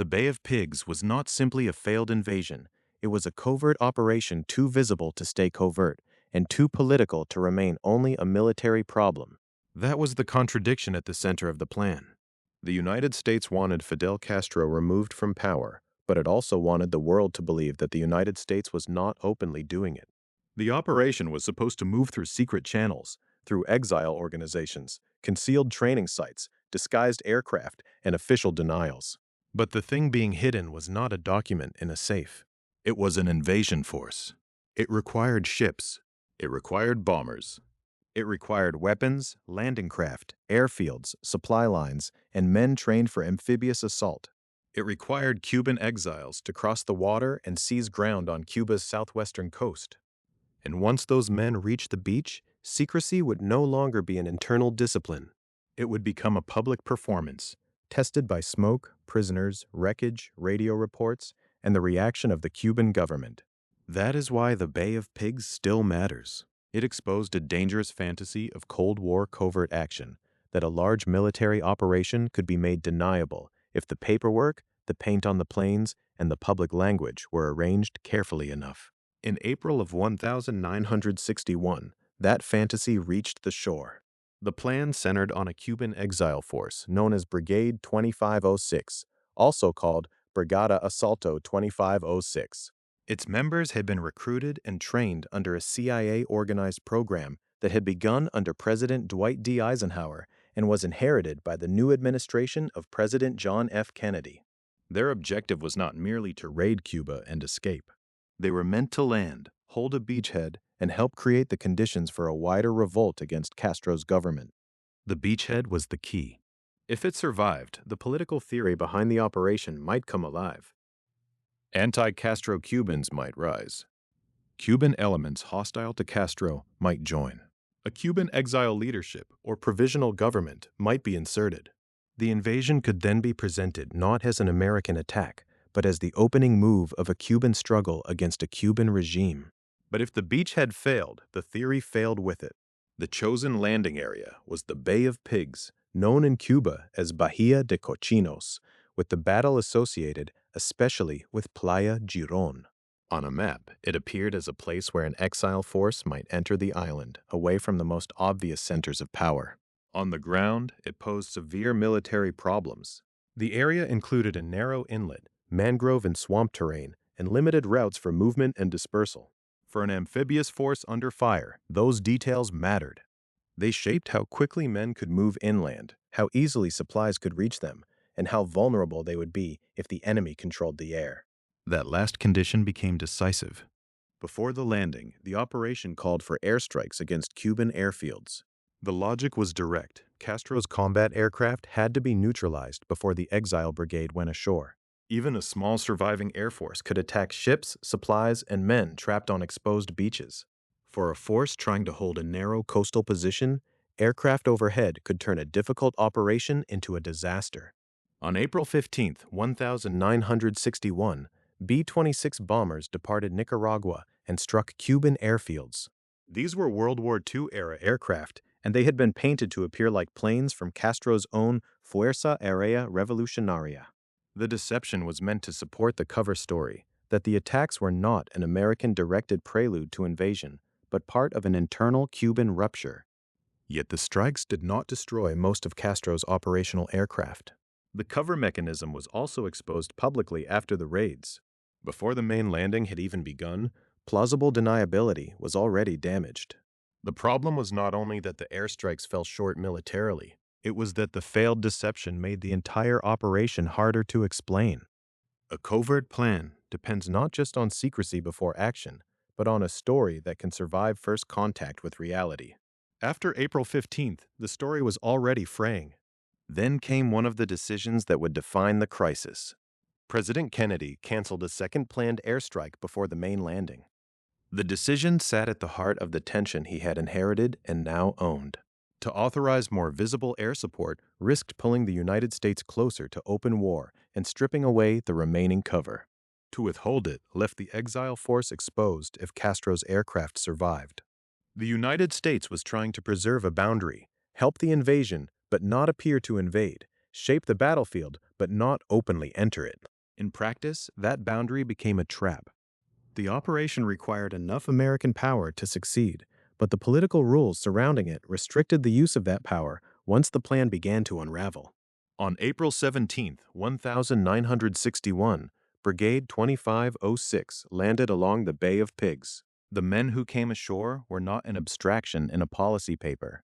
The Bay of Pigs was not simply a failed invasion, it was a covert operation too visible to stay covert, and too political to remain only a military problem. That was the contradiction at the center of the plan. The United States wanted Fidel Castro removed from power, but it also wanted the world to believe that the United States was not openly doing it. The operation was supposed to move through secret channels, through exile organizations, concealed training sites, disguised aircraft, and official denials. But the thing being hidden was not a document in a safe. It was an invasion force. It required ships. It required bombers. It required weapons, landing craft, airfields, supply lines, and men trained for amphibious assault. It required Cuban exiles to cross the water and seize ground on Cuba's southwestern coast. And once those men reached the beach, secrecy would no longer be an internal discipline. It would become a public performance, tested by smoke, prisoners, wreckage, radio reports, and the reaction of the Cuban government. That is why the Bay of Pigs still matters. It exposed a dangerous fantasy of Cold War covert action, that a large military operation could be made deniable if the paperwork, the paint on the planes, and the public language were arranged carefully enough. In April of 1961, that fantasy reached the shore. The plan centered on a Cuban exile force known as Brigade 2506, also called Brigada Asalto 2506. Its members had been recruited and trained under a CIA-organized program that had begun under President Dwight D. Eisenhower and was inherited by the new administration of President John F. Kennedy. Their objective was not merely to raid Cuba and escape. They were meant to land, hold a beachhead, and help create the conditions for a wider revolt against Castro's government. The beachhead was the key. If it survived, the political theory behind the operation might come alive. Anti-Castro Cubans might rise. Cuban elements hostile to Castro might join. A Cuban exile leadership or provisional government might be inserted. The invasion could then be presented not as an American attack, but as the opening move of a Cuban struggle against a Cuban regime. But if the beachhead failed, the theory failed with it. The chosen landing area was the Bay of Pigs, known in Cuba as Bahía de Cochinos, with the battle associated especially with Playa Girón. On a map, it appeared as a place where an exile force might enter the island, away from the most obvious centers of power. On the ground, it posed severe military problems. The area included a narrow inlet, mangrove and swamp terrain, and limited routes for movement and dispersal. For an amphibious force under fire, those details mattered. They shaped how quickly men could move inland, how easily supplies could reach them, and how vulnerable they would be if the enemy controlled the air. That last condition became decisive. Before the landing, the operation called for airstrikes against Cuban airfields. The logic was direct. Castro's combat aircraft had to be neutralized before the exile brigade went ashore. Even a small surviving air force could attack ships, supplies, and men trapped on exposed beaches. For a force trying to hold a narrow coastal position, aircraft overhead could turn a difficult operation into a disaster. On April 15, 1961, B-26 bombers departed Nicaragua and struck Cuban airfields. These were World War II-era aircraft, and they had been painted to appear like planes from Castro's own Fuerza Aérea Revolucionaria. The deception was meant to support the cover story, that the attacks were not an American-directed prelude to invasion, but part of an internal Cuban rupture. Yet the strikes did not destroy most of Castro's operational aircraft. The cover mechanism was also exposed publicly after the raids. Before the main landing had even begun, plausible deniability was already damaged. The problem was not only that the airstrikes fell short militarily, it was that the failed deception made the entire operation harder to explain. A covert plan depends not just on secrecy before action, but on a story that can survive first contact with reality. After April 15th, the story was already fraying. Then came one of the decisions that would define the crisis. President Kennedy canceled a second planned airstrike before the main landing. The decision sat at the heart of the tension he had inherited and now owned. To authorize more visible air support risked pulling the United States closer to open war and stripping away the remaining cover. To withhold it left the exile force exposed if Castro's aircraft survived. The United States was trying to preserve a boundary, help the invasion but not appear to invade, shape the battlefield but not openly enter it. In practice, that boundary became a trap. The operation required enough American power to succeed, but the political rules surrounding it restricted the use of that power once the plan began to unravel. On April 17, 1961, Brigade 2506 landed along the Bay of Pigs. The men who came ashore were not an abstraction in a policy paper.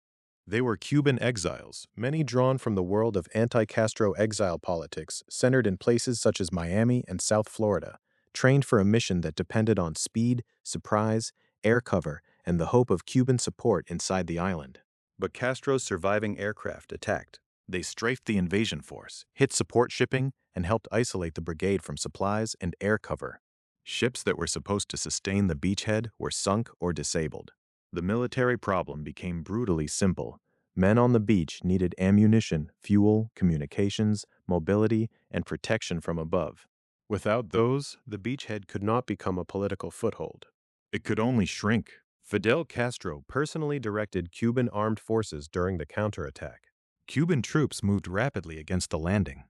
They were Cuban exiles, many drawn from the world of anti-Castro exile politics centered in places such as Miami and South Florida, trained for a mission that depended on speed, surprise, air cover, and the hope of Cuban support inside the island. But Castro's surviving aircraft attacked. They strafed the invasion force, hit support shipping, and helped isolate the brigade from supplies and air cover. Ships that were supposed to sustain the beachhead were sunk or disabled. The military problem became brutally simple. Men on the beach needed ammunition, fuel, communications, mobility, and protection from above. Without those, the beachhead could not become a political foothold. It could only shrink. Fidel Castro personally directed Cuban armed forces during the counterattack. Cuban troops moved rapidly against the landing.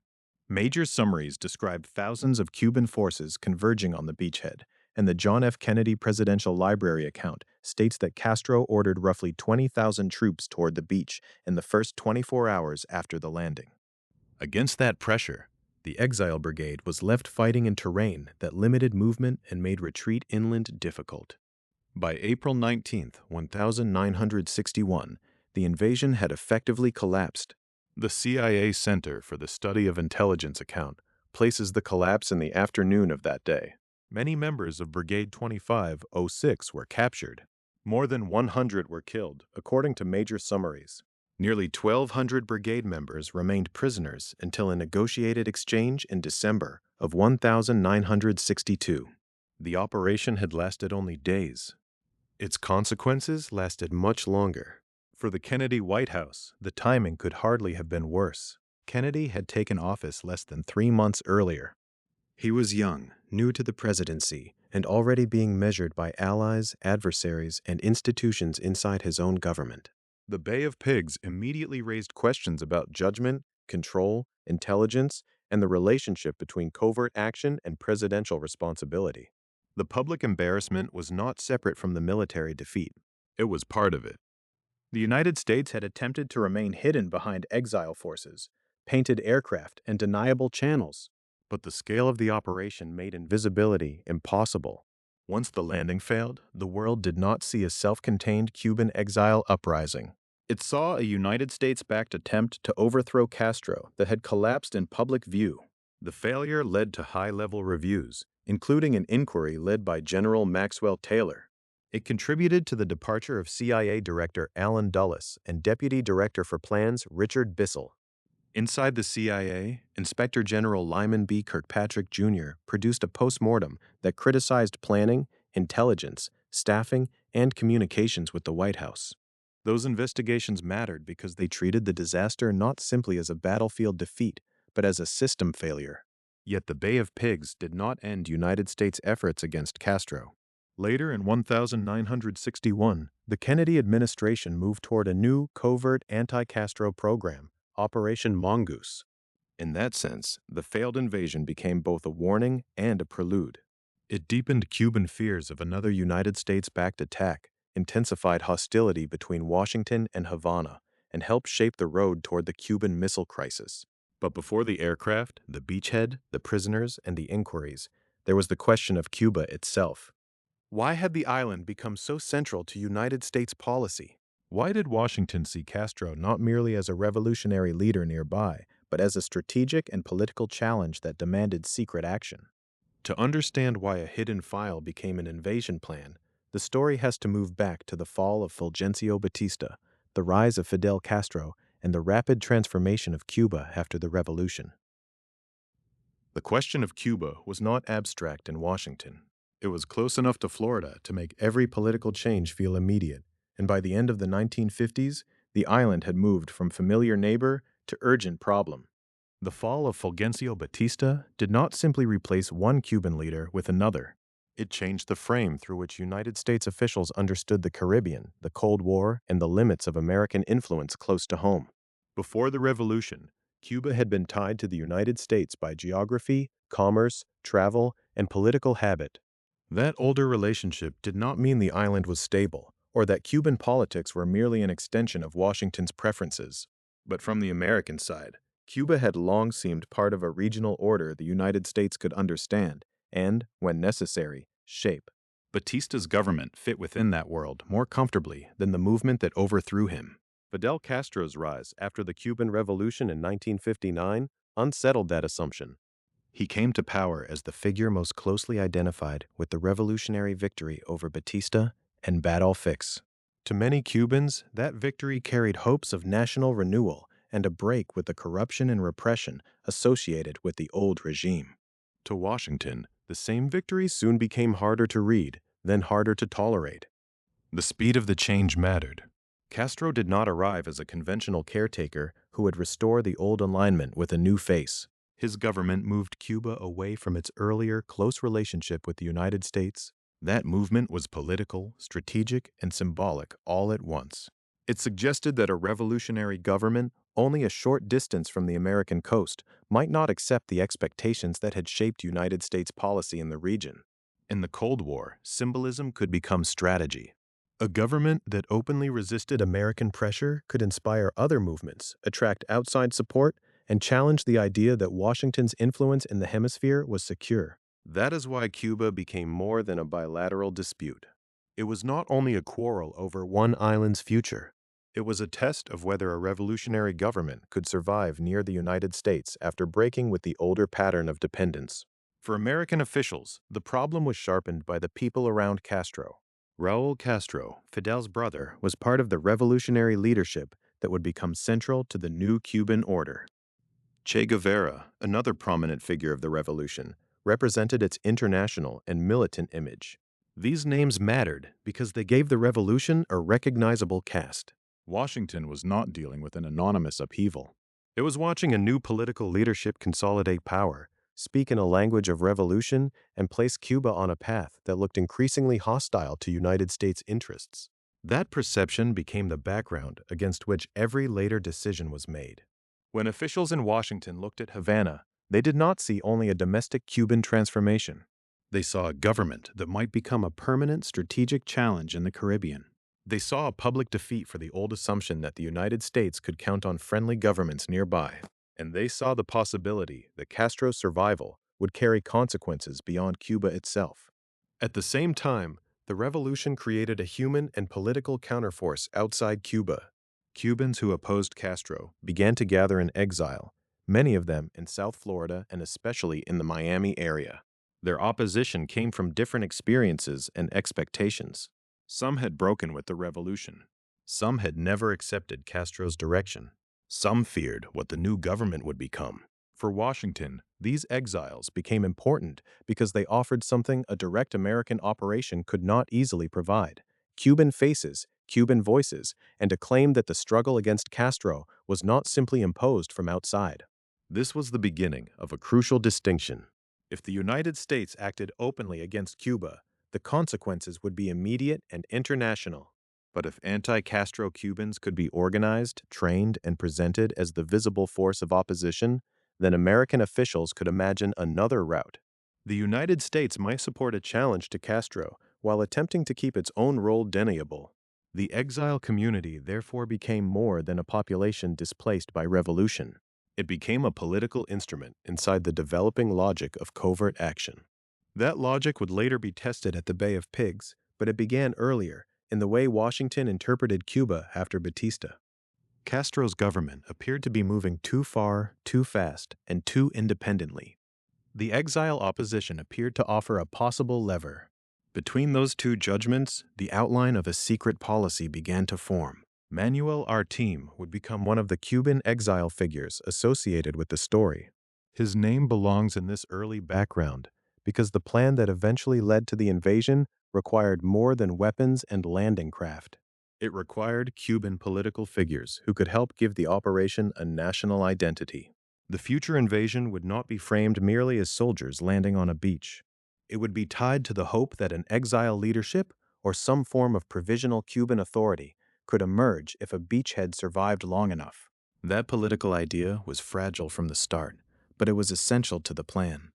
Major summaries described thousands of Cuban forces converging on the beachhead, and the John F. Kennedy Presidential Library account states that Castro ordered roughly 20,000 troops toward the beach in the first 24 hours after the landing. Against that pressure, the Exile Brigade was left fighting in terrain that limited movement and made retreat inland difficult. By April 19, 1961, the invasion had effectively collapsed. The CIA Center for the Study of Intelligence account places the collapse in the afternoon of that day. Many members of Brigade 2506 were captured. More than 100 were killed, according to major summaries. Nearly 1,200 brigade members remained prisoners until a negotiated exchange in December of 1962. The operation had lasted only days. Its consequences lasted much longer. For the Kennedy White House, the timing could hardly have been worse. Kennedy had taken office less than 3 months earlier. He was young, new to the presidency, and already being measured by allies, adversaries, and institutions inside his own government. The Bay of Pigs immediately raised questions about judgment, control, intelligence, and the relationship between covert action and presidential responsibility. The public embarrassment was not separate from the military defeat. It was part of it. The United States had attempted to remain hidden behind exile forces, painted aircraft, and deniable channels. But the scale of the operation made invisibility impossible. Once the landing failed, the world did not see a self-contained Cuban exile uprising. It saw a United States-backed attempt to overthrow Castro that had collapsed in public view. The failure led to high-level reviews, including an inquiry led by General Maxwell Taylor. It contributed to the departure of CIA Director Allen Dulles and Deputy Director for Plans Richard Bissell. Inside the CIA, Inspector General Lyman B. Kirkpatrick, Jr. produced a postmortem that criticized planning, intelligence, staffing, and communications with the White House. Those investigations mattered because they treated the disaster not simply as a battlefield defeat, but as a system failure. Yet the Bay of Pigs did not end United States efforts against Castro. Later in 1961, the Kennedy administration moved toward a new covert anti-Castro program, Operation Mongoose. In that sense, the failed invasion became both a warning and a prelude. It deepened Cuban fears of another United States-backed attack, intensified hostility between Washington and Havana, and helped shape the road toward the Cuban Missile Crisis. But before the aircraft, the beachhead, the prisoners, and the inquiries, there was the question of Cuba itself. Why had the island become so central to United States policy? Why did Washington see Castro not merely as a revolutionary leader nearby, but as a strategic and political challenge that demanded secret action? To understand why a hidden file became an invasion plan, the story has to move back to the fall of Fulgencio Batista, the rise of Fidel Castro, and the rapid transformation of Cuba after the revolution. The question of Cuba was not abstract in Washington. It was close enough to Florida to make every political change feel immediate, and by the end of the 1950s, the island had moved from familiar neighbor to urgent problem. The fall of Fulgencio Batista did not simply replace one Cuban leader with another. It changed the frame through which United States officials understood the Caribbean, the Cold War, and the limits of American influence close to home. Before the revolution, Cuba had been tied to the United States by geography, commerce, travel, and political habit. That older relationship did not mean the island was stable, or that Cuban politics were merely an extension of Washington's preferences. But from the American side, Cuba had long seemed part of a regional order the United States could understand and, when necessary, shape. Batista's government fit within that world more comfortably than the movement that overthrew him. Fidel Castro's rise after the Cuban Revolution in 1959 unsettled that assumption. He came to power as the figure most closely identified with the revolutionary victory over Batista and bad all fix. To many Cubans, that victory carried hopes of national renewal and a break with the corruption and repression associated with the old regime. To Washington, the same victory soon became harder to read, then harder to tolerate. The speed of the change mattered. Castro did not arrive as a conventional caretaker who would restore the old alignment with a new face. His government moved Cuba away from its earlier close relationship with the United States. That movement was political, strategic, and symbolic all at once. It suggested that a revolutionary government, only a short distance from the American coast, might not accept the expectations that had shaped United States policy in the region. In the Cold War, symbolism could become strategy. A government that openly resisted American pressure could inspire other movements, attract outside support, and challenge the idea that Washington's influence in the hemisphere was secure. That is why Cuba became more than a bilateral dispute. It was not only a quarrel over one island's future. It was a test of whether a revolutionary government could survive near the United States after breaking with the older pattern of dependence. For American officials, the problem was sharpened by the people around Castro. Raúl Castro, Fidel's brother, was part of the revolutionary leadership that would become central to the new Cuban order. Che Guevara, another prominent figure of the revolution, represented its international and militant image. These names mattered because they gave the revolution a recognizable cast. Washington was not dealing with an anonymous upheaval. It was watching a new political leadership consolidate power, speak in a language of revolution, and place Cuba on a path that looked increasingly hostile to United States interests. That perception became the background against which every later decision was made. When officials in Washington looked at Havana, they did not see only a domestic Cuban transformation. They saw a government that might become a permanent strategic challenge in the Caribbean. They saw a public defeat for the old assumption that the United States could count on friendly governments nearby. And they saw the possibility that Castro's survival would carry consequences beyond Cuba itself. At the same time, the revolution created a human and political counterforce outside Cuba. Cubans who opposed Castro began to gather in exile, many of them in South Florida and especially in the Miami area. Their opposition came from different experiences and expectations. Some had broken with the revolution. Some had never accepted Castro's direction. Some feared what the new government would become. For Washington, these exiles became important because they offered something a direct American operation could not easily provide: Cuban faces, Cuban voices, and a claim that the struggle against Castro was not simply imposed from outside. This was the beginning of a crucial distinction. If the United States acted openly against Cuba, the consequences would be immediate and international. But if anti-Castro Cubans could be organized, trained, and presented as the visible force of opposition, then American officials could imagine another route. The United States might support a challenge to Castro while attempting to keep its own role deniable. The exile community therefore became more than a population displaced by revolution. It became a political instrument inside the developing logic of covert action. That logic would later be tested at the Bay of Pigs, but it began earlier, in the way Washington interpreted Cuba after Batista. Castro's government appeared to be moving too far, too fast, and too independently. The exile opposition appeared to offer a possible lever. Between those two judgments, the outline of a secret policy began to form. Manuel Artim would become one of the Cuban exile figures associated with the story. His name belongs in this early background because the plan that eventually led to the invasion required more than weapons and landing craft. It required Cuban political figures who could help give the operation a national identity. The future invasion would not be framed merely as soldiers landing on a beach. It would be tied to the hope that an exile leadership or some form of provisional Cuban authority could emerge if a beachhead survived long enough. That political idea was fragile from the start, but it was essential to the plan.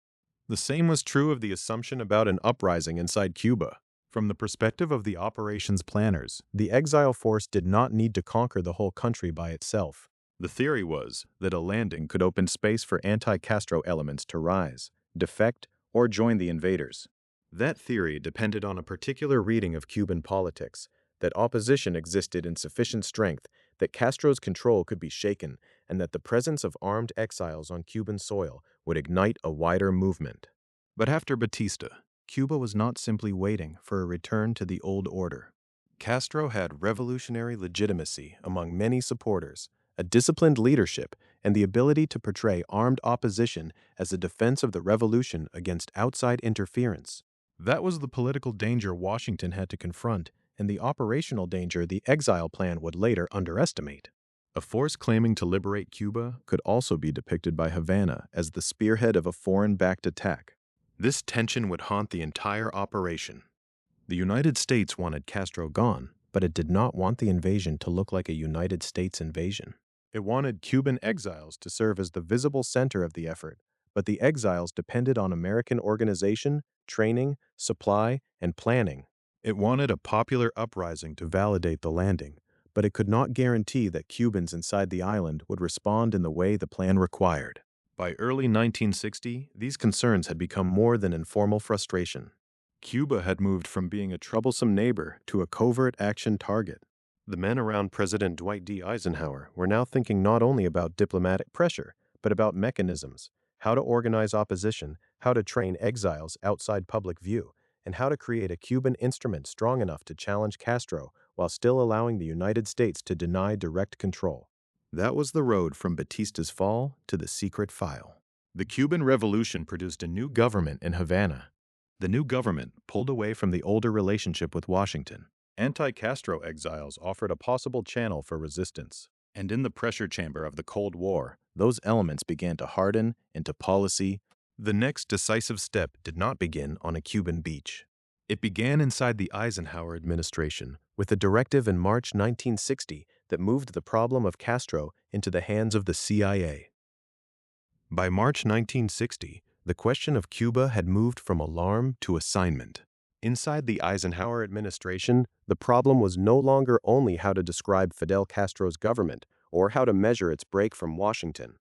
The same was true of the assumption about an uprising inside Cuba. From the perspective of the operations planners, the exile force did not need to conquer the whole country by itself. The theory was that a landing could open space for anti-Castro elements to rise, defect, or join the invaders. That theory depended on a particular reading of Cuban politics, that opposition existed in sufficient strength, that Castro's control could be shaken, and that the presence of armed exiles on Cuban soil would ignite a wider movement. But after Batista, Cuba was not simply waiting for a return to the old order. Castro had revolutionary legitimacy among many supporters, a disciplined leadership, and the ability to portray armed opposition as a defense of the revolution against outside interference. That was the political danger Washington had to confront, and the operational danger the exile plan would later underestimate. A force claiming to liberate Cuba could also be depicted by Havana as the spearhead of a foreign-backed attack. This tension would haunt the entire operation. The United States wanted Castro gone, but it did not want the invasion to look like a United States invasion. It wanted Cuban exiles to serve as the visible center of the effort, but the exiles depended on American organization, training, supply, and planning. It wanted a popular uprising to validate the landing, but it could not guarantee that Cubans inside the island would respond in the way the plan required. By early 1960, these concerns had become more than informal frustration. Cuba had moved from being a troublesome neighbor to a covert action target. The men around President Dwight D. Eisenhower were now thinking not only about diplomatic pressure, but about mechanisms, how to organize opposition, how to train exiles outside public view, and how to create a Cuban instrument strong enough to challenge Castro while still allowing the United States to deny direct control. That was the road from Batista's fall to the secret file. The Cuban Revolution produced a new government in Havana. The new government pulled away from the older relationship with Washington. Anti-Castro exiles offered a possible channel for resistance. And in the pressure chamber of the Cold War, those elements began to harden into policy. The next decisive step did not begin on a Cuban beach. It began inside the Eisenhower administration with a directive in March 1960 that moved the problem of Castro into the hands of the CIA. By March 1960, the question of Cuba had moved from alarm to assignment. Inside the Eisenhower administration, the problem was no longer only how to describe Fidel Castro's government or how to measure its break from Washington.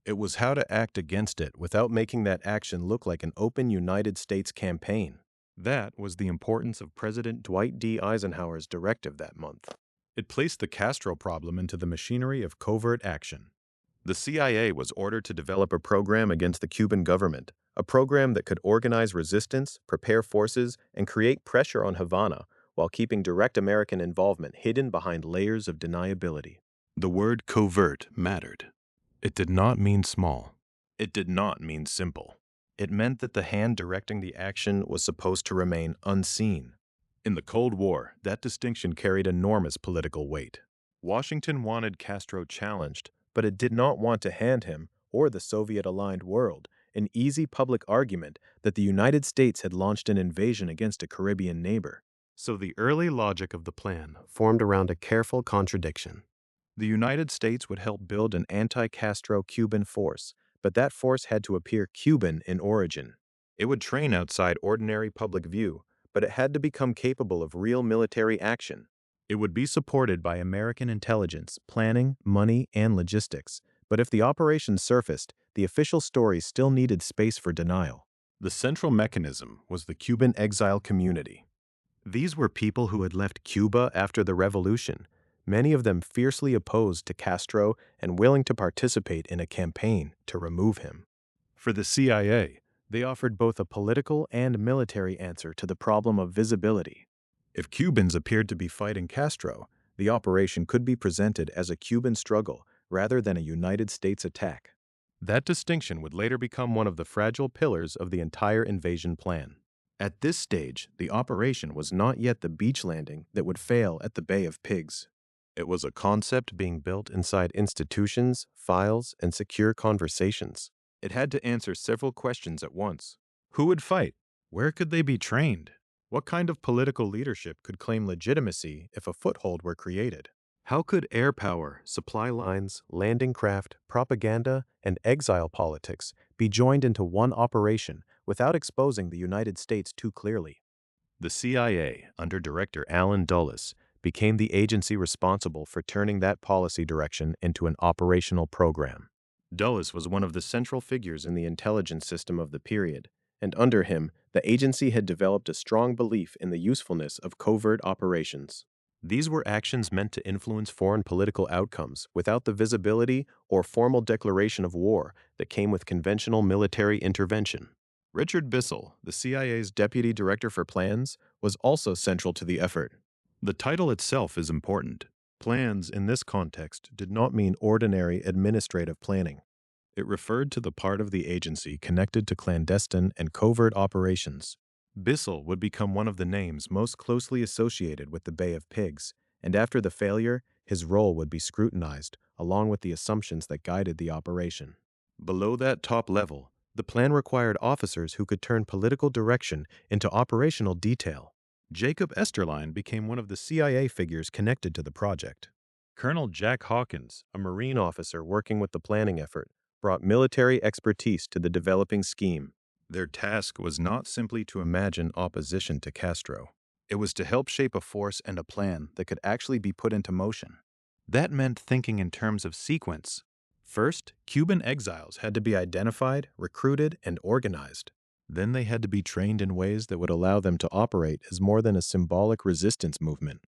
It was how to act against it without making that action look like an open United States campaign. That was the importance of President Dwight D. Eisenhower's directive that month. It placed the Castro problem into the machinery of covert action. The CIA was ordered to develop a program against the Cuban government, a program that could organize resistance, prepare forces, and create pressure on Havana while keeping direct American involvement hidden behind layers of deniability. The word covert mattered. It did not mean small. It did not mean simple. It meant that the hand directing the action was supposed to remain unseen. In the Cold War, that distinction carried enormous political weight. Washington wanted Castro challenged, but it did not want to hand him, or the Soviet-aligned world, an easy public argument that the United States had launched an invasion against a Caribbean neighbor. So the early logic of the plan formed around a careful contradiction. The United States would help build an anti-Castro Cuban force, but that force had to appear Cuban in origin. It would train outside ordinary public view, but it had to become capable of real military action. It would be supported by American intelligence, planning, money, and logistics, but if the operation surfaced, the official story still needed space for denial. The central mechanism was the Cuban exile community. These were people who had left Cuba after the revolution, many of them fiercely opposed to Castro and willing to participate in a campaign to remove him. For the CIA, they offered both a political and military answer to the problem of visibility. If Cubans appeared to be fighting Castro, the operation could be presented as a Cuban struggle rather than a United States attack. That distinction would later become one of the fragile pillars of the entire invasion plan. At this stage, the operation was not yet the beach landing that would fail at the Bay of Pigs. It was a concept being built inside institutions, files, and secure conversations. It had to answer several questions at once. Who would fight? Where could they be trained? What kind of political leadership could claim legitimacy if a foothold were created? How could air power, supply lines, landing craft, propaganda, and exile politics be joined into one operation without exposing the United States too clearly? The CIA, under Director Allen Dulles, became the agency responsible for turning that policy direction into an operational program. Dulles was one of the central figures in the intelligence system of the period, and under him, the agency had developed a strong belief in the usefulness of covert operations. These were actions meant to influence foreign political outcomes without the visibility or formal declaration of war that came with conventional military intervention. Richard Bissell, the CIA's Deputy Director for Plans, was also central to the effort. The title itself is important. Plans, in this context, did not mean ordinary administrative planning. It referred to the part of the agency connected to clandestine and covert operations. Bissell would become one of the names most closely associated with the Bay of Pigs, and after the failure, his role would be scrutinized, along with the assumptions that guided the operation. Below that top level, the plan required officers who could turn political direction into operational detail. Jacob Esterline became one of the CIA figures connected to the project. Colonel Jack Hawkins, a Marine officer working with the planning effort, brought military expertise to the developing scheme. Their task was not simply to imagine opposition to Castro. It was to help shape a force and a plan that could actually be put into motion. That meant thinking in terms of sequence. First, Cuban exiles had to be identified, recruited, and organized. Then they had to be trained in ways that would allow them to operate as more than a symbolic resistance movement.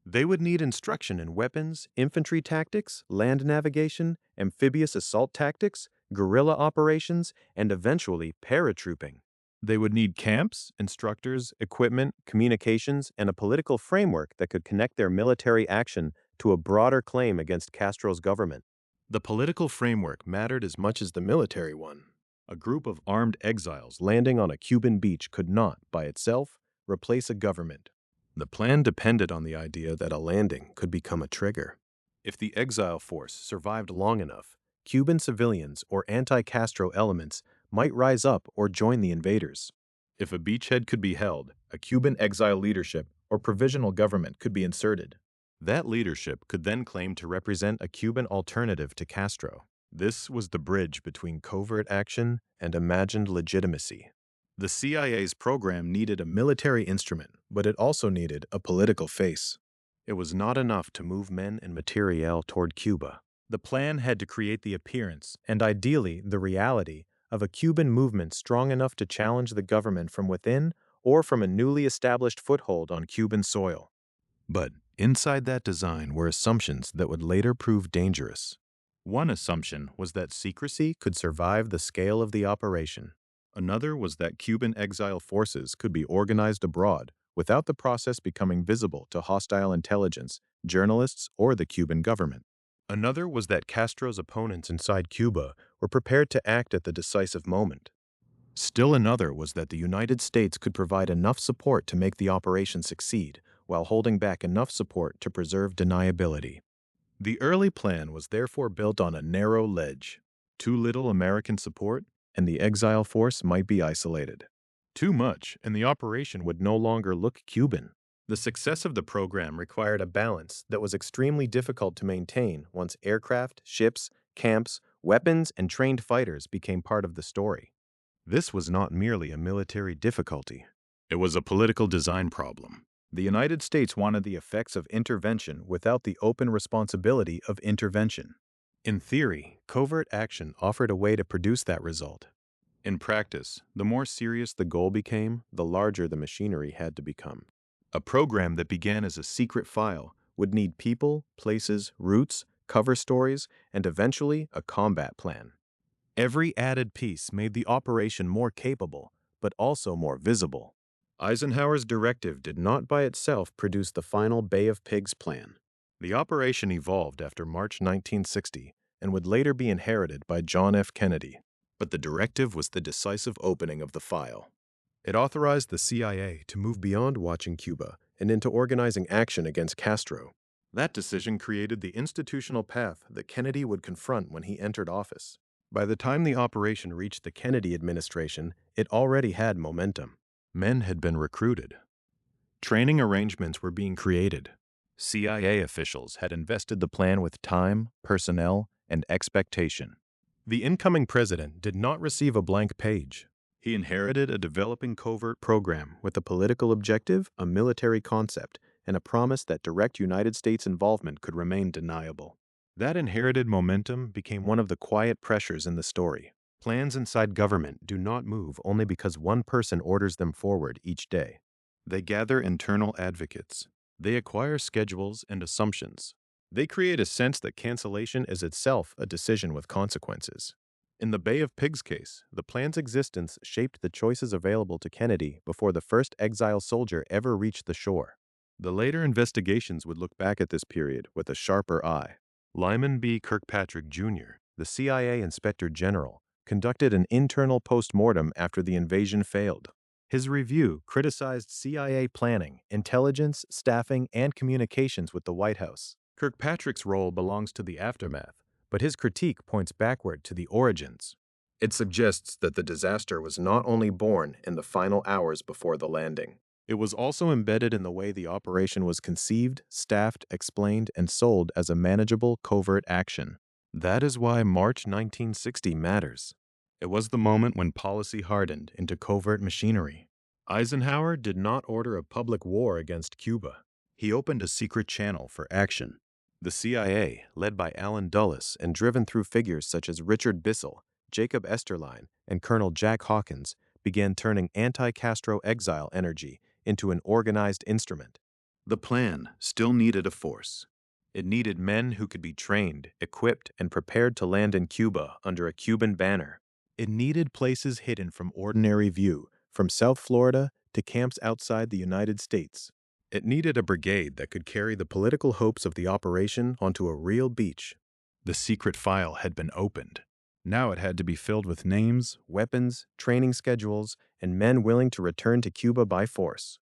They would need instruction in weapons, infantry tactics, land navigation, amphibious assault tactics, guerrilla operations, and eventually paratrooping. They would need camps, instructors, equipment, communications, and a political framework that could connect their military action to a broader claim against Castro's government. The political framework mattered as much as the military one. A group of armed exiles landing on a Cuban beach could not, by itself, replace a government. The plan depended on the idea that a landing could become a trigger. If the exile force survived long enough, Cuban civilians or anti-Castro elements might rise up or join the invaders. If a beachhead could be held, a Cuban exile leadership or provisional government could be inserted. That leadership could then claim to represent a Cuban alternative to Castro. This was the bridge between covert action and imagined legitimacy. The CIA's program needed a military instrument, but it also needed a political face. It was not enough to move men and materiel toward Cuba. The plan had to create the appearance, and ideally the reality, of a Cuban movement strong enough to challenge the government from within or from a newly established foothold on Cuban soil. But inside that design were assumptions that would later prove dangerous. One assumption was that secrecy could survive the scale of the operation. Another was that Cuban exile forces could be organized abroad without the process becoming visible to hostile intelligence, journalists, or the Cuban government. Another was that Castro's opponents inside Cuba were prepared to act at the decisive moment. Still another was that the United States could provide enough support to make the operation succeed, while holding back enough support to preserve deniability. The early plan was therefore built on a narrow ledge. Too little American support, and the exile force might be isolated. Too much, and the operation would no longer look Cuban. The success of the program required a balance that was extremely difficult to maintain once aircraft, ships, camps, weapons, and trained fighters became part of the story. This was not merely a military difficulty. It was a political design problem. The United States wanted the effects of intervention without the open responsibility of intervention. In theory, covert action offered a way to produce that result. In practice, the more serious the goal became, the larger the machinery had to become. A program that began as a secret file would need people, places, routes, cover stories, and eventually a combat plan. Every added piece made the operation more capable, but also more visible. Eisenhower's directive did not by itself produce the final Bay of Pigs plan. The operation evolved after March 1960 and would later be inherited by John F. Kennedy. But the directive was the decisive opening of the file. It authorized the CIA to move beyond watching Cuba and into organizing action against Castro. That decision created the institutional path that Kennedy would confront when he entered office. By the time the operation reached the Kennedy administration, it already had momentum. Men had been recruited. Training arrangements were being created. CIA officials had invested the plan with time, personnel, and expectation. The incoming president did not receive a blank page. He inherited a developing covert program with a political objective, a military concept, and a promise that direct United States involvement could remain deniable. That inherited momentum became one of the quiet pressures in the story. Plans inside government do not move only because one person orders them forward each day. They gather internal advocates. They acquire schedules and assumptions. They create a sense that cancellation is itself a decision with consequences. In the Bay of Pigs case, the plan's existence shaped the choices available to Kennedy before the first exile soldier ever reached the shore. The later investigations would look back at this period with a sharper eye. Lyman B. Kirkpatrick, Jr., the CIA Inspector General, conducted an internal post-mortem after the invasion failed. His review criticized CIA planning, intelligence, staffing, and communications with the White House. Kirkpatrick's role belongs to the aftermath, but his critique points backward to the origins. It suggests that the disaster was not only born in the final hours before the landing. It was also embedded in the way the operation was conceived, staffed, explained, and sold as a manageable covert action. That is why March 1960 matters. It was the moment when policy hardened into covert machinery. Eisenhower did not order a public war against Cuba. He opened a secret channel for action. The CIA, led by Allen Dulles and driven through figures such as Richard Bissell, Jacob Esterline, and Colonel Jack Hawkins, began turning anti-Castro exile energy into an organized instrument. The plan still needed a force. It needed men who could be trained, equipped, and prepared to land in Cuba under a Cuban banner. It needed places hidden from ordinary view, from South Florida to camps outside the United States. It needed a brigade that could carry the political hopes of the operation onto a real beach. The secret file had been opened. Now it had to be filled with names, weapons, training schedules, and men willing to return to Cuba by force.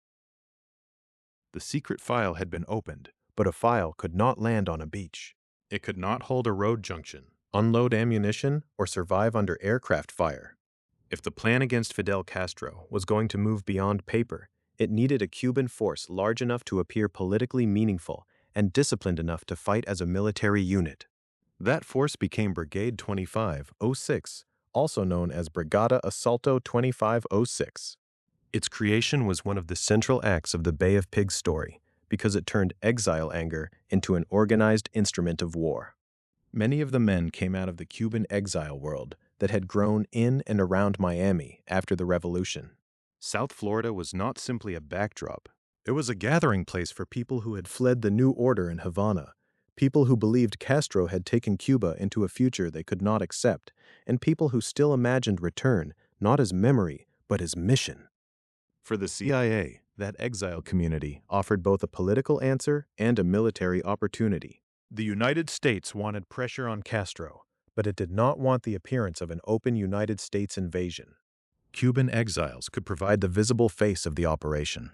The secret file had been opened, but a file could not land on a beach. It could not hold a road junction, unload ammunition, or survive under aircraft fire. If the plan against Fidel Castro was going to move beyond paper, it needed a Cuban force large enough to appear politically meaningful and disciplined enough to fight as a military unit. That force became Brigade 2506, also known as Brigada Assalto 2506. Its creation was one of the central acts of the Bay of Pigs story because it turned exile anger into an organized instrument of war. Many of the men came out of the Cuban exile world that had grown in and around Miami after the revolution. South Florida was not simply a backdrop. It was a gathering place for people who had fled the new order in Havana, people who believed Castro had taken Cuba into a future they could not accept, and people who still imagined return not as memory, but as mission. For the CIA, that exile community offered both a political answer and a military opportunity. The United States wanted pressure on Castro, but it did not want the appearance of an open United States invasion. Cuban exiles could provide the visible face of the operation.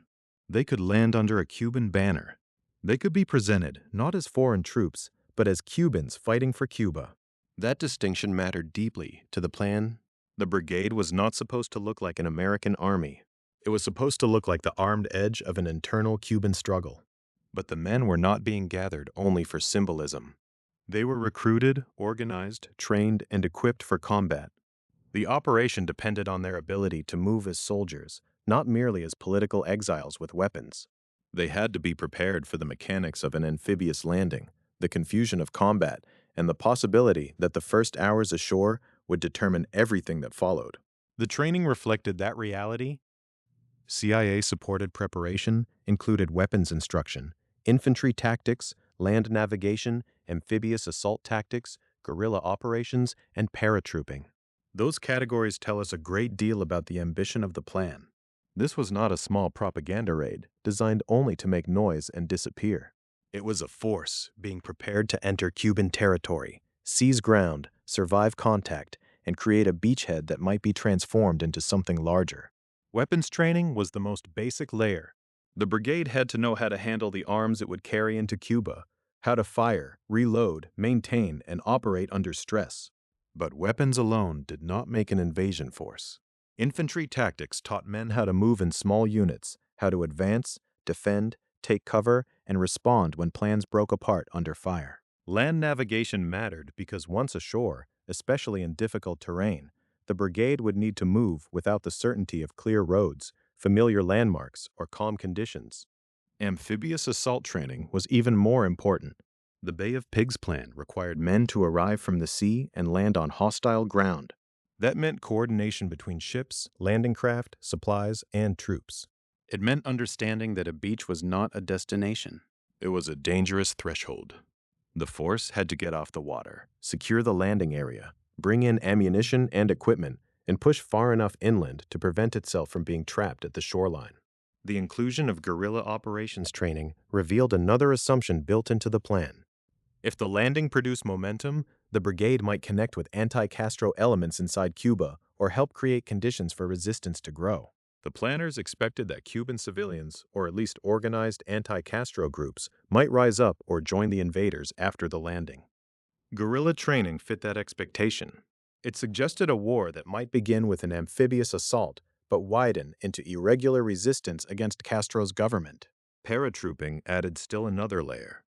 They could land under a Cuban banner. They could be presented not as foreign troops, but as Cubans fighting for Cuba. That distinction mattered deeply to the plan. The brigade was not supposed to look like an American army. It was supposed to look like the armed edge of an internal Cuban struggle. But the men were not being gathered only for symbolism. They were recruited, organized, trained, and equipped for combat. The operation depended on their ability to move as soldiers, not merely as political exiles with weapons. They had to be prepared for the mechanics of an amphibious landing, the confusion of combat, and the possibility that the first hours ashore would determine everything that followed. The training reflected that reality. CIA-supported preparation included weapons instruction, infantry tactics, land navigation, amphibious assault tactics, guerrilla operations, and paratrooping. Those categories tell us a great deal about the ambition of the plan. This was not a small propaganda raid designed only to make noise and disappear. It was a force being prepared to enter Cuban territory, seize ground, survive contact, and create a beachhead that might be transformed into something larger. Weapons training was the most basic layer. The brigade had to know how to handle the arms it would carry into Cuba, how to fire, reload, maintain, and operate under stress. But weapons alone did not make an invasion force. Infantry tactics taught men how to move in small units, how to advance, defend, take cover, and respond when plans broke apart under fire. Land navigation mattered because once ashore, especially in difficult terrain, the brigade would need to move without the certainty of clear roads, familiar landmarks, or calm conditions. Amphibious assault training was even more important. The Bay of Pigs plan required men to arrive from the sea and land on hostile ground. That meant coordination between ships, landing craft, supplies, and troops. It meant understanding that a beach was not a destination. It was a dangerous threshold. The force had to get off the water, secure the landing area, bring in ammunition and equipment, and push far enough inland to prevent itself from being trapped at the shoreline. The inclusion of guerrilla operations training revealed another assumption built into the plan. If the landing produced momentum, the brigade might connect with anti-Castro elements inside Cuba or help create conditions for resistance to grow. The planners expected that Cuban civilians, or at least organized anti-Castro groups, might rise up or join the invaders after the landing. Guerrilla training fit that expectation. It suggested a war that might begin with an amphibious assault, but widen into irregular resistance against Castro's government. Paratrooping added still another layer.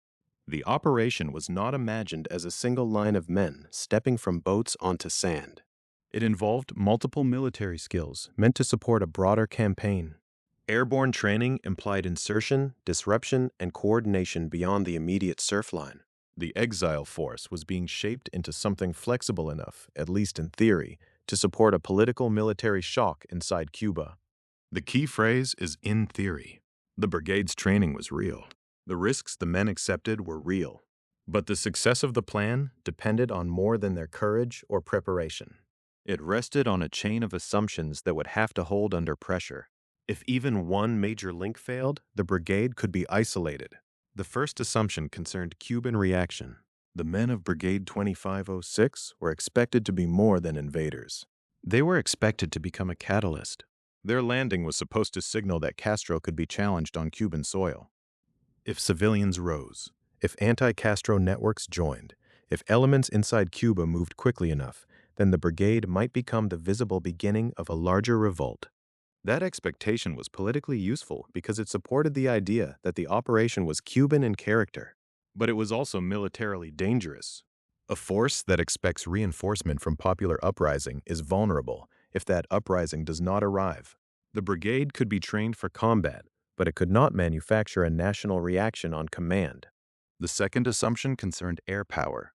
The operation was not imagined as a single line of men stepping from boats onto sand. It involved multiple military skills meant to support a broader campaign. Airborne training implied insertion, disruption, and coordination beyond the immediate surf line. The exile force was being shaped into something flexible enough, at least in theory, to support a political military shock inside Cuba. The key phrase is "in theory." The brigade's training was real. The risks the men accepted were real. But the success of the plan depended on more than their courage or preparation. It rested on a chain of assumptions that would have to hold under pressure. If even one major link failed, the brigade could be isolated. The first assumption concerned Cuban reaction. The men of Brigade 2506 were expected to be more than invaders. They were expected to become a catalyst. Their landing was supposed to signal that Castro could be challenged on Cuban soil. If civilians rose, if anti-Castro networks joined, if elements inside Cuba moved quickly enough, then the brigade might become the visible beginning of a larger revolt. That expectation was politically useful because it supported the idea that the operation was Cuban in character. But it was also militarily dangerous. A force that expects reinforcement from popular uprising is vulnerable if that uprising does not arrive. The brigade could be trained for combat, but it could not manufacture a national reaction on command. The second assumption concerned air power.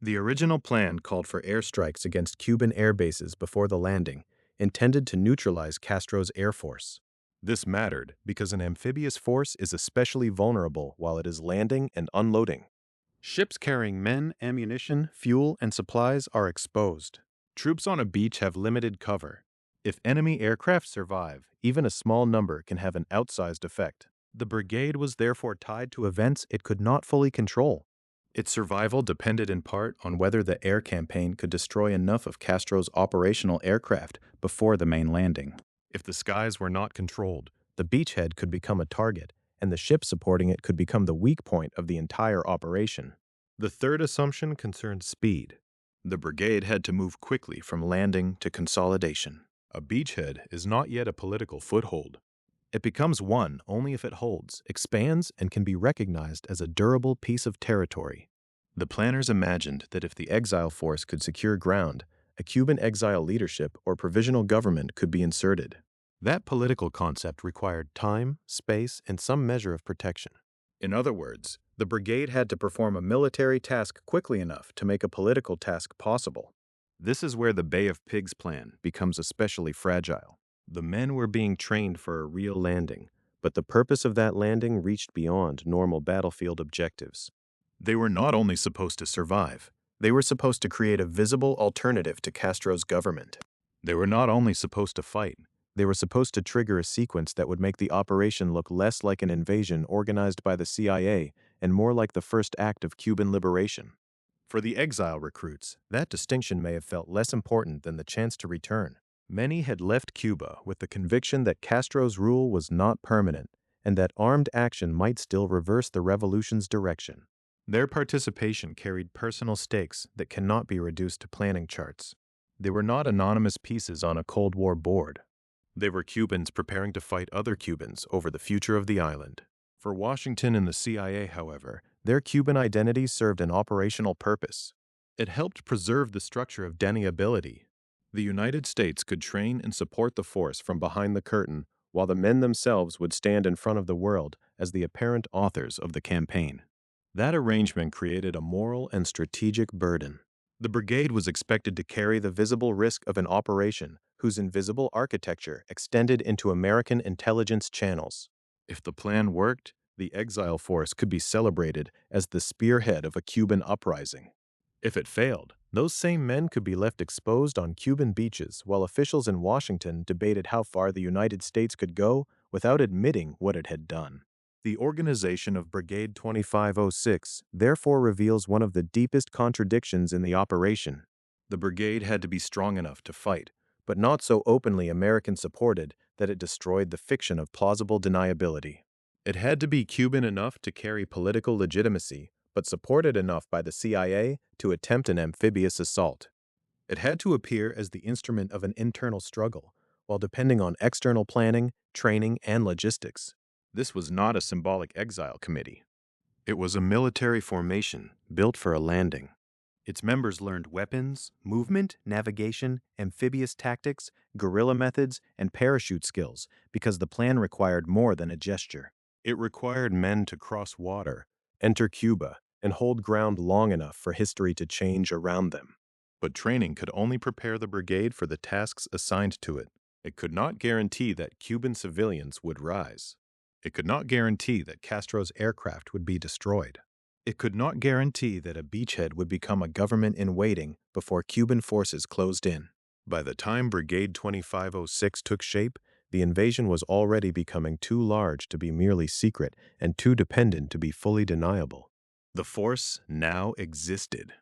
The original plan called for airstrikes against Cuban air bases before the landing, intended to neutralize Castro's air force. This mattered because an amphibious force is especially vulnerable while it is landing and unloading. Ships carrying men, ammunition, fuel, and supplies are exposed. Troops on a beach have limited cover. If enemy aircraft survive, even a small number can have an outsized effect. The brigade was therefore tied to events it could not fully control. Its survival depended in part on whether the air campaign could destroy enough of Castro's operational aircraft before the main landing. If the skies were not controlled, the beachhead could become a target, and the ship supporting it could become the weak point of the entire operation. The third assumption concerned speed. The brigade had to move quickly from landing to consolidation. A beachhead is not yet a political foothold. It becomes one only if it holds, expands, and can be recognized as a durable piece of territory. The planners imagined that if the exile force could secure ground, a Cuban exile leadership or provisional government could be inserted. That political concept required time, space, and some measure of protection. In other words, the brigade had to perform a military task quickly enough to make a political task possible. This is where the Bay of Pigs plan becomes especially fragile. The men were being trained for a real landing, but the purpose of that landing reached beyond normal battlefield objectives. They were not only supposed to survive, they were supposed to create a visible alternative to Castro's government. They were not only supposed to fight, they were supposed to trigger a sequence that would make the operation look less like an invasion organized by the CIA and more like the first act of Cuban liberation. For the exile recruits, that distinction may have felt less important than the chance to return. Many had left Cuba with the conviction that Castro's rule was not permanent and that armed action might still reverse the revolution's direction. Their participation carried personal stakes that cannot be reduced to planning charts. They were not anonymous pieces on a Cold War board. They were Cubans preparing to fight other Cubans over the future of the island. For Washington and the CIA, however, their Cuban identity served an operational purpose. It helped preserve the structure of deniability. The United States could train and support the force from behind the curtain, while the men themselves would stand in front of the world as the apparent authors of the campaign. That arrangement created a moral and strategic burden. The brigade was expected to carry the visible risk of an operation whose invisible architecture extended into American intelligence channels. If the plan worked, the exile force could be celebrated as the spearhead of a Cuban uprising. If it failed, those same men could be left exposed on Cuban beaches while officials in Washington debated how far the United States could go without admitting what it had done. The organization of Brigade 2506 therefore reveals one of the deepest contradictions in the operation. The brigade had to be strong enough to fight, but not so openly American-supported that it destroyed the fiction of plausible deniability. It had to be Cuban enough to carry political legitimacy, but supported enough by the CIA to attempt an amphibious assault. It had to appear as the instrument of an internal struggle, while depending on external planning, training, and logistics. This was not a symbolic exile committee. It was a military formation built for a landing. Its members learned weapons, movement, navigation, amphibious tactics, guerrilla methods, and parachute skills because the plan required more than a gesture. It required men to cross water, enter Cuba, and hold ground long enough for history to change around them. But training could only prepare the brigade for the tasks assigned to it. It could not guarantee that Cuban civilians would rise. It could not guarantee that Castro's aircraft would be destroyed. It could not guarantee that a beachhead would become a government in waiting before Cuban forces closed in. By the time Brigade 2506 took shape, the invasion was already becoming too large to be merely secret and too dependent to be fully deniable. The force now existed.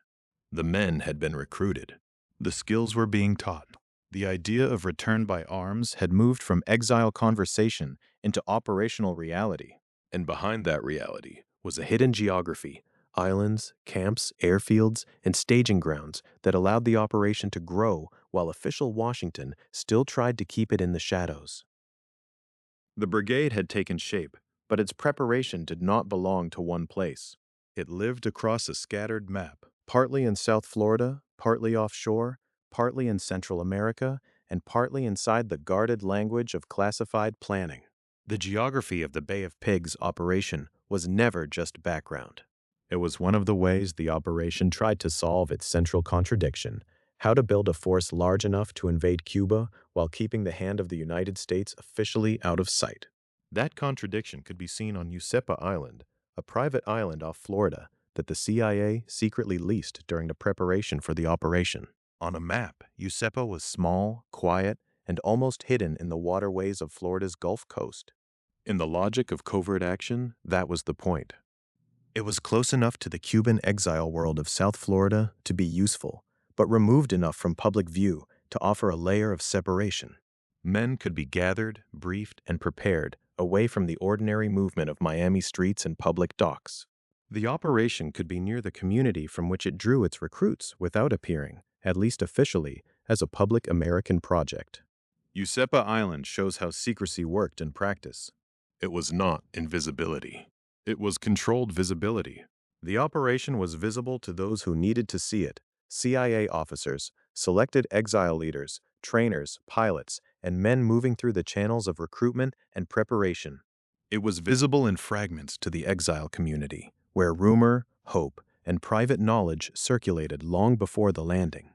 The men had been recruited. The skills were being taught. The idea of return by arms had moved from exile conversation into operational reality. And behind that reality was a hidden geography, islands, camps, airfields, and staging grounds that allowed the operation to grow while official Washington still tried to keep it in the shadows. The brigade had taken shape, but its preparation did not belong to one place. It lived across a scattered map, partly in South Florida, partly offshore, partly in Central America, and partly inside the guarded language of classified planning. The geography of the Bay of Pigs operation was never just background. It was one of the ways the operation tried to solve its central contradiction: how to build a force large enough to invade Cuba while keeping the hand of the United States officially out of sight. That contradiction could be seen on Useppa Island, a private island off Florida that the CIA secretly leased during the preparation for the operation. On a map, Useppa was small, quiet, and almost hidden in the waterways of Florida's Gulf Coast. In the logic of covert action, that was the point. It was close enough to the Cuban exile world of South Florida to be useful, but removed enough from public view to offer a layer of separation. Men could be gathered, briefed, and prepared away from the ordinary movement of Miami streets and public docks. The operation could be near the community from which it drew its recruits without appearing, at least officially, as a public American project. Useppa Island shows how secrecy worked in practice. It was not invisibility. It was controlled visibility. The operation was visible to those who needed to see it: CIA officers, selected exile leaders, trainers, pilots, and men moving through the channels of recruitment and preparation. It was visible in fragments to the exile community, where rumor, hope, and private knowledge circulated long before the landing.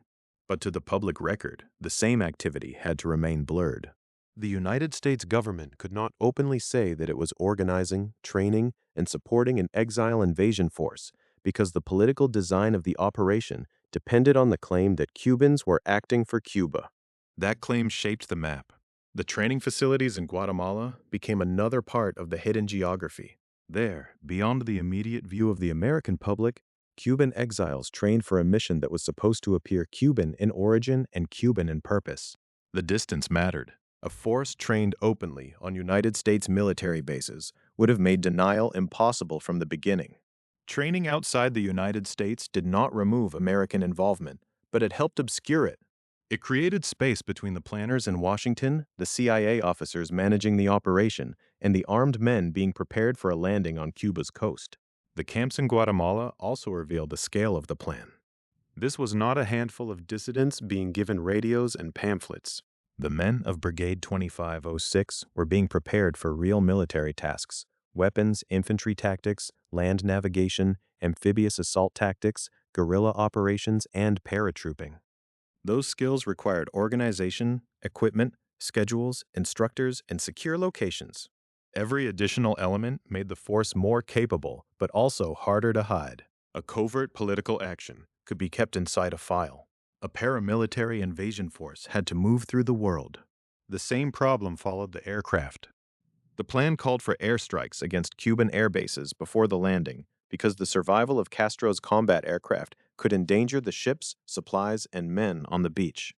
But to the public record, the same activity had to remain blurred. The United States government could not openly say that it was organizing, training, and supporting an exile invasion force because the political design of the operation depended on the claim that Cubans were acting for Cuba. That claim shaped the map. The training facilities in Guatemala became another part of the hidden geography. There, beyond the immediate view of the American public, Cuban exiles trained for a mission that was supposed to appear Cuban in origin and Cuban in purpose. The distance mattered. A force trained openly on United States military bases would have made denial impossible from the beginning. Training outside the United States did not remove American involvement, but it helped obscure it. It created space between the planners in Washington, the CIA officers managing the operation, and the armed men being prepared for a landing on Cuba's coast. The camps in Guatemala also revealed the scale of the plan. This was not a handful of dissidents being given radios and pamphlets. The men of Brigade 2506 were being prepared for real military tasks: weapons, infantry tactics, land navigation, amphibious assault tactics, guerrilla operations, and paratrooping. Those skills required organization, equipment, schedules, instructors, and secure locations. Every additional element made the force more capable, but also harder to hide. A covert political action could be kept inside a file. A paramilitary invasion force had to move through the world. The same problem followed the aircraft. The plan called for airstrikes against Cuban air bases before the landing because the survival of Castro's combat aircraft could endanger the ships, supplies, and men on the beach.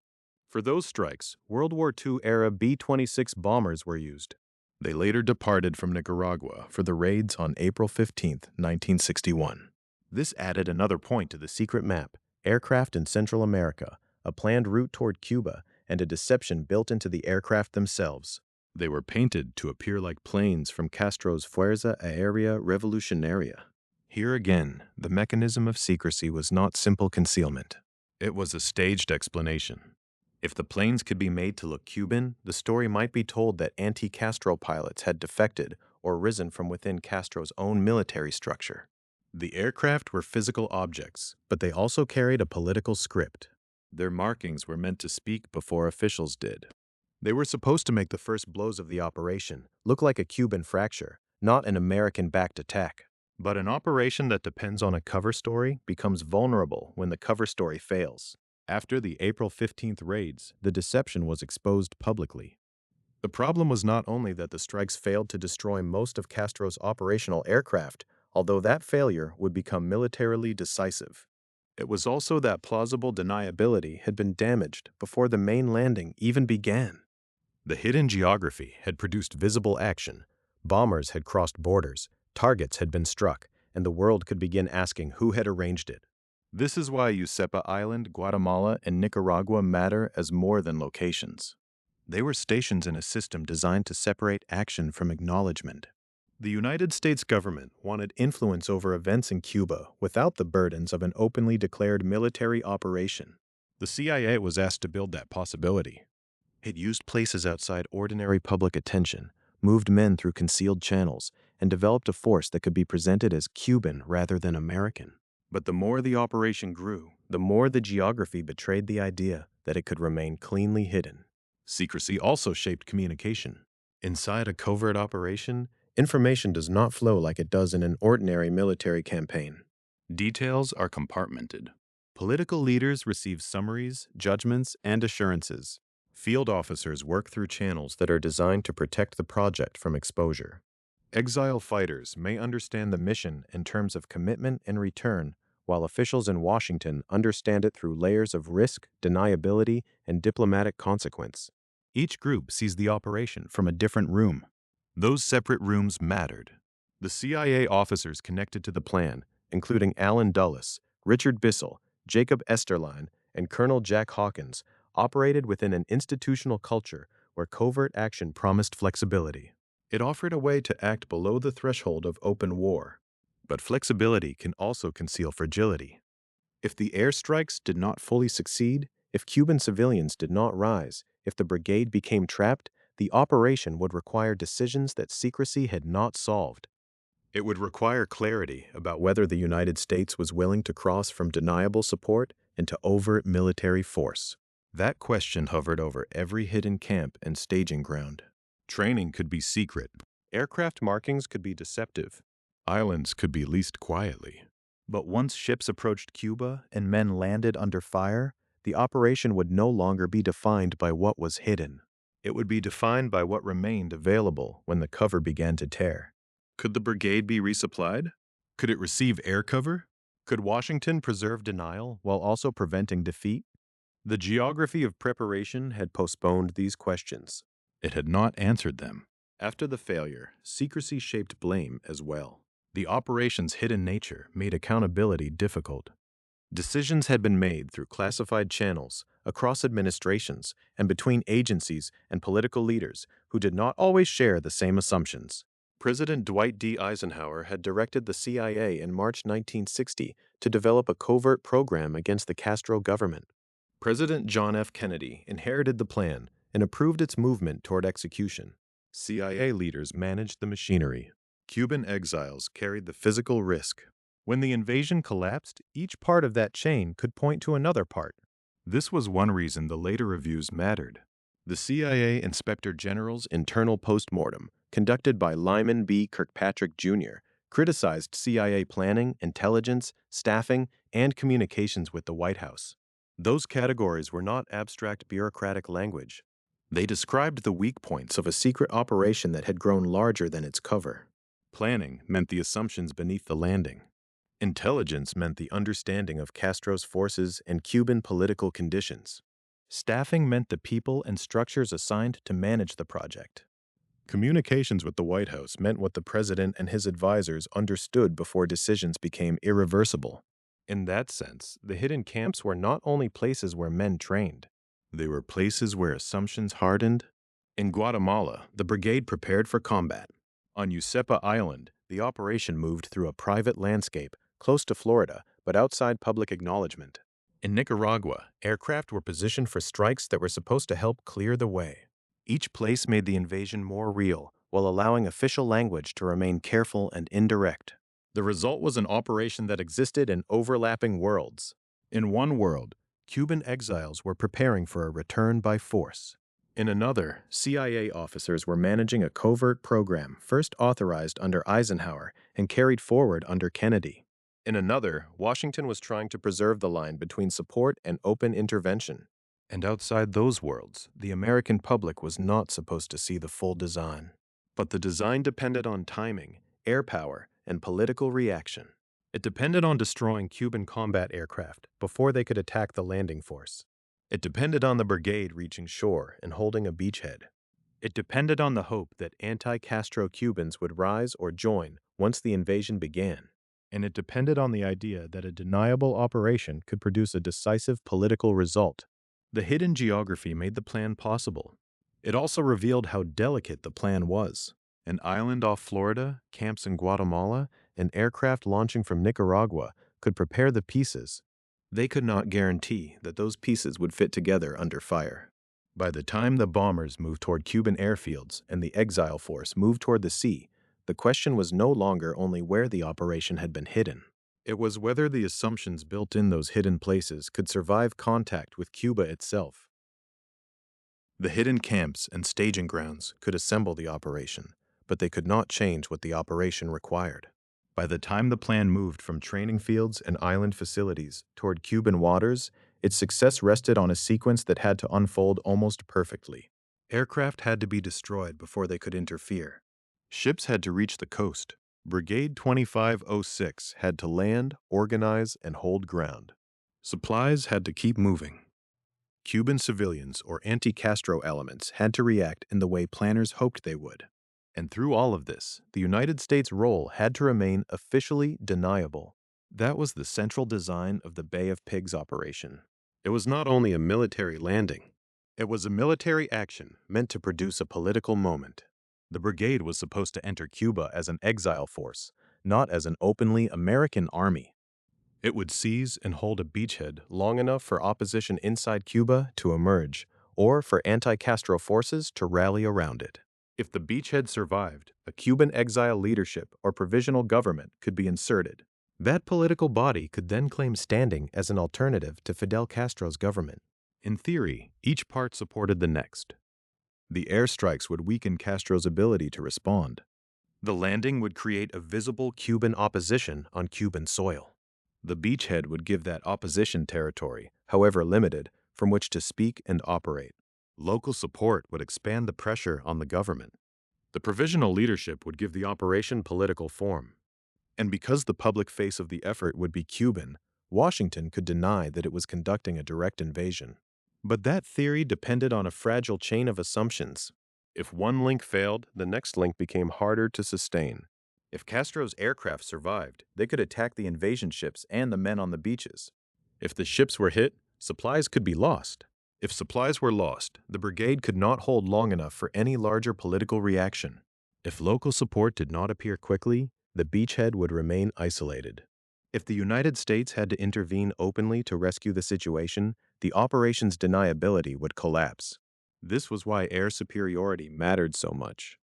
For those strikes, World War II-era B-26 bombers were used. They later departed from Nicaragua for the raids on April 15, 1961. This added another point to the secret map: aircraft in Central America, a planned route toward Cuba, and a deception built into the aircraft themselves. They were painted to appear like planes from Castro's Fuerza Aérea Revolucionaria. Here again, the mechanism of secrecy was not simple concealment. It was a staged explanation. If the planes could be made to look Cuban, the story might be told that anti-Castro pilots had defected or risen from within Castro's own military structure. The aircraft were physical objects, but they also carried a political script. Their markings were meant to speak before officials did. They were supposed to make the first blows of the operation look like a Cuban fracture, not an American-backed attack. But an operation that depends on a cover story becomes vulnerable when the cover story fails. After the April 15th raids, the deception was exposed publicly. The problem was not only that the strikes failed to destroy most of Castro's operational aircraft, although that failure would become militarily decisive. It was also that plausible deniability had been damaged before the main landing even began. The hidden geography had produced visible action. Bombers had crossed borders, targets had been struck, and the world could begin asking who had arranged it. This is why Useppa Island, Guatemala, and Nicaragua matter as more than locations. They were stations in a system designed to separate action from acknowledgement. The United States government wanted influence over events in Cuba without the burdens of an openly declared military operation. The CIA was asked to build that possibility. It used places outside ordinary public attention, moved men through concealed channels, and developed a force that could be presented as Cuban rather than American. But the more the operation grew, the more the geography betrayed the idea that it could remain cleanly hidden. Secrecy also shaped communication. Inside a covert operation, information does not flow like it does in an ordinary military campaign. Details are compartmented. Political leaders receive summaries, judgments, and assurances. Field officers work through channels that are designed to protect the project from exposure. Exile fighters may understand the mission in terms of commitment and return, while officials in Washington understand it through layers of risk, deniability, and diplomatic consequence. Each group sees the operation from a different room. Those separate rooms mattered. The CIA officers connected to the plan, including Alan Dulles, Richard Bissell, Jacob Esterline, and Colonel Jack Hawkins, operated within an institutional culture where covert action promised flexibility. It offered a way to act below the threshold of open war. But flexibility can also conceal fragility. If the airstrikes did not fully succeed, if Cuban civilians did not rise, if the brigade became trapped, the operation would require decisions that secrecy had not solved. It would require clarity about whether the United States was willing to cross from deniable support into overt military force. That question hovered over every hidden camp and staging ground. Training could be secret. Aircraft markings could be deceptive. Islands could be leased quietly. But once ships approached Cuba and men landed under fire, the operation would no longer be defined by what was hidden. It would be defined by what remained available when the cover began to tear. Could the brigade be resupplied? Could it receive air cover? Could Washington preserve denial while also preventing defeat? The geography of preparation had postponed these questions. It had not answered them. After the failure, secrecy shaped blame as well. The operation's hidden nature made accountability difficult. Decisions had been made through classified channels, across administrations, and between agencies and political leaders who did not always share the same assumptions. President Dwight D. Eisenhower had directed the CIA in March 1960 to develop a covert program against the Castro government. President John F. Kennedy inherited the plan and approved its movement toward execution. CIA leaders managed the machinery. Cuban exiles carried the physical risk. When the invasion collapsed, each part of that chain could point to another part. This was one reason the later reviews mattered. The CIA Inspector General's internal postmortem, conducted by Lyman B. Kirkpatrick, Jr., criticized CIA planning, intelligence, staffing, and communications with the White House. Those categories were not abstract bureaucratic language. They described the weak points of a secret operation that had grown larger than its cover. Planning meant the assumptions beneath the landing. Intelligence meant the understanding of Castro's forces and Cuban political conditions. Staffing meant the people and structures assigned to manage the project. Communications with the White House meant what the president and his advisors understood before decisions became irreversible. In that sense, the hidden camps were not only places where men trained. They were places where assumptions hardened. In Guatemala, the brigade prepared for combat. On Useppa Island, the operation moved through a private landscape close to Florida, but outside public acknowledgement. In Nicaragua, aircraft were positioned for strikes that were supposed to help clear the way. Each place made the invasion more real, while allowing official language to remain careful and indirect. The result was an operation that existed in overlapping worlds. In one world, Cuban exiles were preparing for a return by force. In another, CIA officers were managing a covert program first authorized under Eisenhower and carried forward under Kennedy. In another, Washington was trying to preserve the line between support and open intervention. And outside those worlds, the American public was not supposed to see the full design. But the design depended on timing, air power, and political reaction. It depended on destroying Cuban combat aircraft before they could attack the landing force. It depended on the brigade reaching shore and holding a beachhead. It depended on the hope that anti-Castro Cubans would rise or join once the invasion began. And it depended on the idea that a deniable operation could produce a decisive political result. The hidden geography made the plan possible. It also revealed how delicate the plan was. An island off Florida, camps in Guatemala, and aircraft launching from Nicaragua could prepare the pieces. They could not guarantee that those pieces would fit together under fire. By the time the bombers moved toward Cuban airfields and the exile force moved toward the sea, the question was no longer only where the operation had been hidden. It was whether the assumptions built in those hidden places could survive contact with Cuba itself. The hidden camps and staging grounds could assemble the operation, but they could not change what the operation required. By the time the plan moved from training fields and island facilities toward Cuban waters, its success rested on a sequence that had to unfold almost perfectly. Aircraft had to be destroyed before they could interfere. Ships had to reach the coast. Brigade 2506 had to land, organize, and hold ground. Supplies had to keep moving. Cuban civilians or anti-Castro elements had to react in the way planners hoped they would. And through all of this, the United States' role had to remain officially deniable. That was the central design of the Bay of Pigs operation. It was not only a military landing. It was a military action meant to produce a political moment. The brigade was supposed to enter Cuba as an exile force, not as an openly American army. It would seize and hold a beachhead long enough for opposition inside Cuba to emerge, or for anti-Castro forces to rally around it. If the beachhead survived, a Cuban exile leadership or provisional government could be inserted. That political body could then claim standing as an alternative to Fidel Castro's government. In theory, each part supported the next. The airstrikes would weaken Castro's ability to respond. The landing would create a visible Cuban opposition on Cuban soil. The beachhead would give that opposition territory, however limited, from which to speak and operate. Local support would expand the pressure on the government. The provisional leadership would give the operation political form. And because the public face of the effort would be Cuban, Washington could deny that it was conducting a direct invasion. But that theory depended on a fragile chain of assumptions. If one link failed, the next link became harder to sustain. If Castro's aircraft survived, they could attack the invasion ships and the men on the beaches. If the ships were hit, supplies could be lost. If supplies were lost, the brigade could not hold long enough for any larger political reaction. If local support did not appear quickly, the beachhead would remain isolated. If the United States had to intervene openly to rescue the situation, the operation's deniability would collapse. This was why air superiority mattered so much.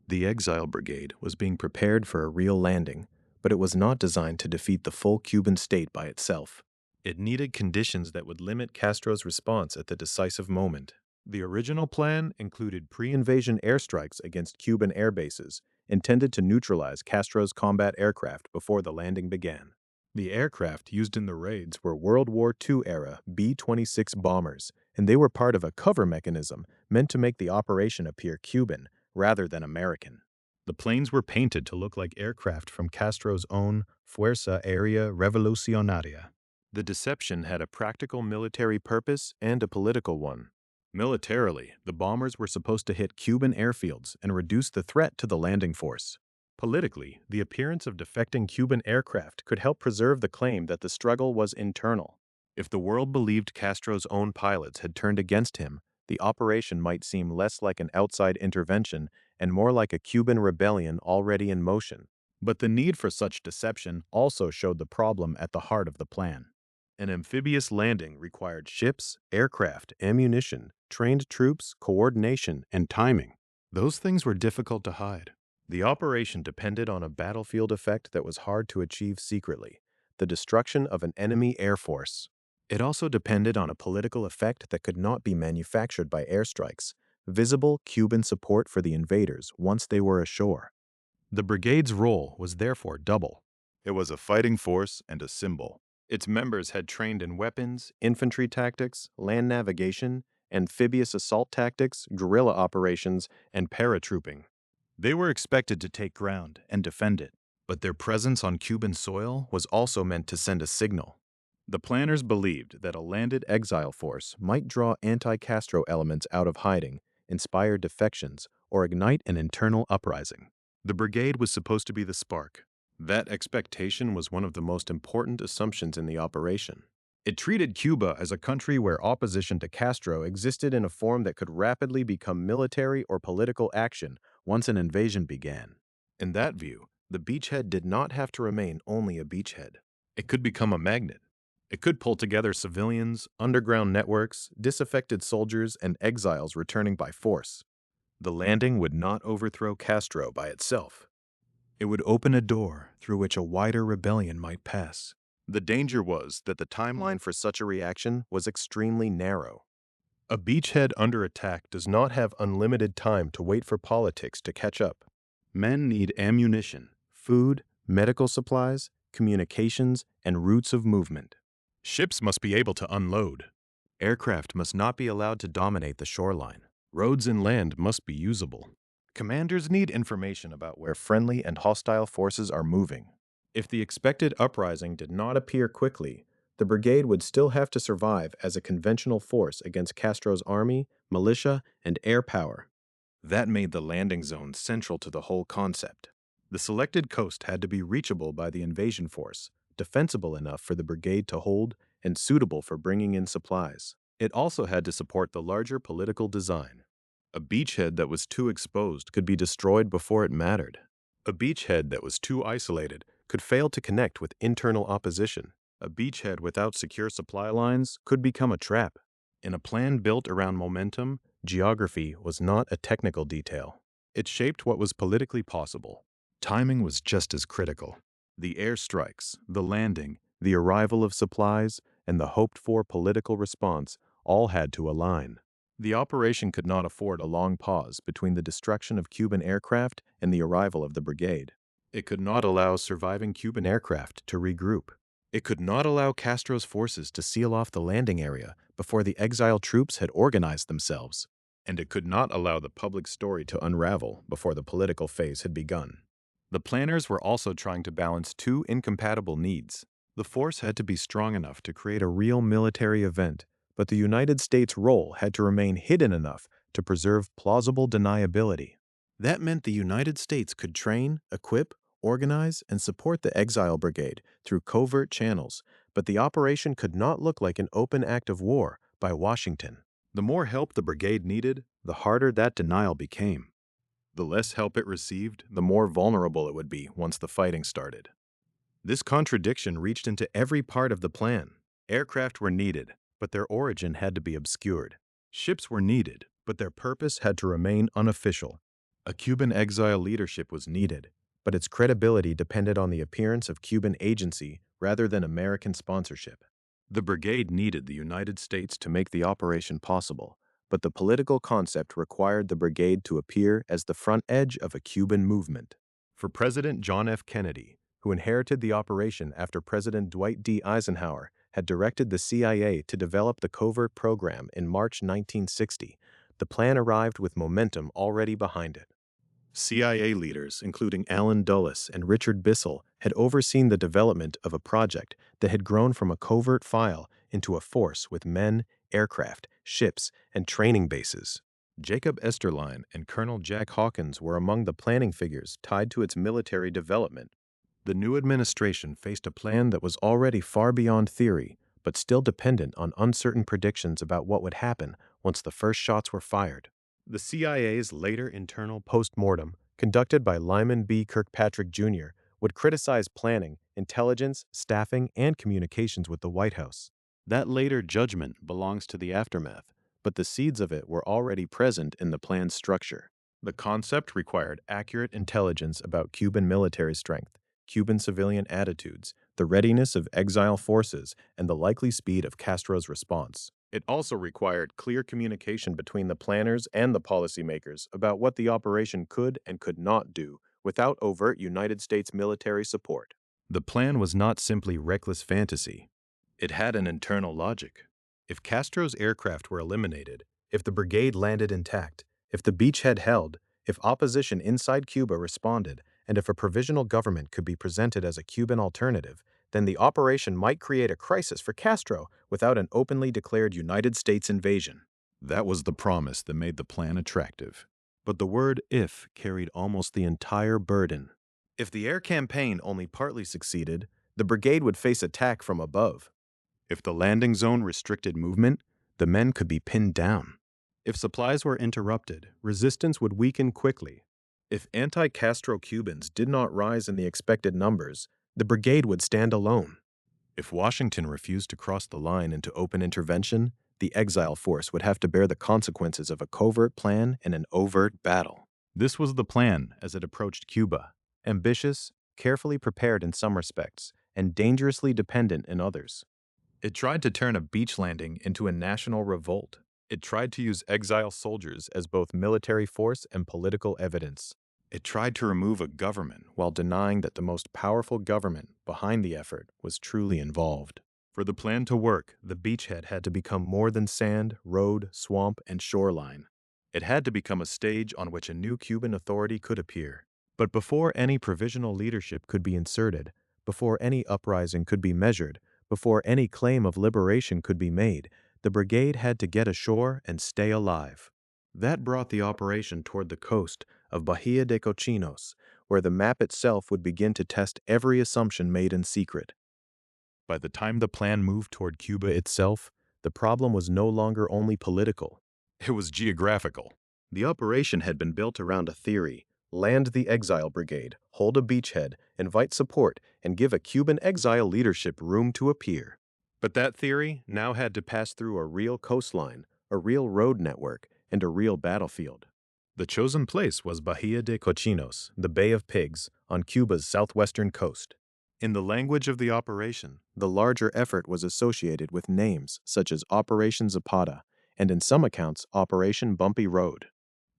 The Exile Brigade was being prepared for a real landing, but it was not designed to defeat the full Cuban state by itself. It needed conditions that would limit Castro's response at the decisive moment. The original plan included pre-invasion airstrikes against Cuban air bases, intended to neutralize Castro's combat aircraft before the landing began. The aircraft used in the raids were World War II-era B-26 bombers, and they were part of a cover mechanism meant to make the operation appear Cuban rather than American. The planes were painted to look like aircraft from Castro's own Fuerza Aérea Revolucionaria. The deception had a practical military purpose and a political one. Militarily, the bombers were supposed to hit Cuban airfields and reduce the threat to the landing force. Politically, the appearance of defecting Cuban aircraft could help preserve the claim that the struggle was internal. If the world believed Castro's own pilots had turned against him, the operation might seem less like an outside intervention and more like a Cuban rebellion already in motion. But the need for such deception also showed the problem at the heart of the plan. An amphibious landing required ships, aircraft, ammunition, trained troops, coordination, and timing. Those things were difficult to hide. The operation depended on a battlefield effect that was hard to achieve secretly, the destruction of an enemy air force. It also depended on a political effect that could not be manufactured by airstrikes, visible Cuban support for the invaders once they were ashore. The brigade's role was therefore double. It was a fighting force and a symbol. Its members had trained in weapons, infantry tactics, land navigation, amphibious assault tactics, guerrilla operations, and paratrooping. They were expected to take ground and defend it, but their presence on Cuban soil was also meant to send a signal. The planners believed that a landed exile force might draw anti-Castro elements out of hiding, inspire defections, or ignite an internal uprising. The brigade was supposed to be the spark. That expectation was one of the most important assumptions in the operation. It treated Cuba as a country where opposition to Castro existed in a form that could rapidly become military or political action once an invasion began. In that view, the beachhead did not have to remain only a beachhead. It could become a magnet. It could pull together civilians, underground networks, disaffected soldiers, and exiles returning by force. The landing would not overthrow Castro by itself. It would open a door through which a wider rebellion might pass. The danger was that the timeline for such a reaction was extremely narrow. A beachhead under attack does not have unlimited time to wait for politics to catch up. Men need ammunition, food, medical supplies, communications, and routes of movement. Ships must be able to unload. Aircraft must not be allowed to dominate the shoreline. Roads and land must be usable. Commanders need information about where friendly and hostile forces are moving. If the expected uprising did not appear quickly, the brigade would still have to survive as a conventional force against Castro's army, militia, and air power. That made the landing zone central to the whole concept. The selected coast had to be reachable by the invasion force, defensible enough for the brigade to hold, and suitable for bringing in supplies. It also had to support the larger political design. A beachhead that was too exposed could be destroyed before it mattered. A beachhead that was too isolated could fail to connect with internal opposition. A beachhead without secure supply lines could become a trap. In a plan built around momentum, geography was not a technical detail. It shaped what was politically possible. Timing was just as critical. The airstrikes, the landing, the arrival of supplies, and the hoped-for political response all had to align. The operation could not afford a long pause between the destruction of Cuban aircraft and the arrival of the brigade. It could not allow surviving Cuban aircraft to regroup. It could not allow Castro's forces to seal off the landing area before the exile troops had organized themselves. And it could not allow the public story to unravel before the political phase had begun. The planners were also trying to balance two incompatible needs. The force had to be strong enough to create a real military event, but the United States' role had to remain hidden enough to preserve plausible deniability. That meant the United States could train, equip, organize, and support the Exile Brigade through covert channels, but the operation could not look like an open act of war by Washington. The more help the brigade needed, the harder that denial became. The less help it received, the more vulnerable it would be once the fighting started. This contradiction reached into every part of the plan. Aircraft were needed, but their origin had to be obscured. Ships were needed, but their purpose had to remain unofficial. A Cuban exile leadership was needed, but its credibility depended on the appearance of Cuban agency rather than American sponsorship. The brigade needed the United States to make the operation possible, but the political concept required the brigade to appear as the front edge of a Cuban movement. For President John F. Kennedy, who inherited the operation after President Dwight D. Eisenhower had directed the CIA to develop the covert program in March 1960, the plan arrived with momentum already behind it. CIA leaders, including Allen Dulles and Richard Bissell, had overseen the development of a project that had grown from a covert file into a force with men, aircraft, ships, and training bases. Jacob Esterline and Colonel Jack Hawkins were among the planning figures tied to its military development. The new administration faced a plan that was already far beyond theory, but still dependent on uncertain predictions about what would happen once the first shots were fired. The CIA's later internal post-mortem, conducted by Lyman B. Kirkpatrick Jr., would criticize planning, intelligence, staffing, and communications with the White House. That later judgment belongs to the aftermath, but the seeds of it were already present in the plan's structure. The concept required accurate intelligence about Cuban military strength, Cuban civilian attitudes, the readiness of exile forces, and the likely speed of Castro's response. It also required clear communication between the planners and the policymakers about what the operation could and could not do without overt United States military support. The plan was not simply reckless fantasy. It had an internal logic. If Castro's aircraft were eliminated, if the brigade landed intact, if the beachhead held, if opposition inside Cuba responded, and if a provisional government could be presented as a Cuban alternative, then the operation might create a crisis for Castro without an openly declared United States invasion. That was the promise that made the plan attractive. But the word "if" carried almost the entire burden. If the air campaign only partly succeeded, the brigade would face attack from above. If the landing zone restricted movement, the men could be pinned down. If supplies were interrupted, resistance would weaken quickly. If anti-Castro Cubans did not rise in the expected numbers, the brigade would stand alone. If Washington refused to cross the line into open intervention, the exile force would have to bear the consequences of a covert plan and an overt battle. This was the plan as it approached Cuba: ambitious, carefully prepared in some respects, and dangerously dependent in others. It tried to turn a beach landing into a national revolt. It tried to use exile soldiers as both military force and political evidence. It tried to remove a government while denying that the most powerful government behind the effort was truly involved. For the plan to work, the beachhead had to become more than sand, road, swamp, and shoreline. It had to become a stage on which a new Cuban authority could appear. But before any provisional leadership could be inserted, before any uprising could be measured, before any claim of liberation could be made, the brigade had to get ashore and stay alive. That brought the operation toward the coast of Bahía de Cochinos, where the map itself would begin to test every assumption made in secret. By the time the plan moved toward Cuba itself, the problem was no longer only political. It was geographical. The operation had been built around a theory: land the exile brigade, hold a beachhead, invite support, and give a Cuban exile leadership room to appear. But that theory now had to pass through a real coastline, a real road network, and a real battlefield. The chosen place was Bahía de Cochinos, the Bay of Pigs, on Cuba's southwestern coast. In the language of the operation, the larger effort was associated with names such as Operation Zapata, and in some accounts, Operation Bumpy Road.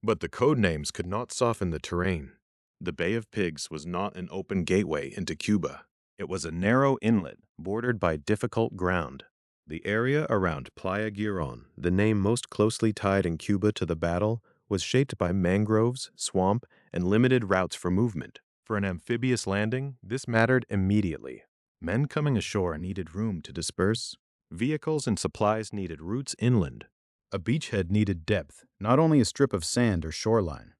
But the code names could not soften the terrain. The Bay of Pigs was not an open gateway into Cuba. It was a narrow inlet bordered by difficult ground. The area around Playa Girón, the name most closely tied in Cuba to the battle, was shaped by mangroves, swamp, and limited routes for movement. For an amphibious landing, this mattered immediately. Men coming ashore needed room to disperse. Vehicles and supplies needed routes inland. A beachhead needed depth, not only a strip of sand or shoreline.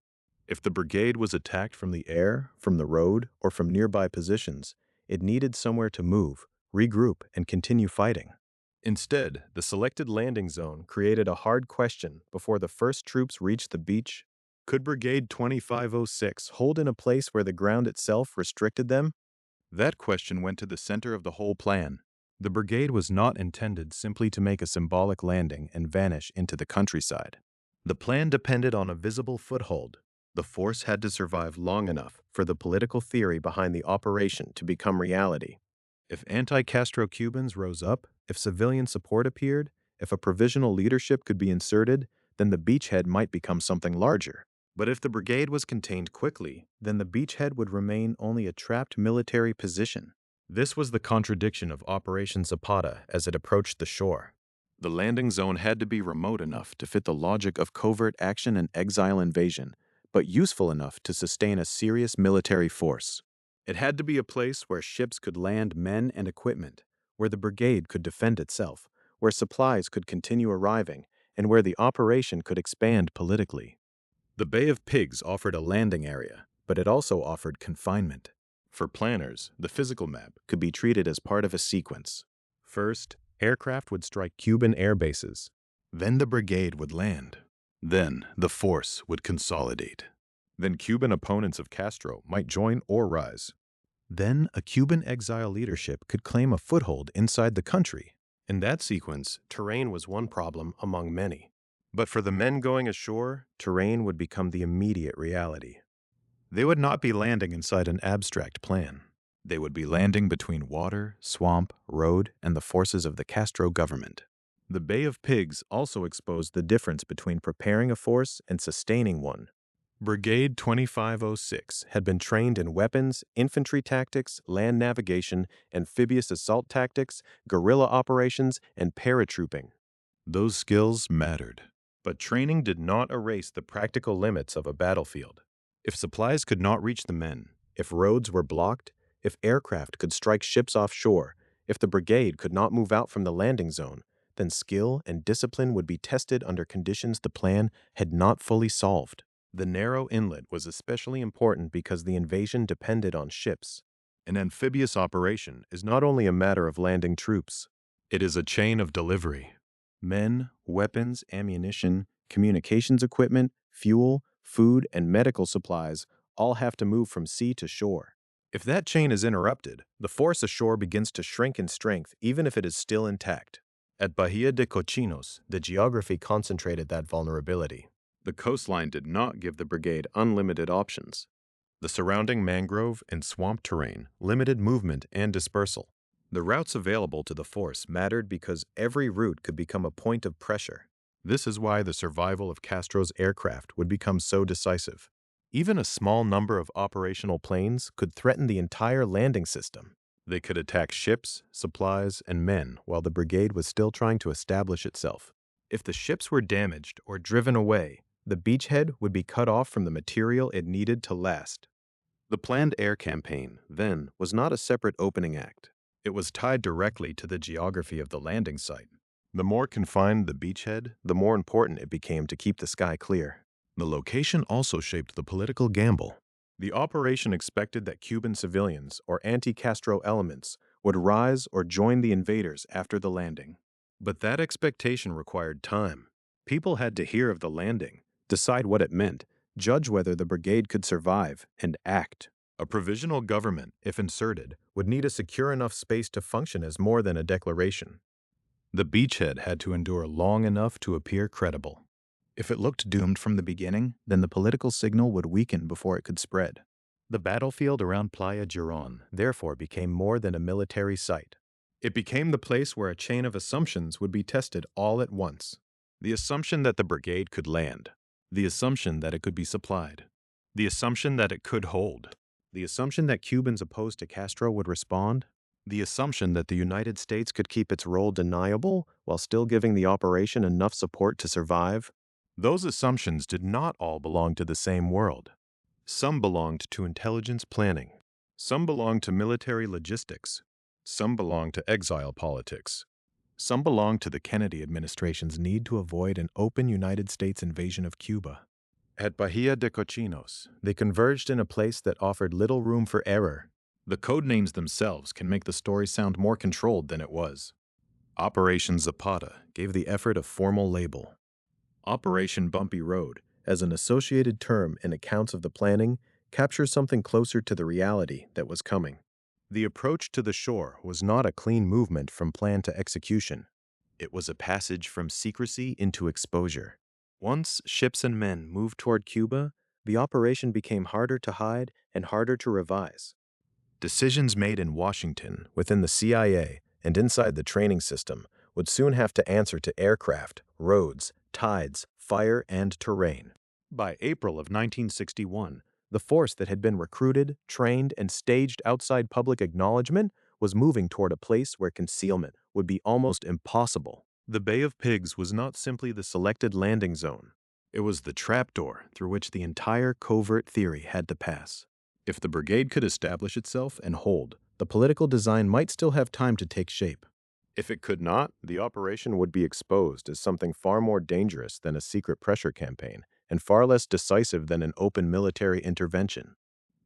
If the brigade was attacked from the air, from the road, or from nearby positions, it needed somewhere to move, regroup, and continue fighting. Instead, the selected landing zone created a hard question before the first troops reached the beach. Could Brigade 2506 hold in a place where the ground itself restricted them? That question went to the center of the whole plan. The brigade was not intended simply to make a symbolic landing and vanish into the countryside. The plan depended on a visible foothold. The force had to survive long enough for the political theory behind the operation to become reality. If anti-Castro Cubans rose up, if civilian support appeared, if a provisional leadership could be inserted, then the beachhead might become something larger. But if the brigade was contained quickly, then the beachhead would remain only a trapped military position. This was the contradiction of Operation Zapata as it approached the shore. The landing zone had to be remote enough to fit the logic of covert action and exile invasion, but useful enough to sustain a serious military force. It had to be a place where ships could land men and equipment, where the brigade could defend itself, where supplies could continue arriving, and where the operation could expand politically. The Bay of Pigs offered a landing area, but it also offered confinement. For planners, the physical map could be treated as part of a sequence. First, aircraft would strike Cuban air bases. Then the brigade would land. Then the force would consolidate. Then Cuban opponents of Castro might join or rise. Then a Cuban exile leadership could claim a foothold inside the country. In that sequence, terrain was one problem among many. But for the men going ashore, terrain would become the immediate reality. They would not be landing inside an abstract plan. They would be landing between water, swamp, road, and the forces of the Castro government. The Bay of Pigs also exposed the difference between preparing a force and sustaining one. Brigade 2506 had been trained in weapons, infantry tactics, land navigation, amphibious assault tactics, guerrilla operations, and paratrooping. Those skills mattered. But training did not erase the practical limits of a battlefield. If supplies could not reach the men, if roads were blocked, if aircraft could strike ships offshore, if the brigade could not move out from the landing zone, then skill and discipline would be tested under conditions the plan had not fully solved. The narrow inlet was especially important because the invasion depended on ships. An amphibious operation is not only a matter of landing troops, it is a chain of delivery. Men, weapons, ammunition, communications equipment, fuel, food, and medical supplies all have to move from sea to shore. If that chain is interrupted, the force ashore begins to shrink in strength even if it is still intact. At Bahía de Cochinos, the geography concentrated that vulnerability. The coastline did not give the brigade unlimited options. The surrounding mangrove and swamp terrain limited movement and dispersal. The routes available to the force mattered because every route could become a point of pressure. This is why the survival of Castro's aircraft would become so decisive. Even a small number of operational planes could threaten the entire landing system. They could attack ships, supplies, and men while the brigade was still trying to establish itself. If the ships were damaged or driven away, the beachhead would be cut off from the material it needed to last. The planned air campaign, then, was not a separate opening act. It was tied directly to the geography of the landing site. The more confined the beachhead, the more important it became to keep the sky clear. The location also shaped the political gamble. The operation expected that Cuban civilians or anti-Castro elements would rise or join the invaders after the landing. But that expectation required time. People had to hear of the landing, decide what it meant, judge whether the brigade could survive, and act. A provisional government, if inserted, would need a secure enough space to function as more than a declaration. The beachhead had to endure long enough to appear credible. If it looked doomed from the beginning, then the political signal would weaken before it could spread. The battlefield around Playa Girón therefore became more than a military site. It became the place where a chain of assumptions would be tested all at once. The assumption that the brigade could land. The assumption that it could be supplied. The assumption that it could hold. The assumption that Cubans opposed to Castro would respond. The assumption that the United States could keep its role deniable while still giving the operation enough support to survive. Those assumptions did not all belong to the same world. Some belonged to intelligence planning. Some belonged to military logistics. Some belonged to exile politics. Some belonged to the Kennedy administration's need to avoid an open United States invasion of Cuba. At Bahía de Cochinos, they converged in a place that offered little room for error. The code names themselves can make the story sound more controlled than it was. Operation Zapata gave the effort a formal label. Operation Bumpy Road, as an associated term in accounts of the planning, captures something closer to the reality that was coming. The approach to the shore was not a clean movement from plan to execution. It was a passage from secrecy into exposure. Once ships and men moved toward Cuba, the operation became harder to hide and harder to revise. Decisions made in Washington, within the CIA, and inside the training system would soon have to answer to aircraft, roads, tides, fire, and terrain. By April of 1961, the force that had been recruited, trained, and staged outside public acknowledgement was moving toward a place where concealment would be almost impossible. The Bay of Pigs was not simply the selected landing zone. It was the trapdoor through which the entire covert theory had to pass. If the brigade could establish itself and hold, the political design might still have time to take shape. If it could not, the operation would be exposed as something far more dangerous than a secret pressure campaign, and far less decisive than an open military intervention.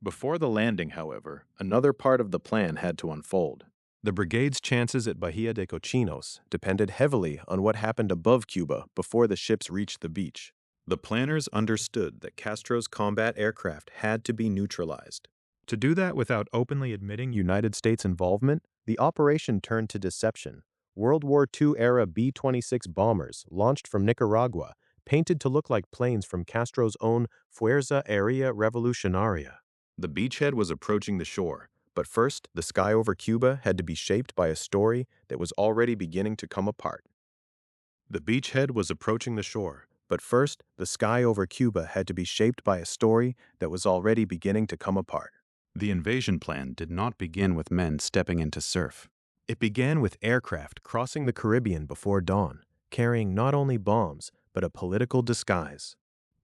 Before the landing, however, another part of the plan had to unfold. The brigade's chances at Bahía de Cochinos depended heavily on what happened above Cuba before the ships reached the beach. The planners understood that Castro's combat aircraft had to be neutralized. To do that without openly admitting United States involvement, the operation turned to deception. World War II-era B-26 bombers, launched from Nicaragua, painted to look like planes from Castro's own Fuerza Aérea Revolucionaria. The beachhead was approaching the shore, but first, the sky over Cuba had to be shaped by a story that was already beginning to come apart. The beachhead was approaching the shore, but first, the sky over Cuba had to be shaped by a story that was already beginning to come apart. The invasion plan did not begin with men stepping into surf. It began with aircraft crossing the Caribbean before dawn, carrying not only bombs, but a political disguise.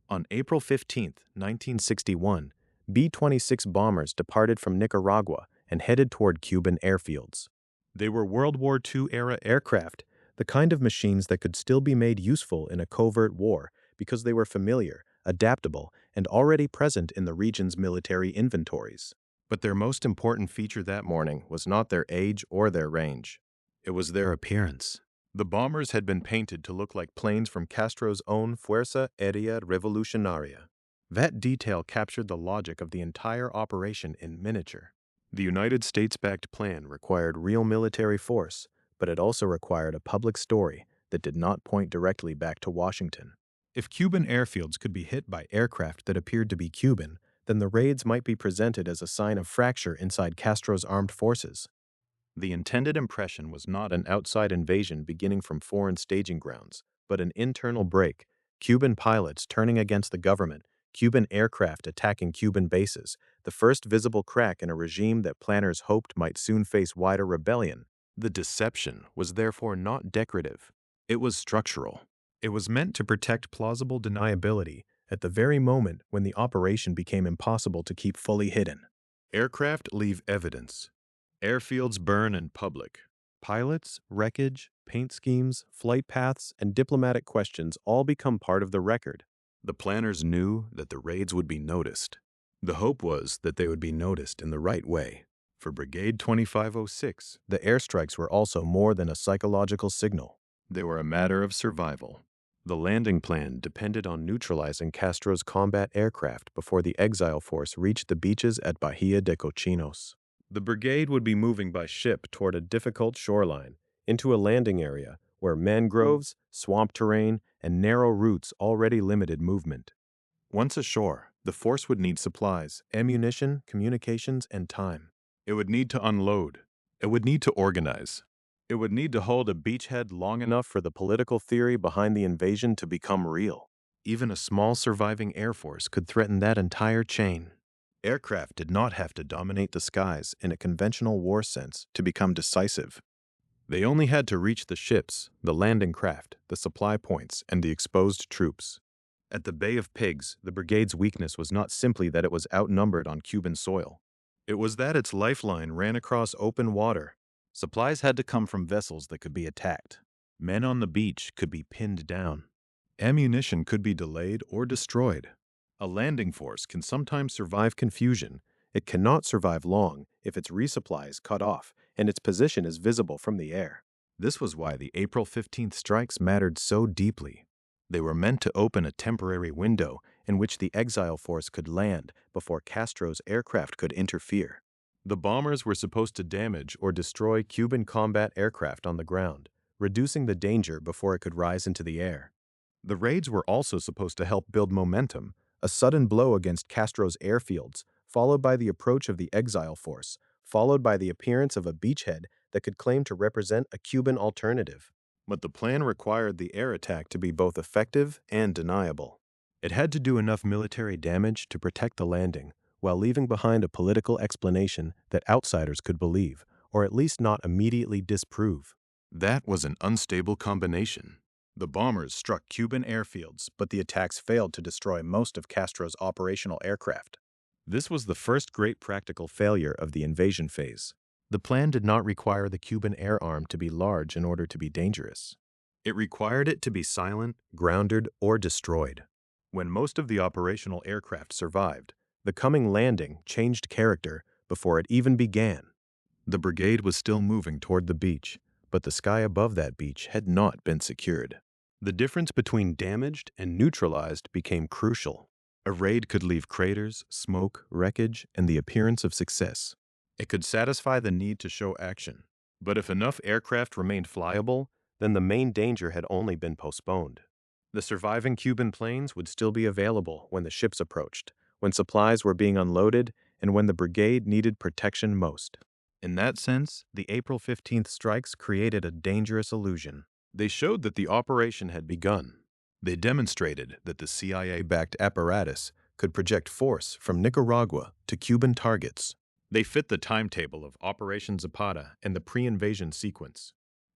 On April 15, 1961, B-26 bombers departed from Nicaragua and headed toward Cuban airfields. They were World War II-era aircraft, the kind of machines that could still be made useful in a covert war because they were familiar, adaptable, and already present in the region's military inventories. But their most important feature that morning was not their age or their range. It was their appearance. The bombers had been painted to look like planes from Castro's own Fuerza Aérea Revolucionaria. That detail captured the logic of the entire operation in miniature. The United States-backed plan required real military force, but it also required a public story that did not point directly back to Washington. If Cuban airfields could be hit by aircraft that appeared to be Cuban, then the raids might be presented as a sign of fracture inside Castro's armed forces. The intended impression was not an outside invasion beginning from foreign staging grounds, but an internal break, Cuban pilots turning against the government, Cuban aircraft attacking Cuban bases, the first visible crack in a regime that planners hoped might soon face wider rebellion. The deception was therefore not decorative. It was structural. It was meant to protect plausible deniability at the very moment when the operation became impossible to keep fully hidden. Aircraft leave evidence. Airfields burn in public. Pilots, wreckage, paint schemes, flight paths, and diplomatic questions all become part of the record. The planners knew that the raids would be noticed. The hope was that they would be noticed in the right way. For Brigade 2506, the airstrikes were also more than a psychological signal. They were a matter of survival. The landing plan depended on neutralizing Castro's combat aircraft before the exile force reached the beaches at Bahía de Cochinos. The brigade would be moving by ship toward a difficult shoreline, into a landing area where mangroves, swamp terrain, and narrow routes already limited movement. Once ashore, the force would need supplies, ammunition, communications, and time. It would need to unload. It would need to organize. It would need to hold a beachhead long enough for the political theory behind the invasion to become real. Even a small surviving air force could threaten that entire chain. Aircraft did not have to dominate the skies in a conventional war sense to become decisive. They only had to reach the ships, the landing craft, the supply points, and the exposed troops. At the Bay of Pigs, the brigade's weakness was not simply that it was outnumbered on Cuban soil. It was that its lifeline ran across open water. Supplies had to come from vessels that could be attacked. Men on the beach could be pinned down. Ammunition could be delayed or destroyed. A landing force can sometimes survive confusion. It cannot survive long if its resupply is cut off and its position is visible from the air. This was why the April 15th strikes mattered so deeply. They were meant to open a temporary window in which the exile force could land before Castro's aircraft could interfere. The bombers were supposed to damage or destroy Cuban combat aircraft on the ground, reducing the danger before it could rise into the air. The raids were also supposed to help build momentum, a sudden blow against Castro's airfields, followed by the approach of the exile force, followed by the appearance of a beachhead that could claim to represent a Cuban alternative. But the plan required the air attack to be both effective and deniable. It had to do enough military damage to protect the landing, while leaving behind a political explanation that outsiders could believe, or at least not immediately disprove. That was an unstable combination. The bombers struck Cuban airfields, but the attacks failed to destroy most of Castro's operational aircraft. This was the first great practical failure of the invasion phase. The plan did not require the Cuban air arm to be large in order to be dangerous. It required it to be silent, grounded, or destroyed. When most of the operational aircraft survived, the coming landing changed character before it even began. The brigade was still moving toward the beach, but the sky above that beach had not been secured. The difference between damaged and neutralized became crucial. A raid could leave craters, smoke, wreckage, and the appearance of success. It could satisfy the need to show action. But if enough aircraft remained flyable, then the main danger had only been postponed. The surviving Cuban planes would still be available when the ships approached, when supplies were being unloaded, and when the brigade needed protection most. In that sense, the April 15th strikes created a dangerous illusion. They showed that the operation had begun. They demonstrated that the CIA-backed apparatus could project force from Nicaragua to Cuban targets. They fit the timetable of Operation Zapata and the pre-invasion sequence.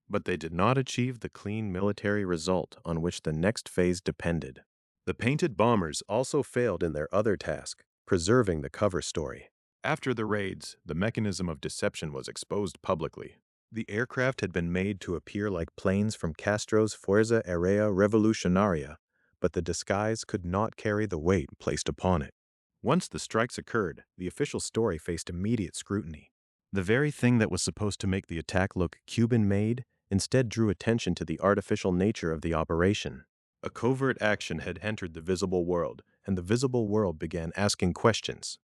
But they did not achieve the clean military result on which the next phase depended. The painted bombers also failed in their other task, preserving the cover story. After the raids, the mechanism of deception was exposed publicly. The aircraft had been made to appear like planes from Castro's Fuerza Aérea Revolucionaria, but the disguise could not carry the weight placed upon it. Once the strikes occurred, the official story faced immediate scrutiny. The very thing that was supposed to make the attack look Cuban-made instead drew attention to the artificial nature of the operation. A covert action had entered the visible world, and the visible world began asking questions.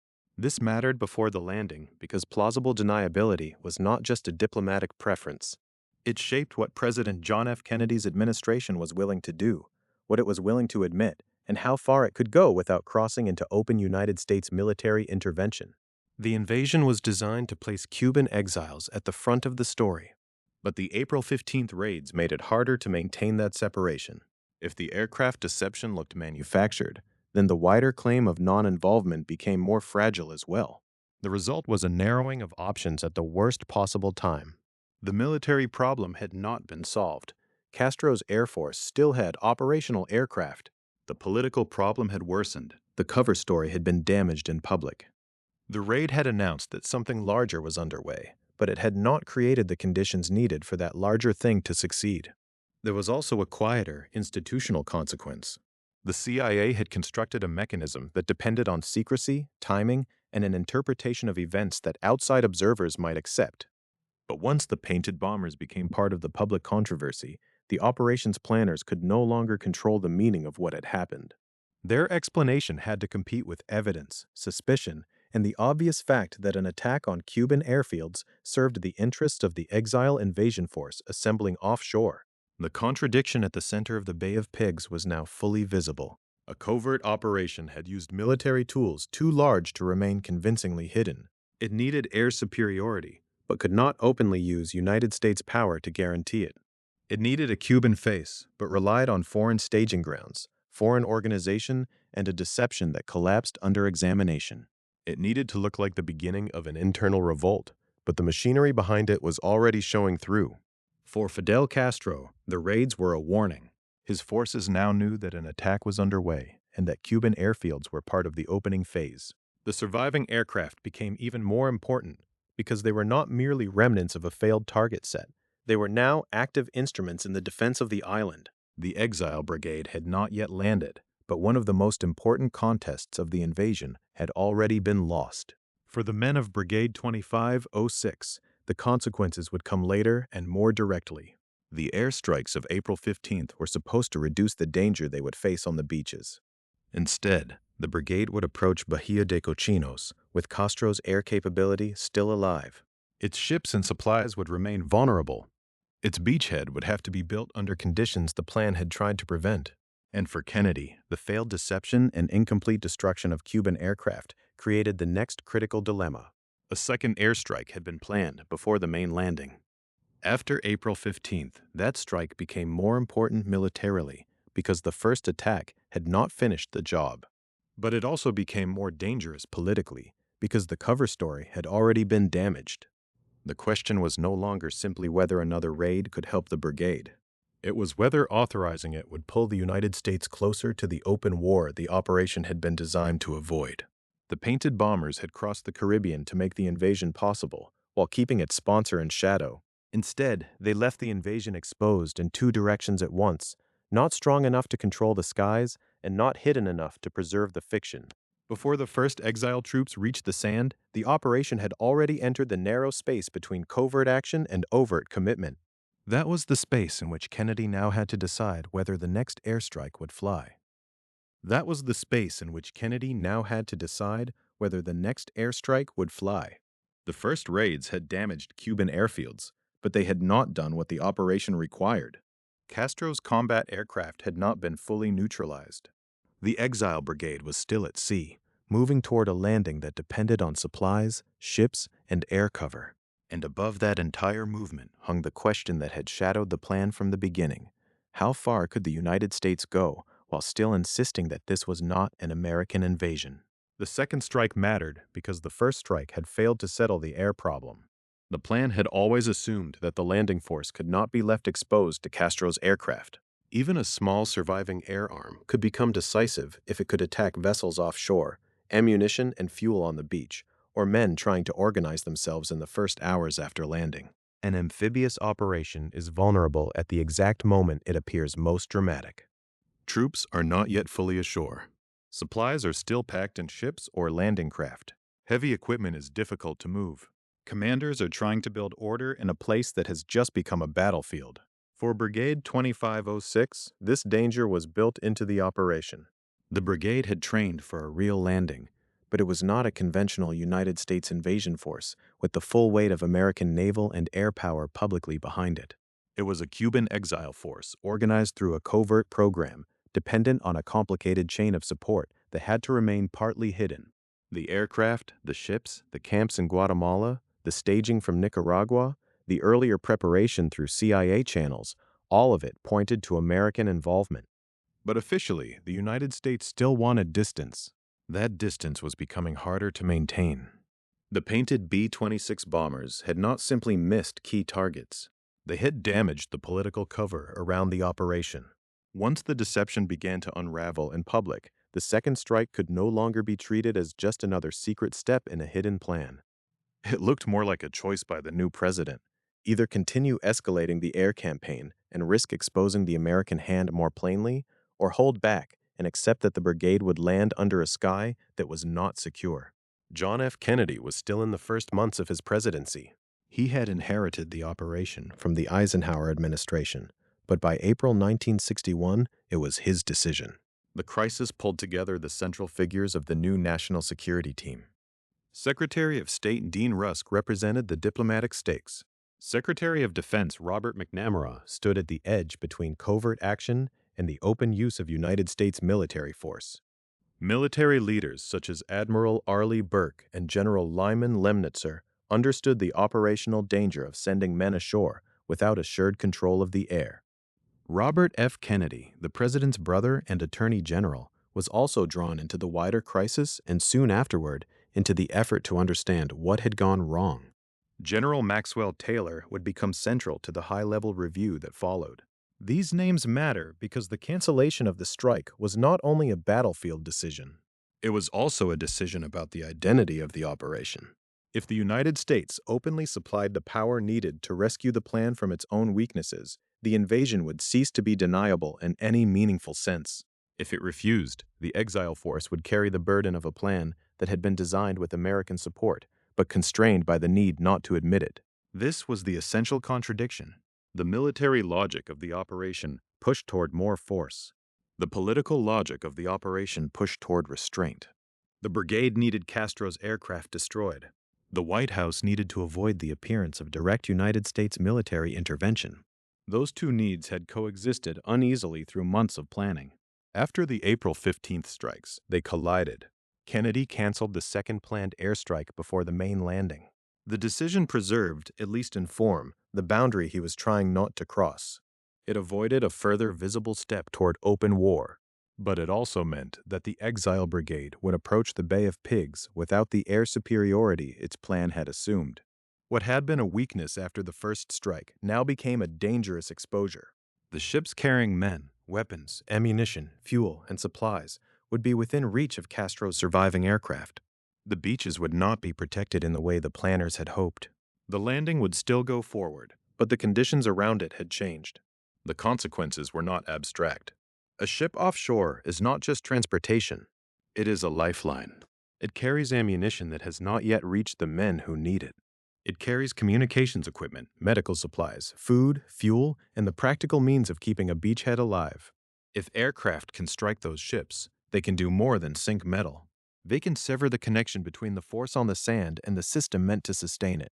This mattered before the landing because plausible deniability was not just a diplomatic preference. It shaped what President John F. Kennedy's administration was willing to do, what it was willing to admit, and how far it could go without crossing into open United States military intervention. The invasion was designed to place Cuban exiles at the front of the story, but the April 15th raids made it harder to maintain that separation. If the aircraft deception looked manufactured, then the wider claim of non-involvement became more fragile as well. The result was a narrowing of options at the worst possible time. The military problem had not been solved. Castro's Air Force still had operational aircraft. The political problem had worsened. The cover story had been damaged in public. The raid had announced that something larger was underway, but it had not created the conditions needed for that larger thing to succeed. There was also a quieter, institutional consequence. The CIA had constructed a mechanism that depended on secrecy, timing, and an interpretation of events that outside observers might accept. But once the painted bombers became part of the public controversy, the operations planners could no longer control the meaning of what had happened. Their explanation had to compete with evidence, suspicion, and the obvious fact that an attack on Cuban airfields served the interests of the exile invasion force assembling offshore. The contradiction at the center of the Bay of Pigs was now fully visible. A covert operation had used military tools too large to remain convincingly hidden. It needed air superiority, but could not openly use United States power to guarantee it. It needed a Cuban face, but relied on foreign staging grounds, foreign organization, and a deception that collapsed under examination. It needed to look like the beginning of an internal revolt, but the machinery behind it was already showing through. For Fidel Castro, the raids were a warning. His forces now knew that an attack was underway and that Cuban airfields were part of the opening phase. The surviving aircraft became even more important because they were not merely remnants of a failed target set. They were now active instruments in the defense of the island. The exile brigade had not yet landed, but one of the most important contests of the invasion had already been lost. For the men of Brigade 2506, the consequences would come later and more directly. The airstrikes of April 15th were supposed to reduce the danger they would face on the beaches. Instead, the brigade would approach Bahía de Cochinos, with Castro's air capability still alive. Its ships and supplies would remain vulnerable. Its beachhead would have to be built under conditions the plan had tried to prevent. And for Kennedy, the failed deception and incomplete destruction of Cuban aircraft created the next critical dilemma. A second airstrike had been planned before the main landing. After April 15th, that strike became more important militarily because the first attack had not finished the job. But it also became more dangerous politically because the cover story had already been damaged. The question was no longer simply whether another raid could help the brigade. It was whether authorizing it would pull the United States closer to the open war the operation had been designed to avoid. The painted bombers had crossed the Caribbean to make the invasion possible, while keeping its sponsor in shadow. Instead, they left the invasion exposed in two directions at once, not strong enough to control the skies and not hidden enough to preserve the fiction. Before the first exile troops reached the sand, the operation had already entered the narrow space between covert action and overt commitment. That was the space in which Kennedy now had to decide whether the next airstrike would fly. That was the space in which Kennedy now had to decide whether the next airstrike would fly. The first raids had damaged Cuban airfields, but they had not done what the operation required. Castro's combat aircraft had not been fully neutralized. The exile brigade was still at sea, moving toward a landing that depended on supplies, ships, and air cover. And above that entire movement hung the question that had shadowed the plan from the beginning. How far could the United States go while still insisting that this was not an American invasion? The second strike mattered because the first strike had failed to settle the air problem. The plan had always assumed that the landing force could not be left exposed to Castro's aircraft. Even a small surviving air arm could become decisive if it could attack vessels offshore, ammunition and fuel on the beach, or men trying to organize themselves in the first hours after landing. An amphibious operation is vulnerable at the exact moment it appears most dramatic. Troops are not yet fully ashore. Supplies are still packed in ships or landing craft. Heavy equipment is difficult to move. Commanders are trying to build order in a place that has just become a battlefield. For Brigade 2506, this danger was built into the operation. The brigade had trained for a real landing, but it was not a conventional United States invasion force with the full weight of American naval and air power publicly behind it. It was a Cuban exile force organized through a covert program, dependent on a complicated chain of support that had to remain partly hidden. The aircraft, the ships, the camps in Guatemala, the staging from Nicaragua, the earlier preparation through CIA channels, all of it pointed to American involvement. But officially, the United States still wanted distance. That distance was becoming harder to maintain. The painted B-26 bombers had not simply missed key targets. They had damaged the political cover around the operation. Once the deception began to unravel in public, the second strike could no longer be treated as just another secret step in a hidden plan. It looked more like a choice by the new president. Either continue escalating the air campaign and risk exposing the American hand more plainly, or hold back and accept that the brigade would land under a sky that was not secure. John F. Kennedy was still in the first months of his presidency. He had inherited the operation from the Eisenhower administration, but by April 1961, it was his decision. The crisis pulled together the central figures of the new national security team. Secretary of State Dean Rusk represented the diplomatic stakes. Secretary of Defense Robert McNamara stood at the edge between covert action and the open use of United States military force. Military leaders such as Admiral Arleigh Burke and General Lyman Lemnitzer understood the operational danger of sending men ashore without assured control of the air. Robert F. Kennedy, the president's brother and attorney general, was also drawn into the wider crisis and soon afterward into the effort to understand what had gone wrong. General Maxwell Taylor would become central to the high-level review that followed. These names matter because the cancellation of the strike was not only a battlefield decision. It was also a decision about the identity of the operation. If the United States openly supplied the power needed to rescue the plan from its own weaknesses, the invasion would cease to be deniable in any meaningful sense. If it refused, the exile force would carry the burden of a plan that had been designed with American support, but constrained by the need not to admit it. This was the essential contradiction. The military logic of the operation pushed toward more force. The political logic of the operation pushed toward restraint. The brigade needed Castro's aircraft destroyed. The White House needed to avoid the appearance of direct United States military intervention. Those two needs had coexisted uneasily through months of planning. After the April 15th strikes, they collided. Kennedy canceled the second planned airstrike before the main landing. The decision preserved, at least in form, the boundary he was trying not to cross. It avoided a further visible step toward open war. But it also meant that the Exile Brigade would approach the Bay of Pigs without the air superiority its plan had assumed. What had been a weakness after the first strike now became a dangerous exposure. The ships carrying men, weapons, ammunition, fuel, and supplies would be within reach of Castro's surviving aircraft. The beaches would not be protected in the way the planners had hoped. The landing would still go forward, but the conditions around it had changed. The consequences were not abstract. A ship offshore is not just transportation. It is a lifeline. It carries ammunition that has not yet reached the men who need it. It carries communications equipment, medical supplies, food, fuel, and the practical means of keeping a beachhead alive. If aircraft can strike those ships, they can do more than sink metal. They can sever the connection between the force on the sand and the system meant to sustain it.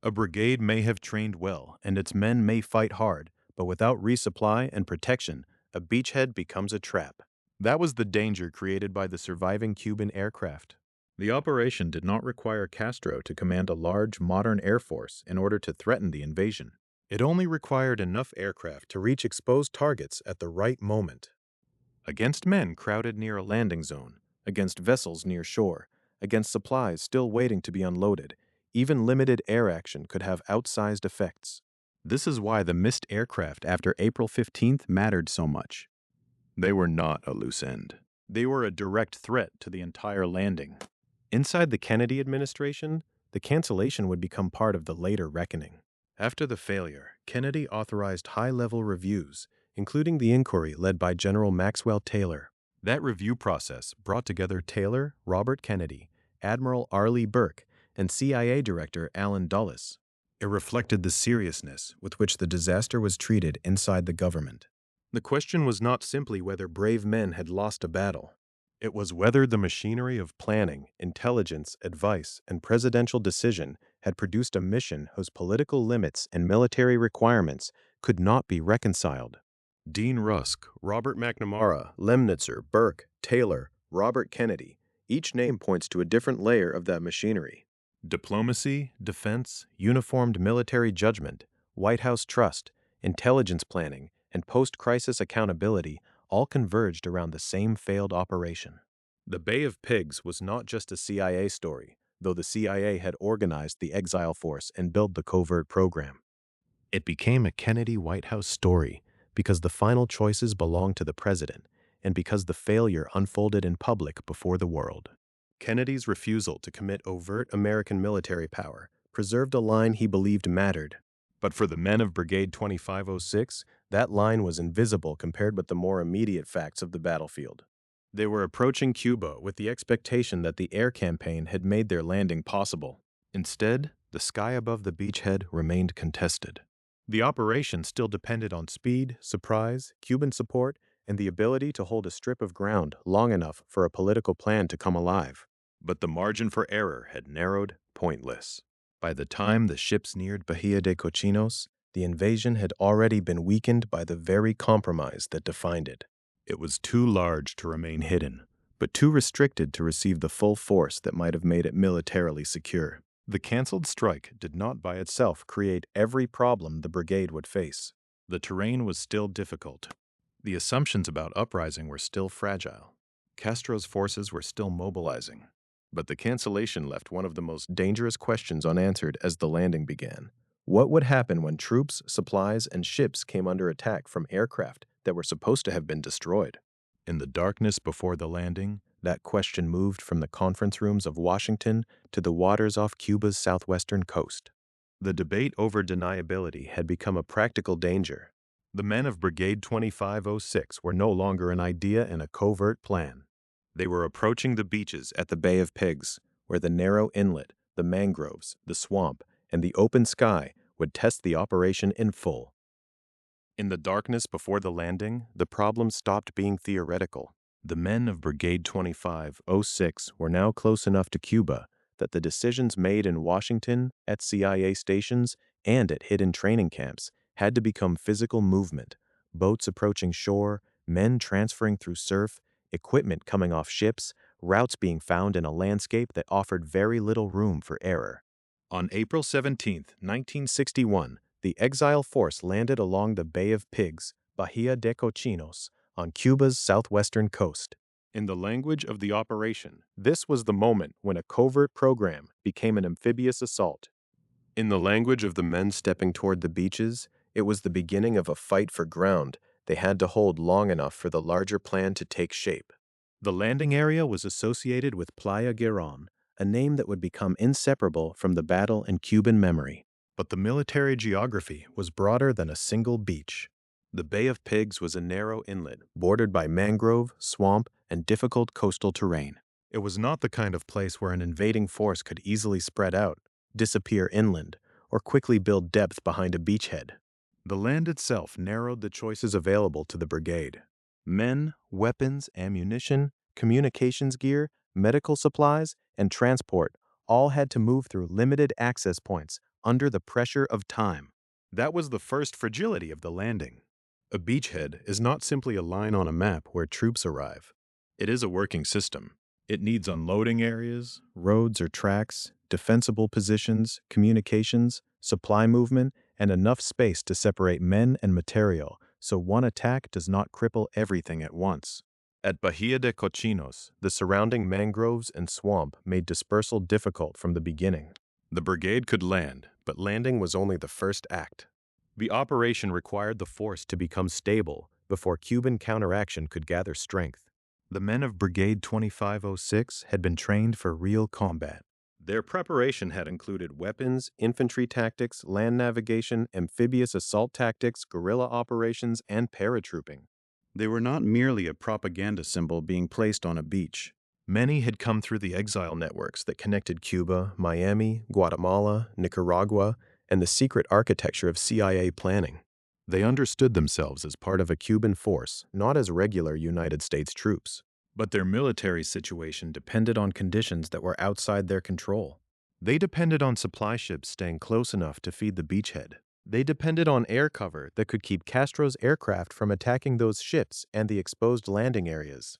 A brigade may have trained well, and its men may fight hard, but without resupply and protection, a beachhead becomes a trap. That was the danger created by the surviving Cuban aircraft. The operation did not require Castro to command a large, modern air force in order to threaten the invasion. It only required enough aircraft to reach exposed targets at the right moment. Against men crowded near a landing zone, against vessels near shore, against supplies still waiting to be unloaded, even limited air action could have outsized effects. This is why the missed aircraft after April 15th mattered so much. They were not a loose end. They were a direct threat to the entire landing. Inside the Kennedy administration, the cancellation would become part of the later reckoning. After the failure, Kennedy authorized high-level reviews, including the inquiry led by General Maxwell Taylor. That review process brought together Taylor, Robert Kennedy, Admiral Arleigh Burke, and CIA Director Allen Dulles. It reflected the seriousness with which the disaster was treated inside the government. The question was not simply whether brave men had lost a battle. It was whether the machinery of planning, intelligence, advice, and presidential decision had produced a mission whose political limits and military requirements could not be reconciled. Dean Rusk, Robert McNamara, Lemnitzer, Burke, Taylor, Robert Kennedy, each name points to a different layer of that machinery. Diplomacy, defense, uniformed military judgment, White House trust, intelligence planning, and post-crisis accountability all converged around the same failed operation. The Bay of Pigs was not just a CIA story, though the CIA had organized the exile force and built the covert program. It became a Kennedy White House story because the final choices belonged to the president and because the failure unfolded in public before the world. Kennedy's refusal to commit overt American military power preserved a line he believed mattered. But for the men of Brigade 2506, that line was invisible compared with the more immediate facts of the battlefield. They were approaching Cuba with the expectation that the air campaign had made their landing possible. Instead, the sky above the beachhead remained contested. The operation still depended on speed, surprise, Cuban support, and the ability to hold a strip of ground long enough for a political plan to come alive. But the margin for error had narrowed, pointless. By the time the ships neared Bahía de Cochinos, the invasion had already been weakened by the very compromise that defined it. It was too large to remain hidden, but too restricted to receive the full force that might have made it militarily secure. The canceled strike did not by itself create every problem the brigade would face. The terrain was still difficult. The assumptions about uprising were still fragile. Castro's forces were still mobilizing. But the cancellation left one of the most dangerous questions unanswered as the landing began. What would happen when troops, supplies, and ships came under attack from aircraft that were supposed to have been destroyed? In the darkness before the landing, that question moved from the conference rooms of Washington to the waters off Cuba's southwestern coast. The debate over deniability had become a practical danger. The men of Brigade 2506 were no longer an idea in a covert plan. They were approaching the beaches at the Bay of Pigs, where the narrow inlet, the mangroves, the swamp, and the open sky would test the operation in full. In the darkness before the landing, the problem stopped being theoretical. The men of Brigade 2506 were now close enough to Cuba that the decisions made in Washington, at CIA stations, and at hidden training camps had to become physical movement, boats approaching shore, men transferring through surf, equipment coming off ships, routes being found in a landscape that offered very little room for error. On April 17, 1961, the exile force landed along the Bay of Pigs, Bahía de Cochinos, on Cuba's southwestern coast. In the language of the operation, this was the moment when a covert program became an amphibious assault. In the language of the men stepping toward the beaches, it was the beginning of a fight for ground they had to hold long enough for the larger plan to take shape. The landing area was associated with Playa Girón, a name that would become inseparable from the battle in Cuban memory. But the military geography was broader than a single beach. The Bay of Pigs was a narrow inlet bordered by mangrove, swamp, and difficult coastal terrain. It was not the kind of place where an invading force could easily spread out, disappear inland, or quickly build depth behind a beachhead. The land itself narrowed the choices available to the brigade. Men, weapons, ammunition, communications gear, medical supplies, and transport all had to move through limited access points under the pressure of time. That was the first fragility of the landing. A beachhead is not simply a line on a map where troops arrive. It is a working system. It needs unloading areas, roads or tracks, defensible positions, communications, supply movement, and enough space to separate men and material so one attack does not cripple everything at once. At Bahía de Cochinos, the surrounding mangroves and swamp made dispersal difficult from the beginning. The brigade could land, but landing was only the first act. The operation required the force to become stable before Cuban counteraction could gather strength. The men of Brigade 2506 had been trained for real combat. Their preparation had included weapons, infantry tactics, land navigation, amphibious assault tactics, guerrilla operations, and paratrooping. They were not merely a propaganda symbol being placed on a beach. Many had come through the exile networks that connected Cuba, Miami, Guatemala, Nicaragua, and the secret architecture of CIA planning. They understood themselves as part of a Cuban force, not as regular United States troops. But their military situation depended on conditions that were outside their control. They depended on supply ships staying close enough to feed the beachhead. They depended on air cover that could keep Castro's aircraft from attacking those ships and the exposed landing areas.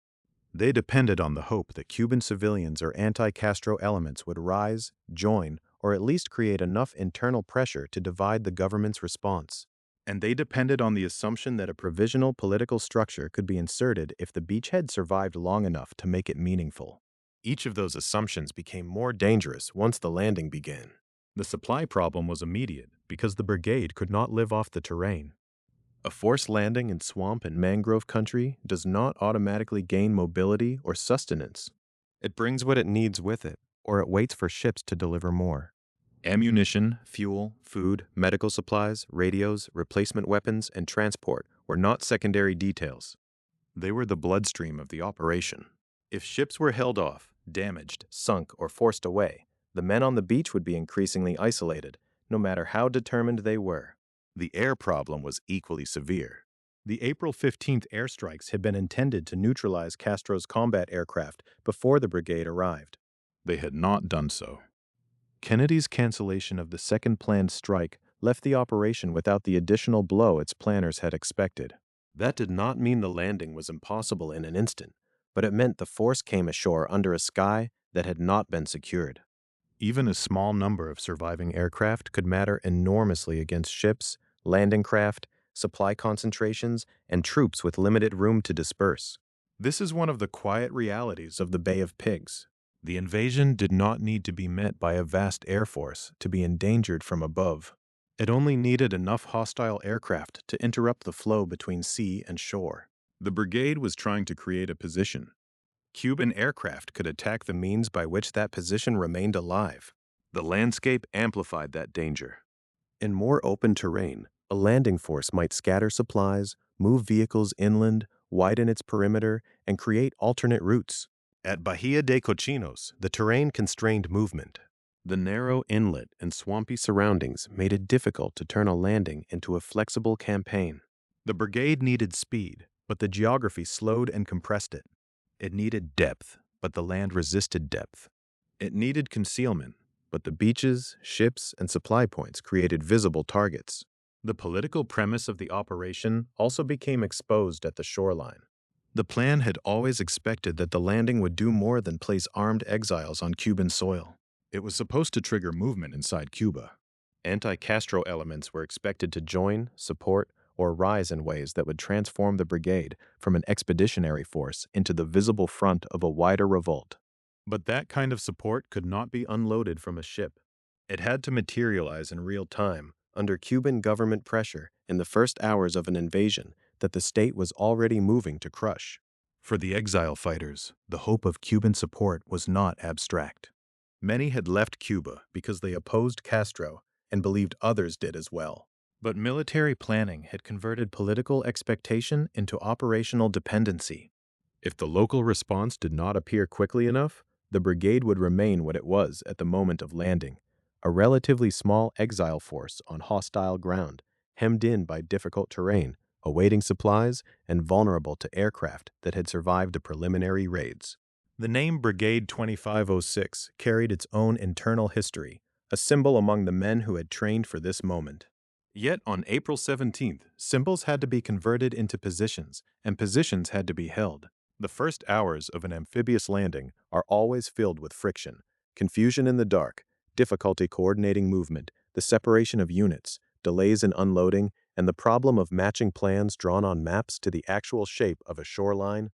They depended on the hope that Cuban civilians or anti-Castro elements would rise, join, or at least create enough internal pressure to divide the government's response. And they depended on the assumption that a provisional political structure could be inserted if the beachhead survived long enough to make it meaningful. Each of those assumptions became more dangerous once the landing began. The supply problem was immediate because the brigade could not live off the terrain. A forced landing in swamp and mangrove country does not automatically gain mobility or sustenance. It brings what it needs with it, or it waits for ships to deliver more. Ammunition, fuel, food, medical supplies, radios, replacement weapons, and transport were not secondary details. They were the bloodstream of the operation. If ships were held off, damaged, sunk, or forced away, the men on the beach would be increasingly isolated, no matter how determined they were. The air problem was equally severe. The April 15th airstrikes had been intended to neutralize Castro's combat aircraft before the brigade arrived. They had not done so. Kennedy's cancellation of the second planned strike left the operation without the additional blow its planners had expected. That did not mean the landing was impossible in an instant, but it meant the force came ashore under a sky that had not been secured. Even a small number of surviving aircraft could matter enormously against ships, landing craft, supply concentrations, and troops with limited room to disperse. This is one of the quiet realities of the Bay of Pigs. The invasion did not need to be met by a vast air force to be endangered from above. It only needed enough hostile aircraft to interrupt the flow between sea and shore. The brigade was trying to create a position. Cuban aircraft could attack the means by which that position remained alive. The landscape amplified that danger. In more open terrain, a landing force might scatter supplies, move vehicles inland, widen its perimeter, and create alternate routes. At Bahía de Cochinos, the terrain constrained movement. The narrow inlet and swampy surroundings made it difficult to turn a landing into a flexible campaign. The brigade needed speed, but the geography slowed and compressed it. It needed depth, but the land resisted depth. It needed concealment, but the beaches, ships, and supply points created visible targets. The political premise of the operation also became exposed at the shoreline. The plan had always expected that the landing would do more than place armed exiles on Cuban soil. It was supposed to trigger movement inside Cuba. Anti-Castro elements were expected to join, support, or rise in ways that would transform the brigade from an expeditionary force into the visible front of a wider revolt. But that kind of support could not be unloaded from a ship. It had to materialize in real time, under Cuban government pressure in the first hours of an invasion that the state was already moving to crush. For the exile fighters, the hope of Cuban support was not abstract. Many had left Cuba because they opposed Castro and believed others did as well. But military planning had converted political expectation into operational dependency. If the local response did not appear quickly enough, the brigade would remain what it was at the moment of landing, a relatively small exile force on hostile ground, hemmed in by difficult terrain, awaiting supplies, and vulnerable to aircraft that had survived the preliminary raids. The name Brigade 2506 carried its own internal history, a symbol among the men who had trained for this moment. Yet on April 17th, symbols had to be converted into positions, and positions had to be held. The first hours of an amphibious landing are always filled with friction, confusion in the dark, difficulty coordinating movement, the separation of units, delays in unloading, and the problem of matching plans drawn on maps to the actual shape of a shoreline.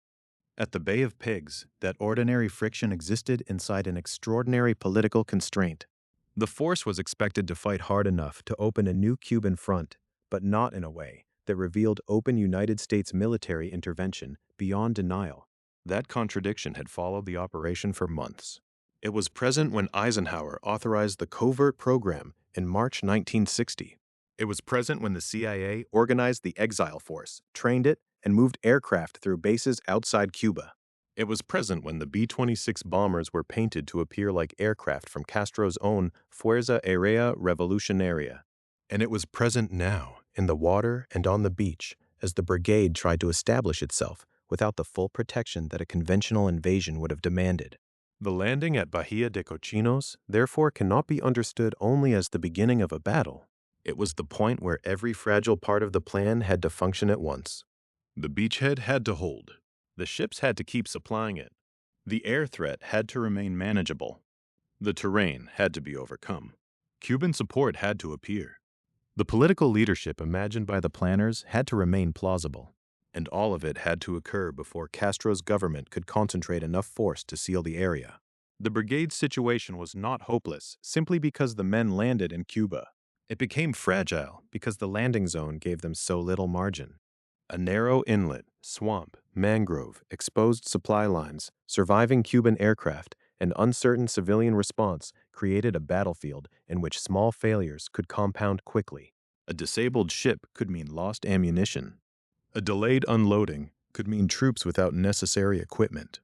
At the Bay of Pigs, that ordinary friction existed inside an extraordinary political constraint. The force was expected to fight hard enough to open a new Cuban front, but not in a way that revealed open United States military intervention beyond denial. That contradiction had followed the operation for months. It was present when Eisenhower authorized the covert program in March 1960. It was present when the CIA organized the exile force, trained it, and moved aircraft through bases outside Cuba. It was present when the B-26 bombers were painted to appear like aircraft from Castro's own Fuerza Aérea Revolucionaria. And it was present now, in the water and on the beach, as the brigade tried to establish itself without the full protection that a conventional invasion would have demanded. The landing at Bahía de Cochinos, therefore, cannot be understood only as the beginning of a battle. It was the point where every fragile part of the plan had to function at once. The beachhead had to hold. The ships had to keep supplying it. The air threat had to remain manageable. The terrain had to be overcome. Cuban support had to appear. The political leadership imagined by the planners had to remain plausible. And all of it had to occur before Castro's government could concentrate enough force to seal the area. The brigade's situation was not hopeless simply because the men landed in Cuba. It became fragile because the landing zone gave them so little margin. A narrow inlet, swamp, mangrove, exposed supply lines, surviving Cuban aircraft, and uncertain civilian response created a battlefield in which small failures could compound quickly. A disabled ship could mean lost ammunition. A delayed unloading could mean troops without necessary equipment.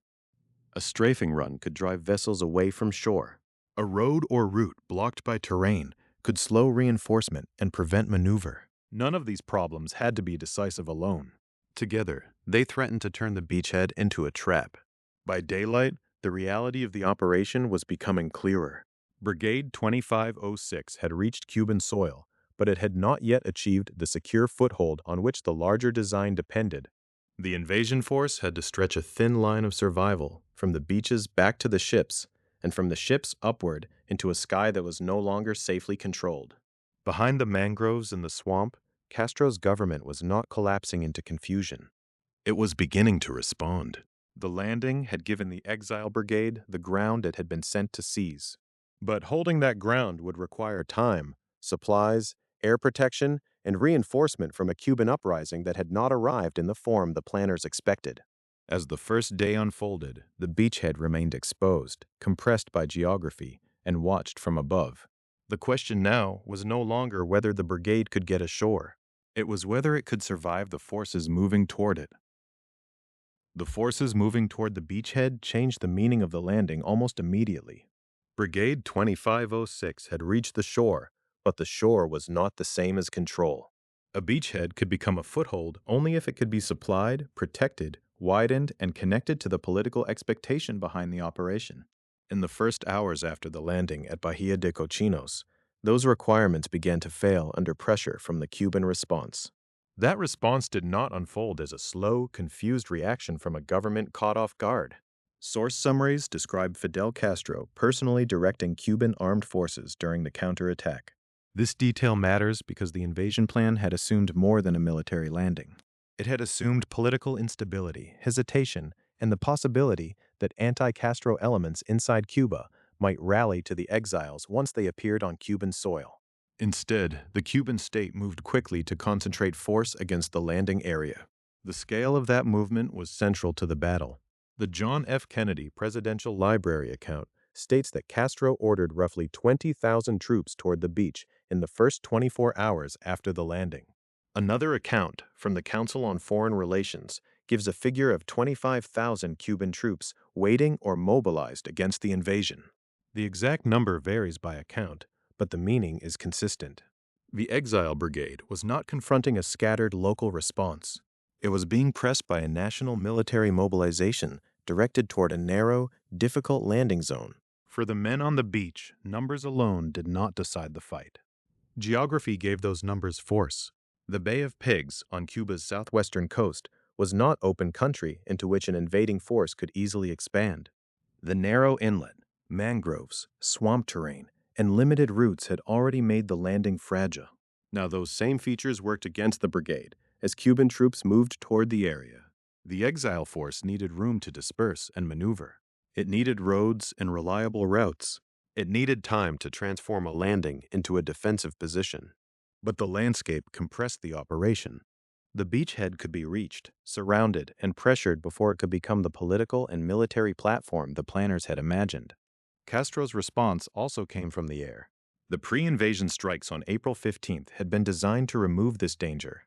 A strafing run could drive vessels away from shore. A road or route blocked by terrain could slow reinforcement and prevent maneuver. None of these problems had to be decisive alone. Together, they threatened to turn the beachhead into a trap. By daylight, the reality of the operation was becoming clearer. Brigade 2506 had reached Cuban soil, but it had not yet achieved the secure foothold on which the larger design depended. The invasion force had to stretch a thin line of survival from the beaches back to the ships, and from the ships upward into a sky that was no longer safely controlled. Behind the mangroves and the swamp, Castro's government was not collapsing into confusion. It was beginning to respond. The landing had given the exile brigade the ground it had been sent to seize. But holding that ground would require time, supplies, air protection, and reinforcement from a Cuban uprising that had not arrived in the form the planners expected. As the first day unfolded, the beachhead remained exposed, compressed by geography, and watched from above. The question now was no longer whether the brigade could get ashore. It was whether it could survive the forces moving toward it. The forces moving toward the beachhead changed the meaning of the landing almost immediately. Brigade 2506 had reached the shore, but the shore was not the same as control. A beachhead could become a foothold only if it could be supplied, protected, widened, and connected to the political expectation behind the operation. In the first hours after the landing at Bahía de Cochinos, those requirements began to fail under pressure from the Cuban response. That response did not unfold as a slow, confused reaction from a government caught off guard. Source summaries describe Fidel Castro personally directing Cuban armed forces during the counterattack. This detail matters because the invasion plan had assumed more than a military landing. It had assumed political instability, hesitation, and the possibility that anti-Castro elements inside Cuba might rally to the exiles once they appeared on Cuban soil. Instead, the Cuban state moved quickly to concentrate force against the landing area. The scale of that movement was central to the battle. The John F. Kennedy Presidential Library account states that Castro ordered roughly 20,000 troops toward the beach in the first 24 hours after the landing. Another account from the Council on Foreign Relations gives a figure of 25,000 Cuban troops waiting or mobilized against the invasion. The exact number varies by account, but the meaning is consistent. The Exile Brigade was not confronting a scattered local response. It was being pressed by a national military mobilization directed toward a narrow, difficult landing zone. For the men on the beach, numbers alone did not decide the fight. Geography gave those numbers force. The Bay of Pigs on Cuba's southwestern coast was not open country into which an invading force could easily expand. The narrow inlet, mangroves, swamp terrain, and limited routes had already made the landing fragile. Now those same features worked against the brigade as Cuban troops moved toward the area. The exile force needed room to disperse and maneuver. It needed roads and reliable routes. It needed time to transform a landing into a defensive position. But the landscape compressed the operation. The beachhead could be reached, surrounded, and pressured before it could become the political and military platform the planners had imagined. Castro's response also came from the air. The pre-invasion strikes on April 15th had been designed to remove this danger.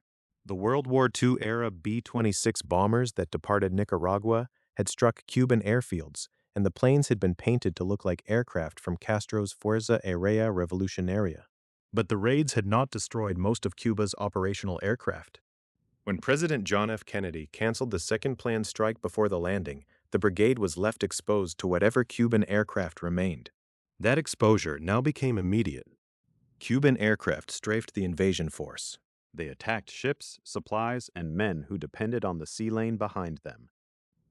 The World War II-era B-26 bombers that departed Nicaragua had struck Cuban airfields, and the planes had been painted to look like aircraft from Castro's Fuerza Aérea Revolucionaria. But the raids had not destroyed most of Cuba's operational aircraft. When President John F. Kennedy canceled the second planned strike before the landing, the brigade was left exposed to whatever Cuban aircraft remained. That exposure now became immediate. Cuban aircraft strafed the invasion force. They attacked ships, supplies, and men who depended on the sea lane behind them.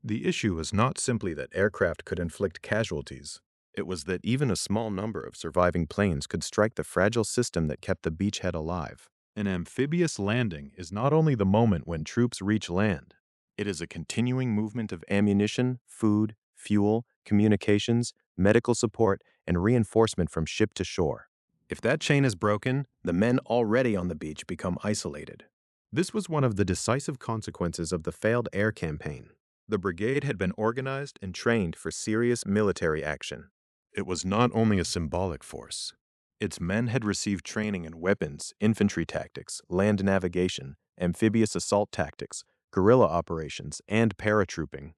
The issue was not simply that aircraft could inflict casualties. It was that even a small number of surviving planes could strike the fragile system that kept the beachhead alive. An amphibious landing is not only the moment when troops reach land. It is a continuing movement of ammunition, food, fuel, communications, medical support, and reinforcement from ship to shore. If that chain is broken, the men already on the beach become isolated. This was one of the decisive consequences of the failed air campaign. The brigade had been organized and trained for serious military action. It was not only a symbolic force. Its men had received training in weapons, infantry tactics, land navigation, amphibious assault tactics, guerrilla operations, and paratrooping.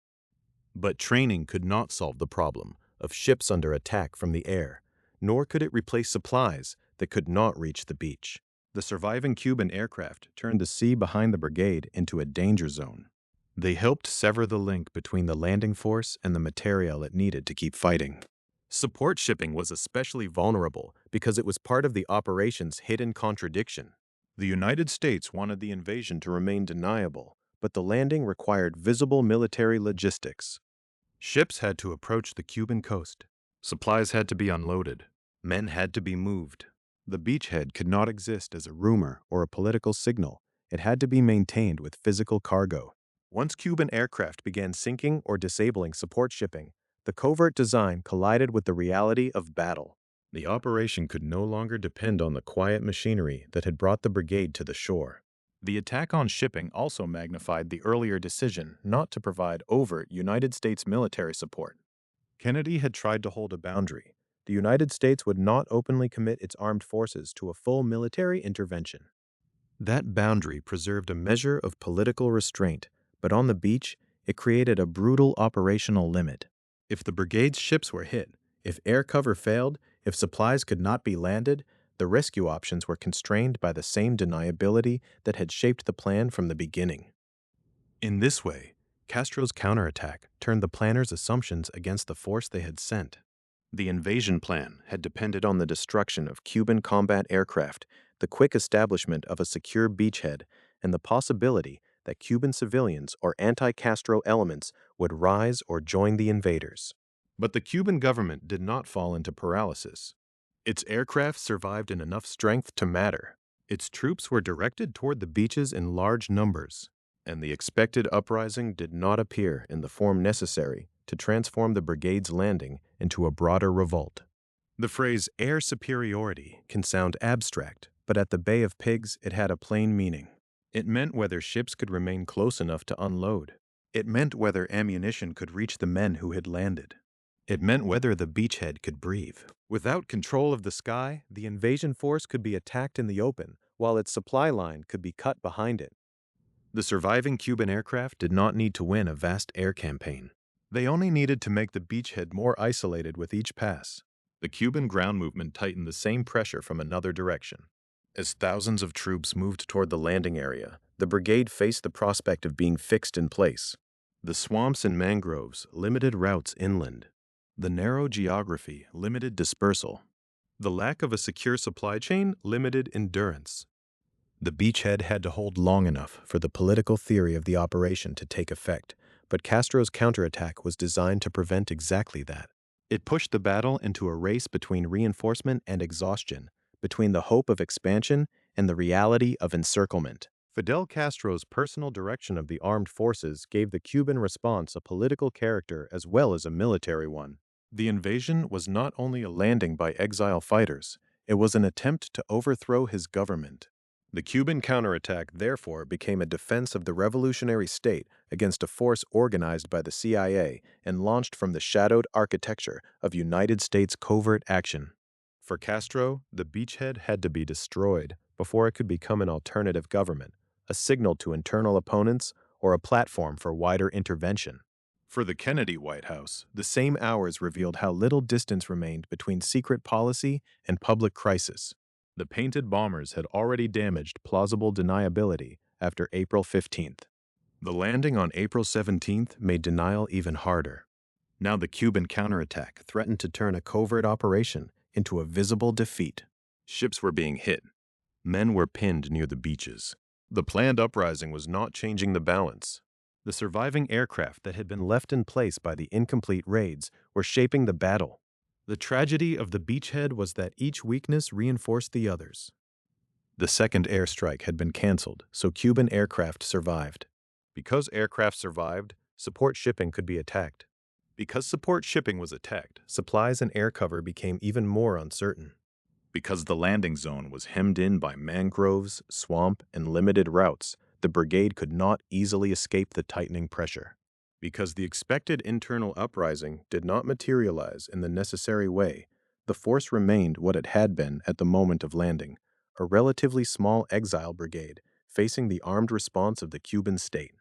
But training could not solve the problem of ships under attack from the air, nor could it replace supplies that could not reach the beach. The surviving Cuban aircraft turned the sea behind the brigade into a danger zone. They helped sever the link between the landing force and the material it needed to keep fighting. Support shipping was especially vulnerable because it was part of the operation's hidden contradiction. The United States wanted the invasion to remain deniable, but the landing required visible military logistics. Ships had to approach the Cuban coast. Supplies had to be unloaded. Men had to be moved. The beachhead could not exist as a rumor or a political signal. It had to be maintained with physical cargo. Once Cuban aircraft began sinking or disabling support shipping, the covert design collided with the reality of battle. The operation could no longer depend on the quiet machinery that had brought the brigade to the shore. The attack on shipping also magnified the earlier decision not to provide overt United States military support. Kennedy had tried to hold a boundary. The United States would not openly commit its armed forces to a full military intervention. That boundary preserved a measure of political restraint, but on the beach, It created a brutal operational limit. If the brigade's ships were hit, if air cover failed, if supplies could not be landed, the rescue options were constrained by the same deniability that had shaped the plan from the beginning. In this way, Castro's counterattack turned the planners' assumptions against the force they had sent. The invasion plan had depended on the destruction of Cuban combat aircraft, the quick establishment of a secure beachhead, and the possibility that Cuban civilians or anti-Castro elements would rise or join the invaders. But the Cuban government did not fall into paralysis. Its aircraft survived in enough strength to matter. Its troops were directed toward the beaches in large numbers, and the expected uprising did not appear in the form necessary to transform the brigade's landing into a broader revolt. The phrase air superiority can sound abstract, but at the Bay of Pigs it had a plain meaning. It meant whether ships could remain close enough to unload. It meant whether ammunition could reach the men who had landed. It meant whether the beachhead could breathe. Without control of the sky, the invasion force could be attacked in the open, while its supply line could be cut behind it. The surviving Cuban aircraft did not need to win a vast air campaign. They only needed to make the beachhead more isolated with each pass. The Cuban ground movement tightened the same pressure from another direction. As thousands of troops moved toward the landing area, the brigade faced the prospect of being fixed in place. The swamps and mangroves limited routes inland. The narrow geography limited dispersal. The lack of a secure supply chain limited endurance. The beachhead had to hold long enough for the political theory of the operation to take effect, but Castro's counterattack was designed to prevent exactly that. It pushed the battle into a race between reinforcement and exhaustion, between the hope of expansion and the reality of encirclement. Fidel Castro's personal direction of the armed forces gave the Cuban response a political character as well as a military one. The invasion was not only a landing by exile fighters, it was an attempt to overthrow his government. The Cuban counterattack, therefore, became a defense of the revolutionary state against a force organized by the CIA and launched from the shadowed architecture of United States covert action. For Castro, the beachhead had to be destroyed before it could become an alternative government, a signal to internal opponents, or a platform for wider intervention. For the Kennedy White House, the same hours revealed how little distance remained between secret policy and public crisis. The painted bombers had already damaged plausible deniability after April 15th. The landing on April 17th made denial even harder. Now the Cuban counterattack threatened to turn a covert operation into a visible defeat. Ships were being hit. Men were pinned near the beaches. The planned uprising was not changing the balance. The surviving aircraft that had been left in place by the incomplete raids were shaping the battle. The tragedy of the beachhead was that each weakness reinforced the others. The second airstrike had been canceled, so Cuban aircraft survived. Because aircraft survived, support shipping could be attacked. Because support shipping was attacked, supplies and air cover became even more uncertain. Because the landing zone was hemmed in by mangroves, swamp, and limited routes, the brigade could not easily escape the tightening pressure. Because the expected internal uprising did not materialize in the necessary way, the force remained what it had been at the moment of landing, a relatively small exile brigade facing the armed response of the Cuban state.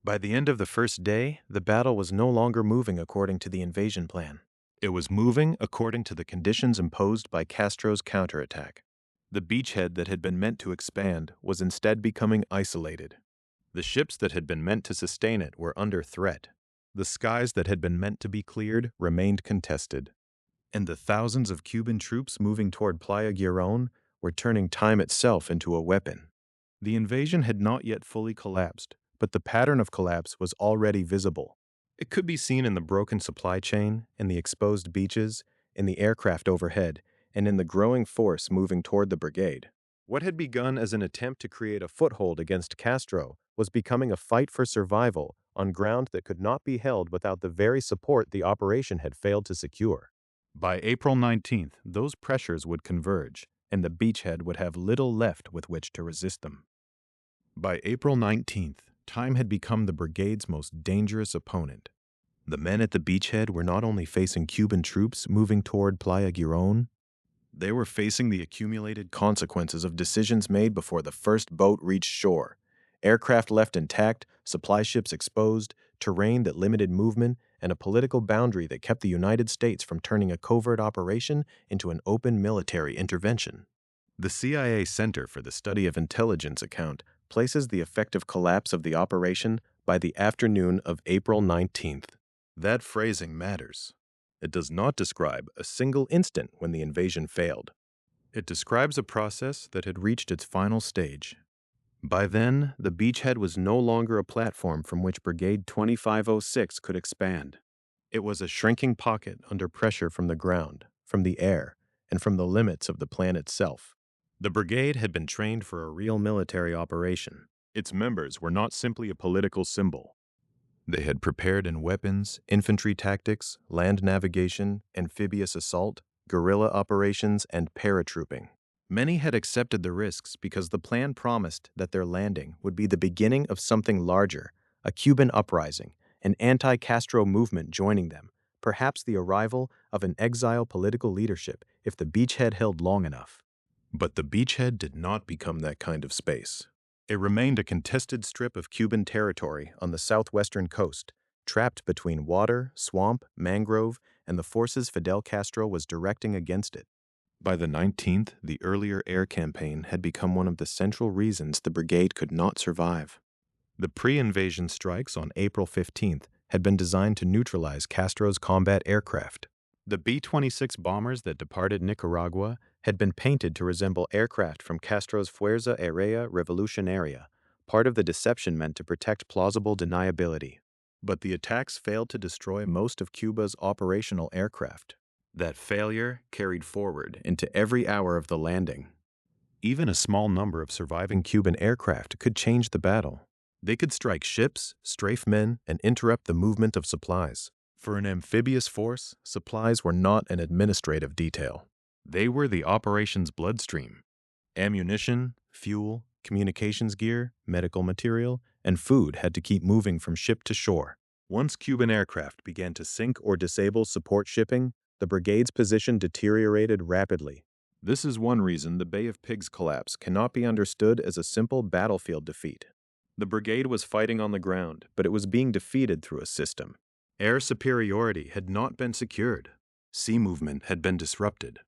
By the end of the first day, the battle was no longer moving according to the invasion plan. It was moving according to the conditions imposed by Castro's counterattack. The beachhead that had been meant to expand was instead becoming isolated. The ships that had been meant to sustain it were under threat. The skies that had been meant to be cleared remained contested. And the thousands of Cuban troops moving toward Playa Girón were turning time itself into a weapon. The invasion had not yet fully collapsed, but the pattern of collapse was already visible. It could be seen in the broken supply chain, in the exposed beaches, in the aircraft overhead, and in the growing force moving toward the brigade. What had begun as an attempt to create a foothold against Castro was becoming a fight for survival on ground that could not be held without the very support the operation had failed to secure. By April 19th, those pressures would converge, and the beachhead would have little left with which to resist them. By April 19th, time had become the brigade's most dangerous opponent. The men at the beachhead were not only facing Cuban troops moving toward Playa Girón, they were facing the accumulated consequences of decisions made before the first boat reached shore. Aircraft left intact, supply ships exposed, terrain that limited movement, and a political boundary that kept the United States from turning a covert operation into an open military intervention. The CIA Center for the Study of Intelligence account places the effective collapse of the operation by the afternoon of April 19th. That phrasing matters. It does not describe a single instant when the invasion failed. It describes a process that had reached its final stage. By then, the beachhead was no longer a platform from which Brigade 2506 could expand. It was a shrinking pocket under pressure from the ground, from the air, and from the limits of the plan itself. The brigade had been trained for a real military operation. Its members were not simply a political symbol. They had prepared in weapons, infantry tactics, land navigation, amphibious assault, guerrilla operations, and paratrooping. Many had accepted the risks because the plan promised that their landing would be the beginning of something larger, a Cuban uprising, an anti-Castro movement joining them, perhaps the arrival of an exile political leadership if the beachhead held long enough. But the beachhead did not become that kind of space. It remained a contested strip of Cuban territory on the southwestern coast, trapped between water, swamp, mangrove, and the forces Fidel Castro was directing against it. By the 19th, the earlier air campaign had become one of the central reasons the brigade could not survive. The pre-invasion strikes on April 15th had been designed to neutralize Castro's combat aircraft. The B-26 bombers that departed Nicaragua had been painted to resemble aircraft from Castro's Fuerza Aérea Revolucionaria, part of the deception meant to protect plausible deniability. But the attacks failed to destroy most of Cuba's operational aircraft. That failure carried forward into every hour of the landing. Even a small number of surviving Cuban aircraft could change the battle. They could strike ships, strafe men, and interrupt the movement of supplies. For an amphibious force, supplies were not an administrative detail. They were the operation's bloodstream. Ammunition, fuel, communications gear, medical material, and food had to keep moving from ship to shore. Once Cuban aircraft began to sink or disable support shipping, the brigade's position deteriorated rapidly. This is one reason the Bay of Pigs collapse cannot be understood as a simple battlefield defeat. The brigade was fighting on the ground, but it was being defeated through a system. Air superiority had not been secured. Sea movement had been disrupted.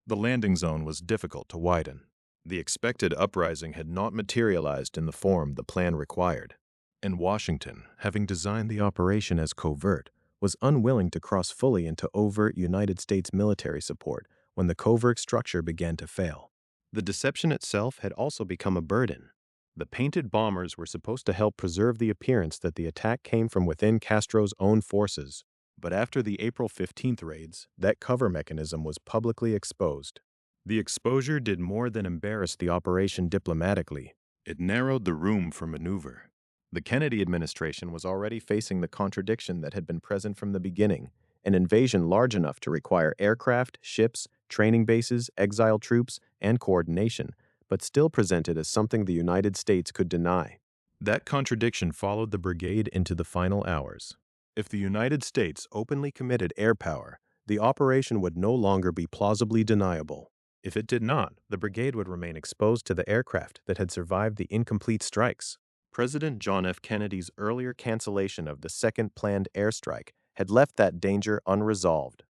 The landing zone was difficult to widen. The expected uprising had not materialized in the form the plan required. And Washington, having designed the operation as covert, was unwilling to cross fully into overt United States military support when the covert structure began to fail. The deception itself had also become a burden. The painted bombers were supposed to help preserve the appearance that the attack came from within Castro's own forces. But after the April 15th raids, that cover mechanism was publicly exposed. The exposure did more than embarrass the operation diplomatically. It narrowed the room for maneuver. The Kennedy administration was already facing the contradiction that had been present from the beginning, an invasion large enough to require aircraft, ships, training bases, exile troops, and coordination, but still presented as something the United States could deny. That contradiction followed the brigade into the final hours. If the United States openly committed air power, the operation would no longer be plausibly deniable. If it did not, the brigade would remain exposed to the aircraft that had survived the incomplete strikes. President John F. Kennedy's earlier cancellation of the second planned airstrike had left that danger unresolved.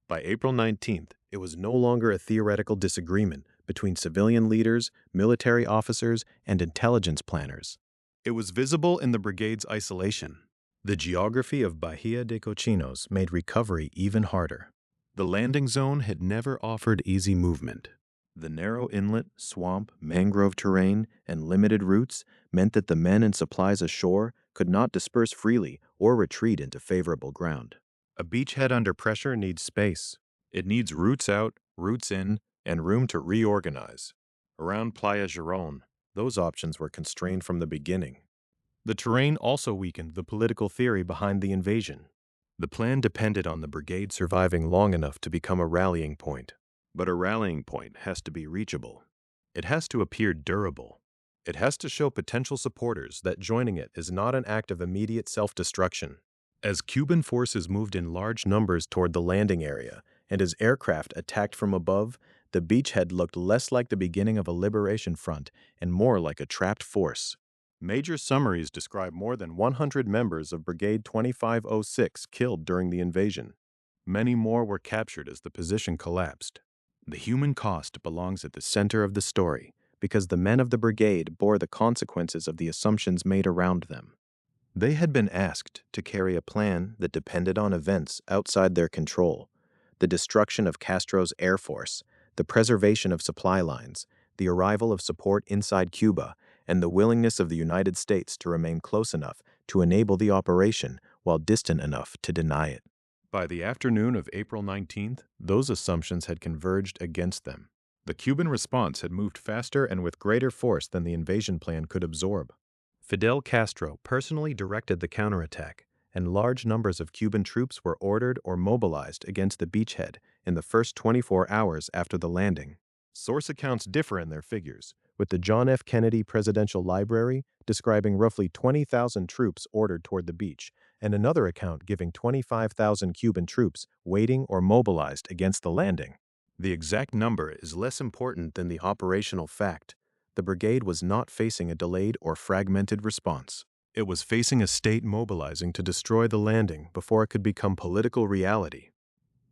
By April 19th, it was no longer a theoretical disagreement between civilian leaders, military officers, and intelligence planners. It was visible in the brigade's isolation. The geography of Bahía de Cochinos made recovery even harder. The landing zone had never offered easy movement. The narrow inlet, swamp, mangrove terrain, and limited routes meant that the men and supplies ashore could not disperse freely or retreat into favorable ground. A beachhead under pressure needs space. It needs routes out, routes in, and room to reorganize. Around Playa Girón, those options were constrained from the beginning. The terrain also weakened the political theory behind the invasion. The plan depended on the brigade surviving long enough to become a rallying point. But a rallying point has to be reachable. It has to appear durable. It has to show potential supporters that joining it is not an act of immediate self-destruction. As Cuban forces moved in large numbers toward the landing area, and as aircraft attacked from above, the beachhead looked less like the beginning of a liberation front and more like a trapped force. Major summaries describe more than 100 members of Brigade 2506 killed during the invasion. Many more were captured as the position collapsed. The human cost belongs at the center of the story because the men of the brigade bore the consequences of the assumptions made around them. They had been asked to carry a plan that depended on events outside their control: the destruction of Castro's air force, the preservation of supply lines, the arrival of support inside Cuba, and the willingness of the United States to remain close enough to enable the operation while distant enough to deny it. By the afternoon of April 19th, those assumptions had converged against them. The Cuban response had moved faster and with greater force than the invasion plan could absorb. Fidel Castro personally directed the counterattack, and large numbers of Cuban troops were ordered or mobilized against the beachhead in the first 24 hours after the landing. Source accounts differ in their figures, with the John F. Kennedy Presidential Library describing roughly 20,000 troops ordered toward the beach, and another account giving 25,000 Cuban troops waiting or mobilized against the landing. The exact number is less important than the operational fact. The brigade was not facing a delayed or fragmented response. It was facing a state mobilizing to destroy the landing before it could become political reality.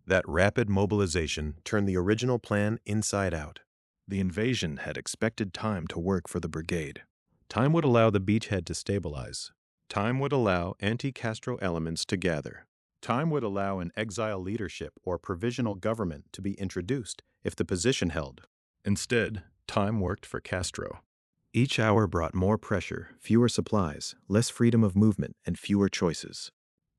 That rapid mobilization turned the original plan inside out. The invasion had expected time to work for the brigade. Time would allow the beachhead to stabilize. Time would allow anti-Castro elements to gather. Time would allow an exile leadership or provisional government to be introduced if the position held. Instead, time worked for Castro. Each hour brought more pressure, fewer supplies, less freedom of movement, and fewer choices.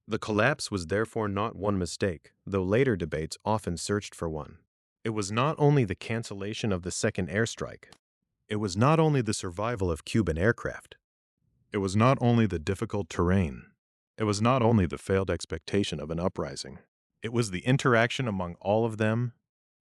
The collapse was therefore not one mistake, though later debates often searched for one. It was not only the cancellation of the second airstrike. It was not only the survival of Cuban aircraft. It was not only the difficult terrain. It was not only the failed expectation of an uprising. It was the interaction among all of them.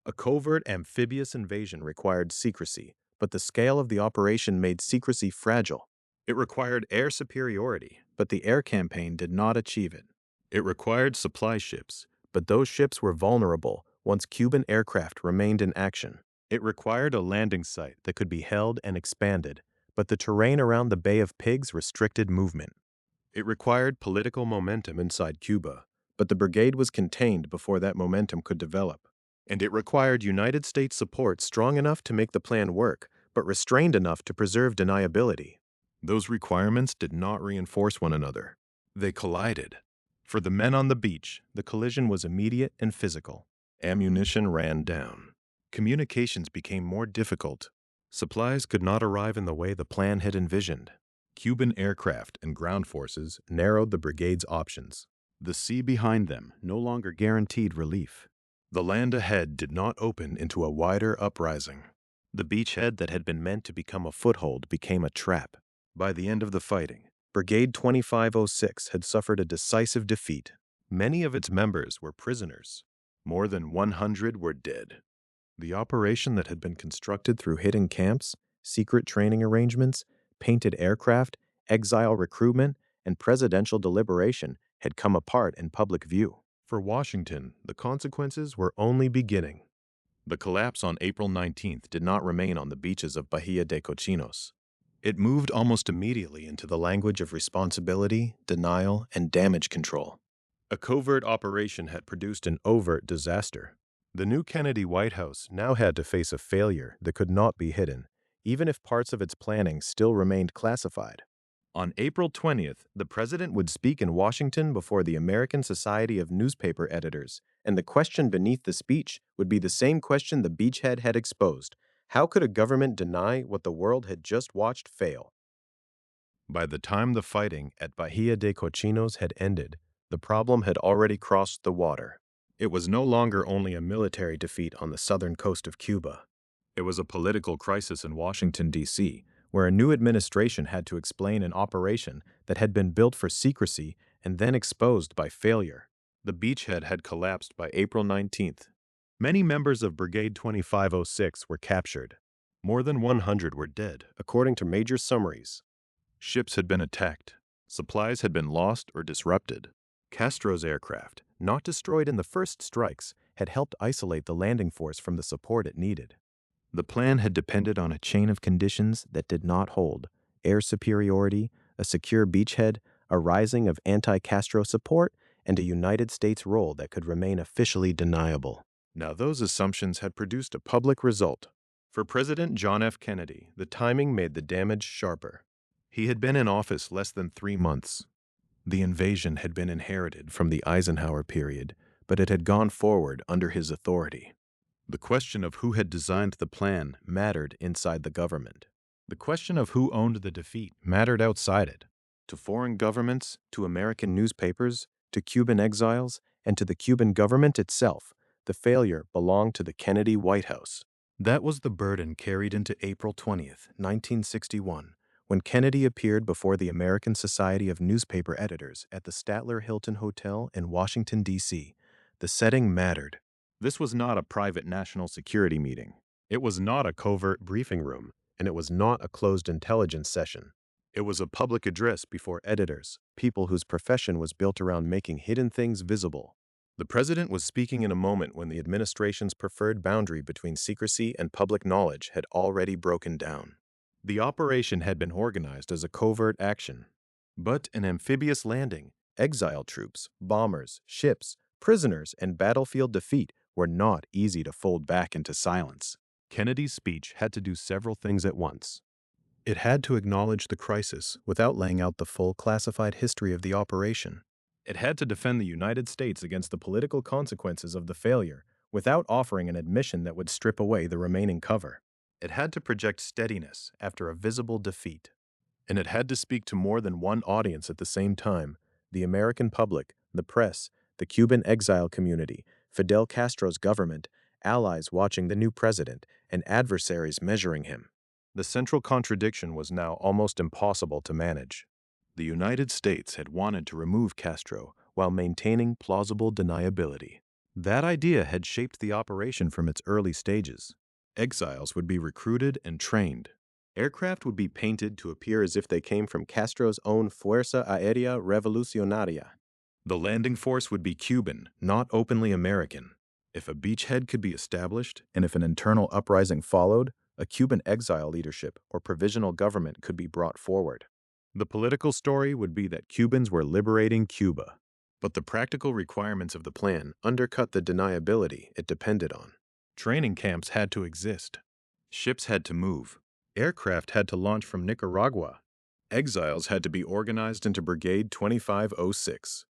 A covert amphibious invasion required secrecy, but the scale of the operation made secrecy fragile. It required air superiority, but the air campaign did not achieve it. It required supply ships, but those ships were vulnerable once Cuban aircraft remained in action. It required a landing site that could be held and expanded, but the terrain around the Bay of Pigs restricted movement. It required political momentum inside Cuba, but the brigade was contained before that momentum could develop. And it required United States support strong enough to make the plan work, but restrained enough to preserve deniability. Those requirements did not reinforce one another. They collided. For the men on the beach, the collision was immediate and physical. Ammunition ran down. Communications became more difficult. Supplies could not arrive in the way the plan had envisioned. Cuban aircraft and ground forces narrowed the brigade's options. The sea behind them no longer guaranteed relief. The land ahead did not open into a wider uprising. The beachhead that had been meant to become a foothold became a trap. By the end of the fighting, Brigade 2506 had suffered a decisive defeat. Many of its members were prisoners. More than 100 were dead. The operation that had been constructed through hidden camps, secret training arrangements, painted aircraft, exile recruitment, and presidential deliberation had come apart in public view. For Washington, the consequences were only beginning. The collapse on April 19th did not remain on the beaches of Bahía de Cochinos. It moved almost immediately into the language of responsibility, denial, and damage control. A covert operation had produced an overt disaster. The new Kennedy White House now had to face a failure that could not be hidden, even if parts of its planning still remained classified. On April 20th, the president would speak in Washington before the American Society of Newspaper Editors, and the question beneath the speech would be the same question the Beachhead had exposed. How could a government deny what the world had just watched fail? By the time the fighting at Bahía de Cochinos had ended, the problem had already crossed the water. It was no longer only a military defeat on the southern coast of Cuba. It was a political crisis in Washington, D.C., where a new administration had to explain an operation that had been built for secrecy and then exposed by failure. The beachhead had collapsed by April 19th. Many members of Brigade 2506 were captured. More than 100 were dead, according to major summaries. Ships had been attacked. Supplies had been lost or disrupted. Castro's aircraft, not destroyed in the first strikes, had helped isolate the landing force from the support it needed. The plan had depended on a chain of conditions that did not hold, air superiority, a secure beachhead, a rising of anti-Castro support, and a United States role that could remain officially deniable. Now, those assumptions had produced a public result. For President John F. Kennedy, the timing made the damage sharper. He had been in office less than 3 months. The invasion had been inherited from the Eisenhower period, but it had gone forward under his authority. The question of who had designed the plan mattered inside the government. The question of who owned the defeat mattered outside it. To foreign governments, to American newspapers, to Cuban exiles, and to the Cuban government itself, the failure belonged to the Kennedy White House. That was the burden carried into April 20th, 1961, when Kennedy appeared before the American Society of Newspaper Editors at the Statler Hilton Hotel in Washington, D.C. The setting mattered. This was not a private national security meeting. It was not a covert briefing room, and it was not a closed intelligence session. It was a public address before editors, people whose profession was built around making hidden things visible. The president was speaking in a moment when the administration's preferred boundary between secrecy and public knowledge had already broken down. The operation had been organized as a covert action. But an amphibious landing, exile troops, bombers, ships, prisoners, and battlefield defeat were not easy to fold back into silence. Kennedy's speech had to do several things at once. It had to acknowledge the crisis without laying out the full classified history of the operation. It had to defend the United States against the political consequences of the failure without offering an admission that would strip away the remaining cover. It had to project steadiness after a visible defeat. And it had to speak to more than one audience at the same time: the American public, the press, the Cuban exile community, Fidel Castro's government, allies watching the new president, and adversaries measuring him. The central contradiction was now almost impossible to manage. The United States had wanted to remove Castro while maintaining plausible deniability. That idea had shaped the operation from its early stages. Exiles would be recruited and trained. Aircraft would be painted to appear as if they came from Castro's own Fuerza Aérea Revolucionaria. The landing force would be Cuban, not openly American. If a beachhead could be established, and if an internal uprising followed, a Cuban exile leadership or provisional government could be brought forward. The political story would be that Cubans were liberating Cuba. But the practical requirements of the plan undercut the deniability it depended on. Training camps had to exist. Ships had to move. Aircraft had to launch from Nicaragua. Exiles had to be organized into Brigade 2506.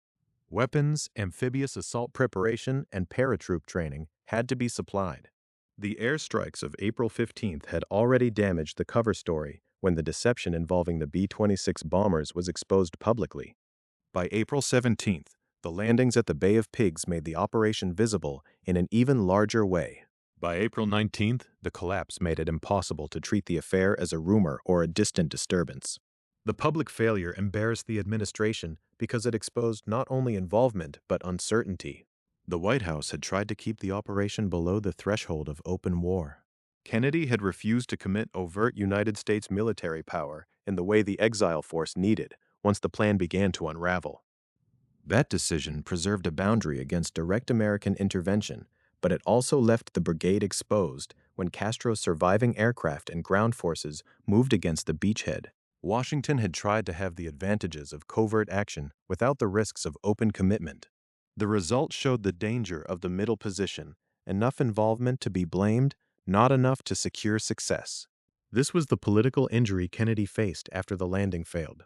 Weapons, amphibious assault preparation, and paratroop training had to be supplied. The airstrikes of April 15th had already damaged the cover story when the deception involving the B-26 bombers was exposed publicly. By April 17th, the landings at the Bay of Pigs made the operation visible in an even larger way. By April 19th, the collapse made it impossible to treat the affair as a rumor or a distant disturbance. The public failure embarrassed the administration because it exposed not only involvement but uncertainty. The White House had tried to keep the operation below the threshold of open war. Kennedy had refused to commit overt United States military power in the way the exile force needed once the plan began to unravel. That decision preserved a boundary against direct American intervention, but it also left the brigade exposed when Castro's surviving aircraft and ground forces moved against the beachhead. Washington had tried to have the advantages of covert action without the risks of open commitment. The result showed the danger of the middle position: enough involvement to be blamed, not enough to secure success. This was the political injury Kennedy faced after the landing failed.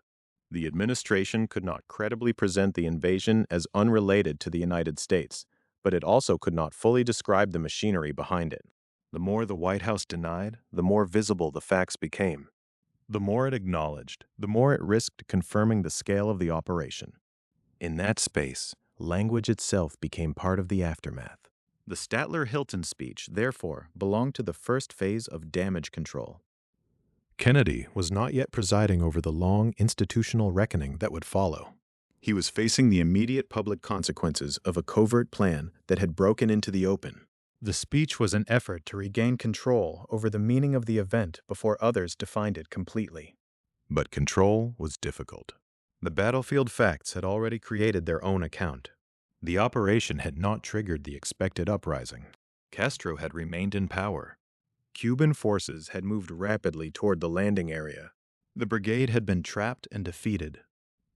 The administration could not credibly present the invasion as unrelated to the United States, but it also could not fully describe the machinery behind it. The more the White House denied, the more visible the facts became. The more it acknowledged, the more it risked confirming the scale of the operation. In that space, language itself became part of the aftermath. The Statler Hilton speech, therefore, belonged to the first phase of damage control. Kennedy was not yet presiding over the long institutional reckoning that would follow. He was facing the immediate public consequences of a covert plan that had broken into the open. The speech was an effort to regain control over the meaning of the event before others defined it completely. But control was difficult. The battlefield facts had already created their own account. The operation had not triggered the expected uprising. Castro had remained in power. Cuban forces had moved rapidly toward the landing area. The brigade had been trapped and defeated.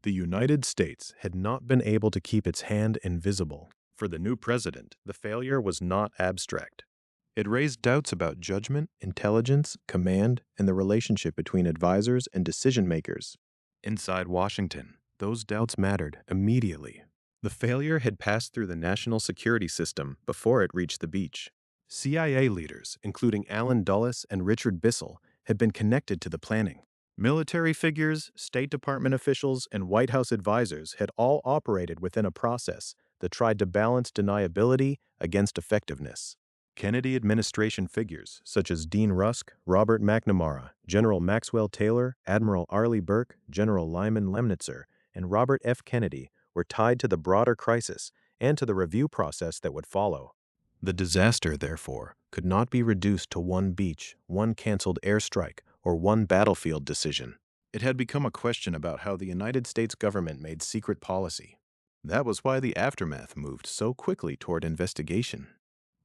The United States had not been able to keep its hand invisible. For the new president, the failure was not abstract. It raised doubts about judgment, intelligence, command, and the relationship between advisors and decision-makers. Inside Washington, those doubts mattered immediately. The failure had passed through the national security system before it reached the beach. CIA leaders, including Allen Dulles and Richard Bissell, had been connected to the planning. Military figures, State Department officials, and White House advisors had all operated within a process that tried to balance deniability against effectiveness. Kennedy administration figures such as Dean Rusk, Robert McNamara, General Maxwell Taylor, Admiral Arleigh Burke, General Lyman Lemnitzer, and Robert F. Kennedy were tied to the broader crisis and to the review process that would follow. The disaster, therefore, could not be reduced to one beach, one canceled airstrike, or one battlefield decision. It had become a question about how the United States government made secret policy. That was why the aftermath moved so quickly toward investigation.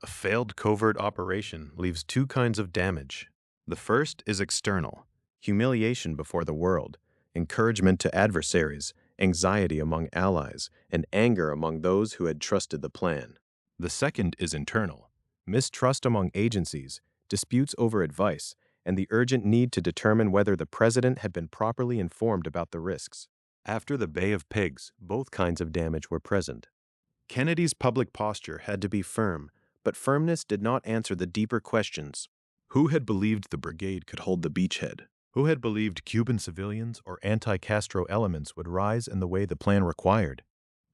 A failed covert operation leaves two kinds of damage. The first is external: humiliation before the world, encouragement to adversaries, anxiety among allies, and anger among those who had trusted the plan. The second is internal: mistrust among agencies, disputes over advice, and the urgent need to determine whether the president had been properly informed about the risks. After the Bay of Pigs, both kinds of damage were present. Kennedy's public posture had to be firm, but firmness did not answer the deeper questions. Who had believed the brigade could hold the beachhead? Who had believed Cuban civilians or anti-Castro elements would rise in the way the plan required?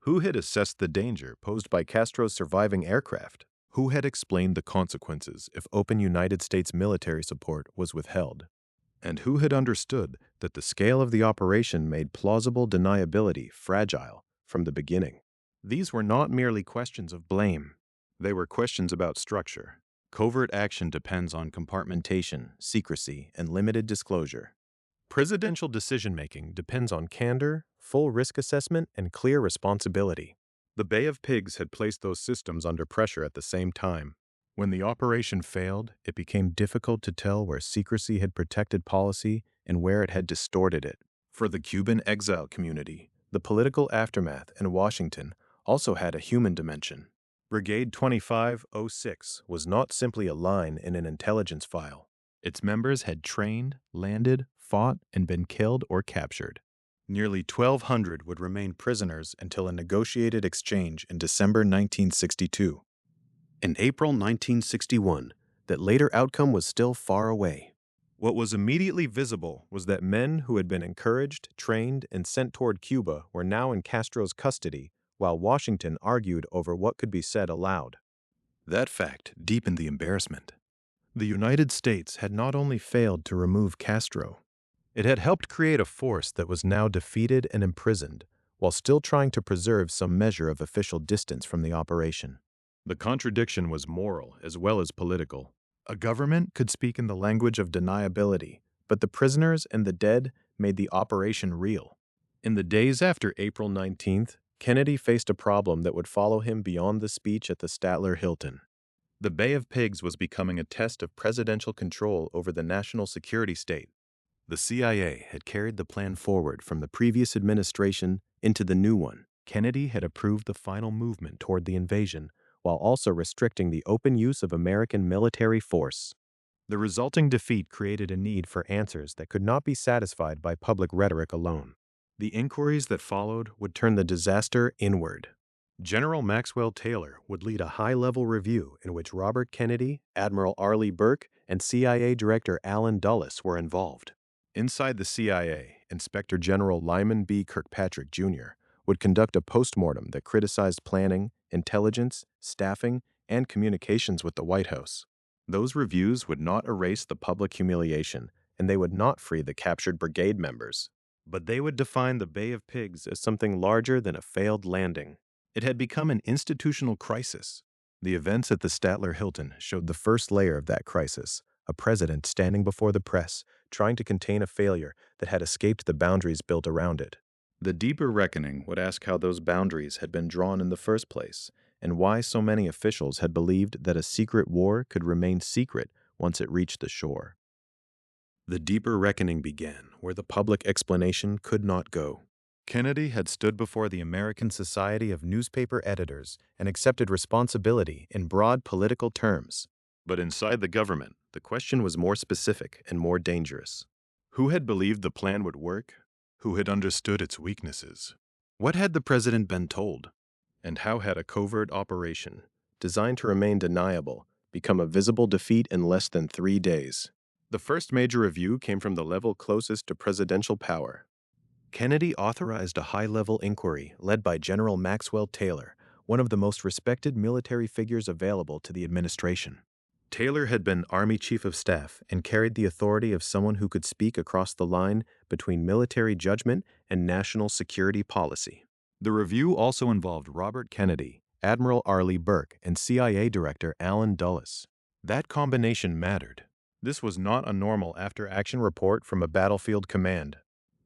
Who had assessed the danger posed by Castro's surviving aircraft? Who had explained the consequences if open United States military support was withheld? And who had understood that the scale of the operation made plausible deniability fragile from the beginning? These were not merely questions of blame. They were questions about structure. Covert action depends on compartmentation, secrecy, and limited disclosure. Presidential decision-making depends on candor, full risk assessment, and clear responsibility. The Bay of Pigs had placed those systems under pressure at the same time. When the operation failed, it became difficult to tell where secrecy had protected policy and where it had distorted it. For the Cuban exile community, the political aftermath in Washington also had a human dimension. Brigade 2506 was not simply a line in an intelligence file. Its members had trained, landed, fought, and been killed or captured. Nearly 1,200 would remain prisoners until a negotiated exchange in December 1962. In April 1961, that later outcome was still far away. What was immediately visible was that men who had been encouraged, trained, and sent toward Cuba were now in Castro's custody, while Washington argued over what could be said aloud. That fact deepened the embarrassment. The United States had not only failed to remove Castro, it had helped create a force that was now defeated and imprisoned, while still trying to preserve some measure of official distance from the operation. The contradiction was moral as well as political. A government could speak in the language of deniability, but the prisoners and the dead made the operation real. In the days after April 19th, Kennedy faced a problem that would follow him beyond the speech at the Statler Hilton. The Bay of Pigs was becoming a test of presidential control over the national security state. The CIA had carried the plan forward from the previous administration into the new one. Kennedy had approved the final movement toward the invasion, while also restricting the open use of American military force. The resulting defeat created a need for answers that could not be satisfied by public rhetoric alone. The inquiries that followed would turn the disaster inward. General Maxwell Taylor would lead a high-level review in which Robert Kennedy, Admiral Arleigh Burke, and CIA Director Allen Dulles were involved. Inside the CIA, Inspector General Lyman B. Kirkpatrick, Jr. would conduct a postmortem that criticized planning, intelligence, staffing, and communications with the White House. Those reviews would not erase the public humiliation, and they would not free the captured brigade members. But they would define the Bay of Pigs as something larger than a failed landing. It had become an institutional crisis. The events at the Statler Hilton showed the first layer of that crisis: a president standing before the press, trying to contain a failure that had escaped the boundaries built around it. The deeper reckoning would ask how those boundaries had been drawn in the first place, and why so many officials had believed that a secret war could remain secret once it reached the shore. The deeper reckoning began, where the public explanation could not go. Kennedy had stood before the American Society of Newspaper Editors and accepted responsibility in broad political terms. But inside the government, the question was more specific and more dangerous. Who had believed the plan would work? Who had understood its weaknesses? What had the president been told? And how had a covert operation, designed to remain deniable, become a visible defeat in less than 3 days? The first major review came from the level closest to presidential power. Kennedy authorized a high-level inquiry led by General Maxwell Taylor, one of the most respected military figures available to the administration. Taylor had been Army Chief of Staff and carried the authority of someone who could speak across the line between military judgment and national security policy. The review also involved Robert Kennedy, Admiral Arleigh Burke, and CIA Director Allen Dulles. That combination mattered. This was not a normal after-action report from a battlefield command.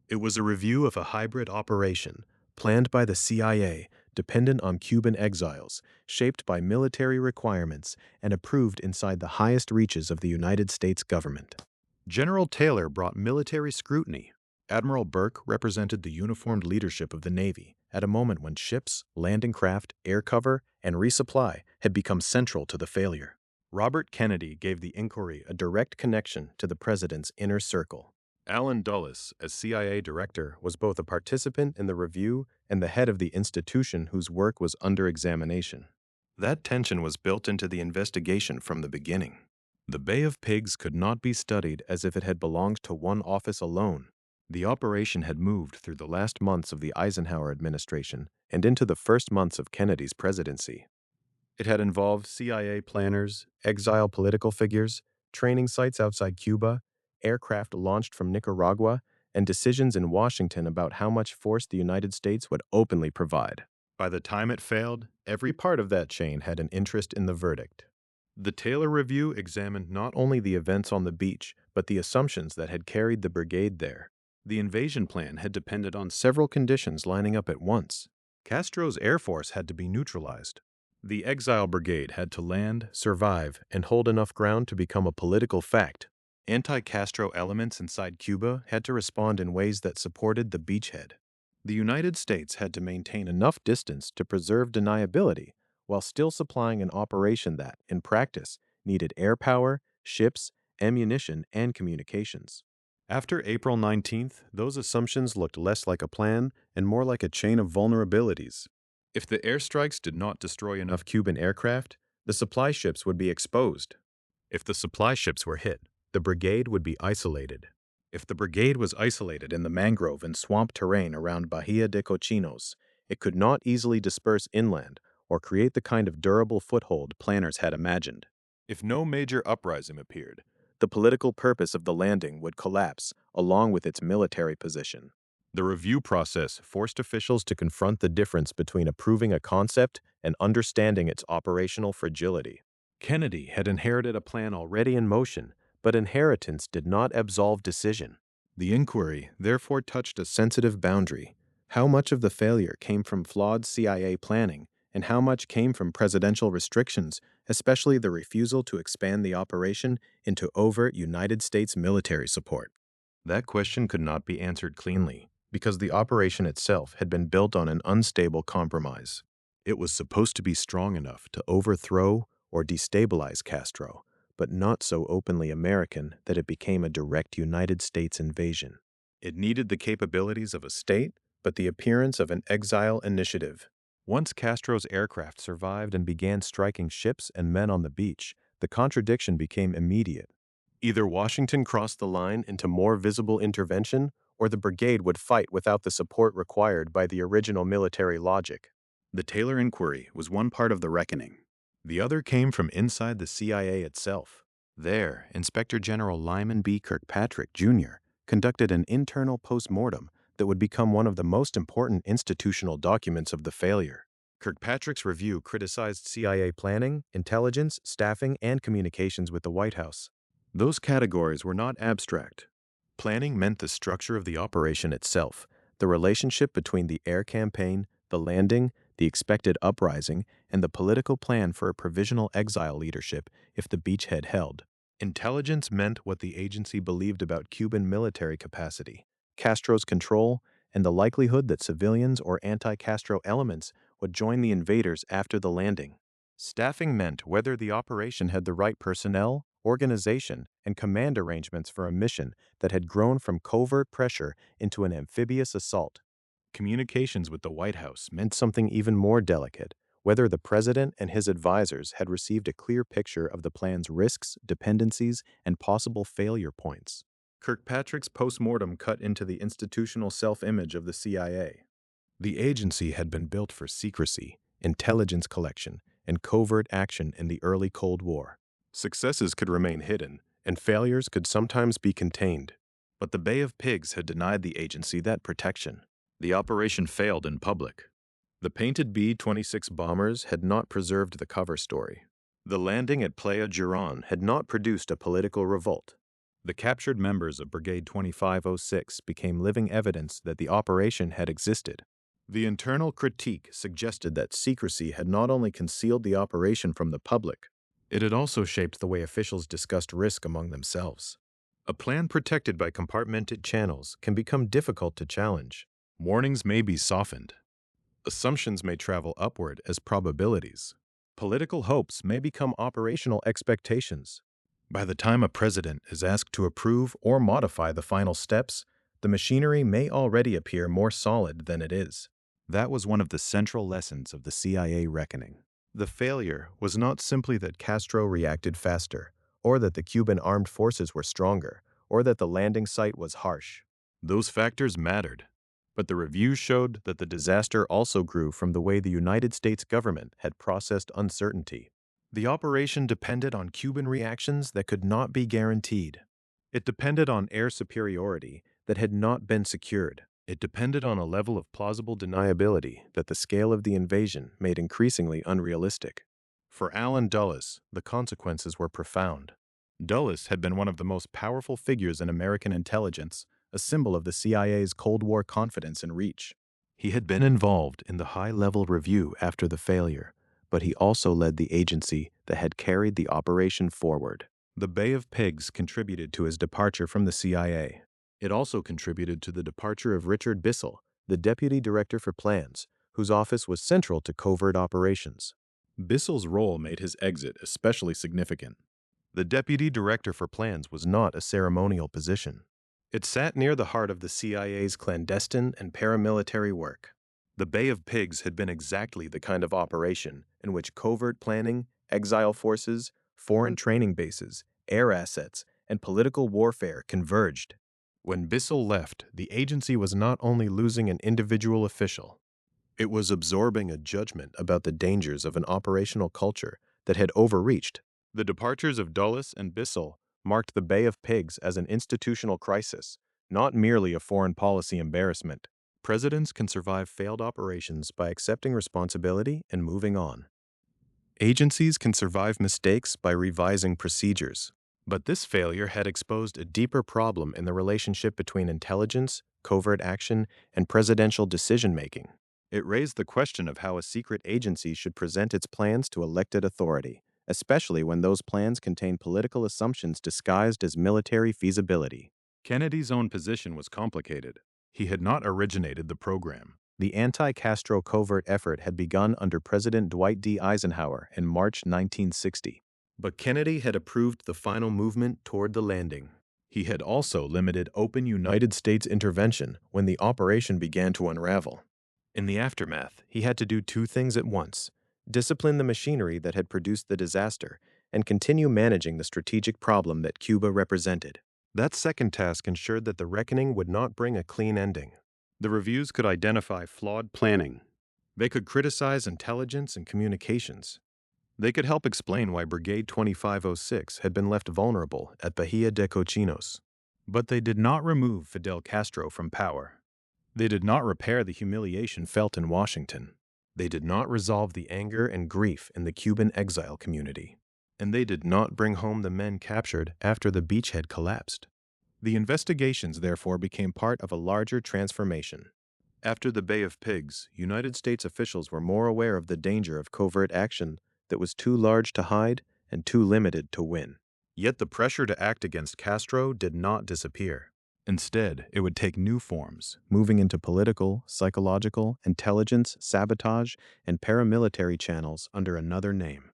It was a review of a hybrid operation, planned by the CIA, dependent on Cuban exiles, shaped by military requirements, and approved inside the highest reaches of the United States government. General Taylor brought military scrutiny. Admiral Burke represented the uniformed leadership of the Navy at a moment when ships, landing craft, air cover, and resupply had become central to the failure. Robert Kennedy gave the inquiry a direct connection to the president's inner circle. Allen Dulles, as CIA director, was both a participant in the review and the head of the institution whose work was under examination. That tension was built into the investigation from the beginning. The Bay of Pigs could not be studied as if it had belonged to one office alone. The operation had moved through the last months of the Eisenhower administration and into the first months of Kennedy's presidency. It had involved CIA planners, exile political figures, training sites outside Cuba, aircraft launched from Nicaragua, and decisions in Washington about how much force the United States would openly provide. By the time it failed, every part of that chain had an interest in the verdict. The Taylor Review examined not only the events on the beach, but the assumptions that had carried the brigade there. The invasion plan had depended on several conditions lining up at once. Castro's air force had to be neutralized. The exile brigade had to land, survive, and hold enough ground to become a political fact. Anti-Castro elements inside Cuba had to respond in ways that supported the beachhead. The United States had to maintain enough distance to preserve deniability while still supplying an operation that, in practice, needed air power, ships, ammunition, and communications. After April 19th, those assumptions looked less like a plan and more like a chain of vulnerabilities. If the airstrikes did not destroy enough Cuban aircraft, the supply ships would be exposed. If the supply ships were hit, the brigade would be isolated. If the brigade was isolated in the mangrove and swamp terrain around Bahía de Cochinos, it could not easily disperse inland or create the kind of durable foothold planners had imagined. If no major uprising appeared, the political purpose of the landing would collapse along with its military position. The review process forced officials to confront the difference between approving a concept and understanding its operational fragility. Kennedy had inherited a plan already in motion, but inheritance did not absolve decision. The inquiry therefore touched a sensitive boundary. How much of the failure came from flawed CIA planning, and how much came from presidential restrictions, especially the refusal to expand the operation into overt United States military support? That question could not be answered cleanly, because the operation itself had been built on an unstable compromise. It was supposed to be strong enough to overthrow or destabilize Castro, but not so openly American that it became a direct United States invasion. It needed the capabilities of a state, but the appearance of an exile initiative. Once Castro's aircraft survived and began striking ships and men on the beach, the contradiction became immediate. Either Washington crossed the line into more visible intervention, or the brigade would fight without the support required by the original military logic. The Taylor inquiry was one part of the reckoning. The other came from inside the CIA itself. There, Inspector General Lyman B. Kirkpatrick, Jr. conducted an internal postmortem that would become one of the most important institutional documents of the failure. Kirkpatrick's review criticized CIA planning, intelligence, staffing, and communications with the White House. Those categories were not abstract. Planning meant the structure of the operation itself, the relationship between the air campaign, the landing, the expected uprising, and the political plan for a provisional exile leadership if the beachhead held. Intelligence meant what the agency believed about Cuban military capacity, Castro's control, and the likelihood that civilians or anti-Castro elements would join the invaders after the landing. Staffing meant whether the operation had the right personnel, organization, and command arrangements for a mission that had grown from covert pressure into an amphibious assault. Communications with the White House meant something even more delicate, whether the president and his advisors had received a clear picture of the plan's risks, dependencies, and possible failure points. Kirkpatrick's postmortem cut into the institutional self-image of the CIA. The agency had been built for secrecy, intelligence collection, and covert action in the early Cold War. Successes could remain hidden, and failures could sometimes be contained. But the Bay of Pigs had denied the agency that protection. The operation failed in public. The painted B-26 bombers had not preserved the cover story. The landing at Playa Girón had not produced a political revolt. The captured members of Brigade 2506 became living evidence that the operation had existed. The internal critique suggested that secrecy had not only concealed the operation from the public, it had also shaped the way officials discussed risk among themselves. A plan protected by compartmented channels can become difficult to challenge. Warnings may be softened. Assumptions may travel upward as probabilities. Political hopes may become operational expectations. By the time a president is asked to approve or modify the final steps, the machinery may already appear more solid than it is. That was one of the central lessons of the CIA reckoning. The failure was not simply that Castro reacted faster, or that the Cuban armed forces were stronger, or that the landing site was harsh. Those factors mattered. But the reviews showed that the disaster also grew from the way the United States government had processed uncertainty. The operation depended on Cuban reactions that could not be guaranteed. It depended on air superiority that had not been secured. It depended on a level of plausible deniability that the scale of the invasion made increasingly unrealistic. For Allen Dulles, the consequences were profound. Dulles had been one of the most powerful figures in American intelligence, a symbol of the CIA's Cold War confidence and reach. He had been involved in the high-level review after the failure, but he also led the agency that had carried the operation forward. The Bay of Pigs contributed to his departure from the CIA. It also contributed to the departure of Richard Bissell, the Deputy Director for Plans, whose office was central to covert operations. Bissell's role made his exit especially significant. The Deputy Director for Plans was not a ceremonial position. It sat near the heart of the CIA's clandestine and paramilitary work. The Bay of Pigs had been exactly the kind of operation in which covert planning, exile forces, foreign training bases, air assets, and political warfare converged. When Bissell left, the agency was not only losing an individual official, it was absorbing a judgment about the dangers of an operational culture that had overreached. The departures of Dulles and Bissell marked the Bay of Pigs as an institutional crisis, not merely a foreign policy embarrassment. Presidents can survive failed operations by accepting responsibility and moving on. Agencies can survive mistakes by revising procedures. But this failure had exposed a deeper problem in the relationship between intelligence, covert action, and presidential decision-making. It raised the question of how a secret agency should present its plans to elected authority, especially when those plans contain political assumptions disguised as military feasibility. Kennedy's own position was complicated. He had not originated the program. The anti-Castro covert effort had begun under President Dwight D. Eisenhower in March 1960. But Kennedy had approved the final movement toward the landing. He had also limited open United States intervention when the operation began to unravel. In the aftermath, he had to do two things at once: discipline the machinery that had produced the disaster, and continue managing the strategic problem that Cuba represented. That second task ensured that the reckoning would not bring a clean ending. The reviews could identify flawed planning. They could criticize intelligence and communications. They could help explain why Brigade 2506 had been left vulnerable at Bahía de Cochinos. But they did not remove Fidel Castro from power. They did not repair the humiliation felt in Washington. They did not resolve the anger and grief in the Cuban exile community. And they did not bring home the men captured after the Beachhead collapsed. The investigations, therefore, became part of a larger transformation. After the Bay of Pigs, United States officials were more aware of the danger of covert action that was too large to hide and too limited to win. Yet the pressure to act against Castro did not disappear. Instead, it would take new forms, moving into political, psychological, intelligence, sabotage, and paramilitary channels under another name.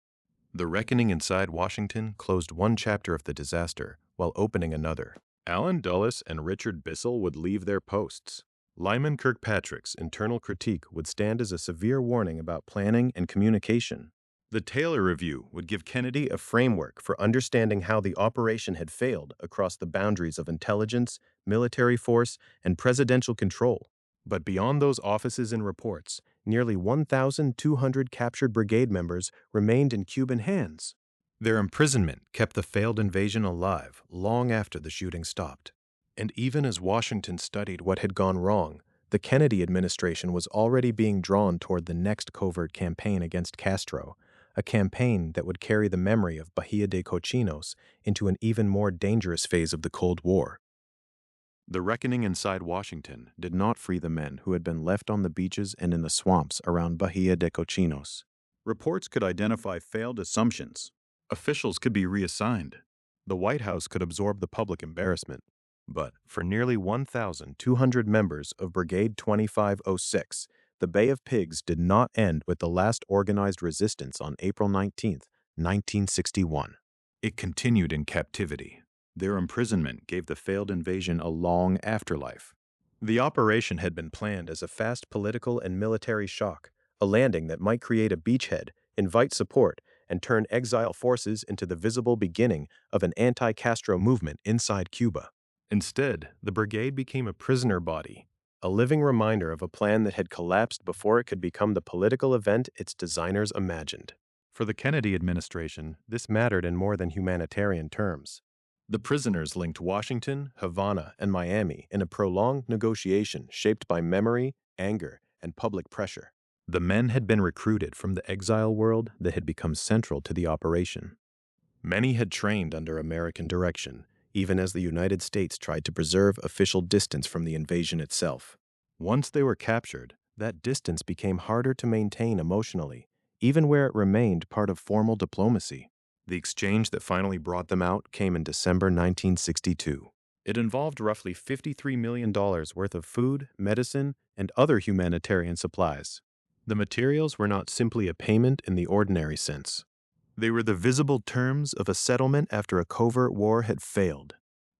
The reckoning inside Washington closed one chapter of the disaster while opening another. Alan Dulles and Richard Bissell would leave their posts. Lyman Kirkpatrick's internal critique would stand as a severe warning about planning and communication. The Taylor Review would give Kennedy a framework for understanding how the operation had failed across the boundaries of intelligence, military force, and presidential control. But beyond those offices and reports, nearly 1,200 captured brigade members remained in Cuban hands. Their imprisonment kept the failed invasion alive long after the shooting stopped. And even as Washington studied what had gone wrong, the Kennedy administration was already being drawn toward the next covert campaign against Castro, a campaign that would carry the memory of Bahía de Cochinos into an even more dangerous phase of the Cold War. The reckoning inside Washington did not free the men who had been left on the beaches and in the swamps around Bahía de Cochinos. Reports could identify failed assumptions. Officials could be reassigned. The White House could absorb the public embarrassment. But for nearly 1,200 members of Brigade 2506, the Bay of Pigs did not end with the last organized resistance on April 19, 1961. It continued in captivity. Their imprisonment gave the failed invasion a long afterlife. The operation had been planned as a fast political and military shock, a landing that might create a beachhead, invite support, and turn exile forces into the visible beginning of an anti-Castro movement inside Cuba. Instead, the brigade became a prisoner body, a living reminder of a plan that had collapsed before it could become the political event its designers imagined. For the Kennedy administration, this mattered in more than humanitarian terms. The prisoners linked Washington, Havana, and Miami in a prolonged negotiation shaped by memory, anger, and public pressure. The men had been recruited from the exile world that had become central to the operation. Many had trained under American direction, even as the United States tried to preserve official distance from the invasion itself. Once they were captured, that distance became harder to maintain emotionally, even where it remained part of formal diplomacy. The exchange that finally brought them out came in December 1962. It involved roughly $53 million worth of food, medicine, and other humanitarian supplies. The materials were not simply a payment in the ordinary sense. They were the visible terms of a settlement after a covert war had failed.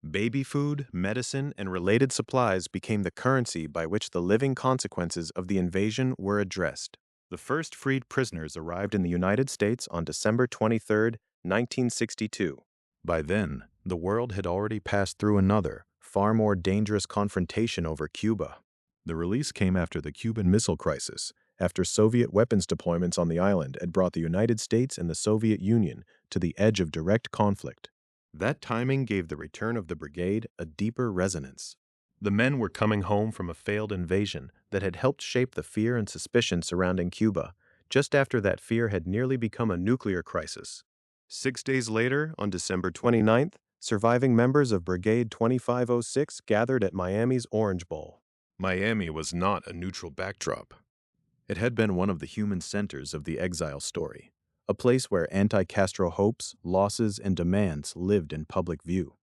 Baby food, medicine, and related supplies became the currency by which the living consequences of the invasion were addressed. The first freed prisoners arrived in the United States on December 23, 1962. By then, the world had already passed through another, far more dangerous confrontation over Cuba. The release came after the Cuban Missile Crisis, after Soviet weapons deployments on the island had brought the United States and the Soviet Union to the edge of direct conflict. That timing gave the return of the brigade a deeper resonance. The men were coming home from a failed invasion that had helped shape the fear and suspicion surrounding Cuba, just after that fear had nearly become a nuclear crisis. 6 days later, on December 29th, surviving members of Brigade 2506 gathered at Miami's Orange Bowl. Miami was not a neutral backdrop. It had been one of the human centers of the exile story, a place where anti-Castro hopes, losses, and demands lived in public view.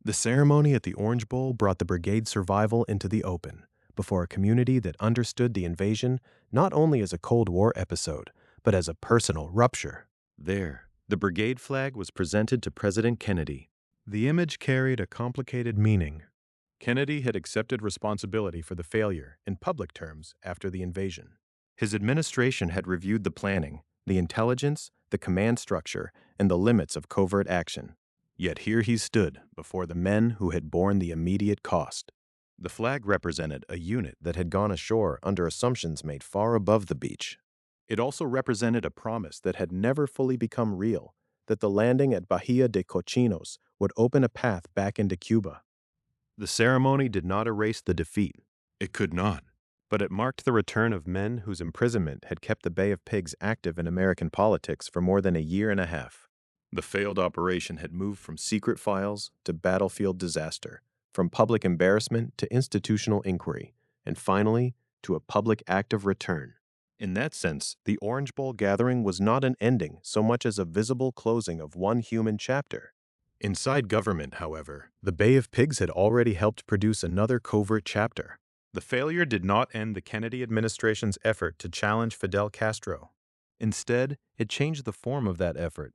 The ceremony at the Orange Bowl brought the brigade's survival into the open, before a community that understood the invasion not only as a Cold War episode, but as a personal rupture. There, the brigade flag was presented to President Kennedy. The image carried a complicated meaning. Kennedy had accepted responsibility for the failure, in public terms, after the invasion. His administration had reviewed the planning, the intelligence, the command structure, and the limits of covert action. Yet here he stood before the men who had borne the immediate cost. The flag represented a unit that had gone ashore under assumptions made far above the beach. It also represented a promise that had never fully become real, that the landing at Bahía de Cochinos would open a path back into Cuba. The ceremony did not erase the defeat. It could not. But it marked the return of men whose imprisonment had kept the Bay of Pigs active in American politics for more than a year and a half. The failed operation had moved from secret files to battlefield disaster, from public embarrassment to institutional inquiry, and finally, to a public act of return. In that sense, the Orange Bowl gathering was not an ending so much as a visible closing of one human chapter. Inside government, however, the Bay of Pigs had already helped produce another covert chapter. The failure did not end the Kennedy administration's effort to challenge Fidel Castro. Instead, it changed the form of that effort.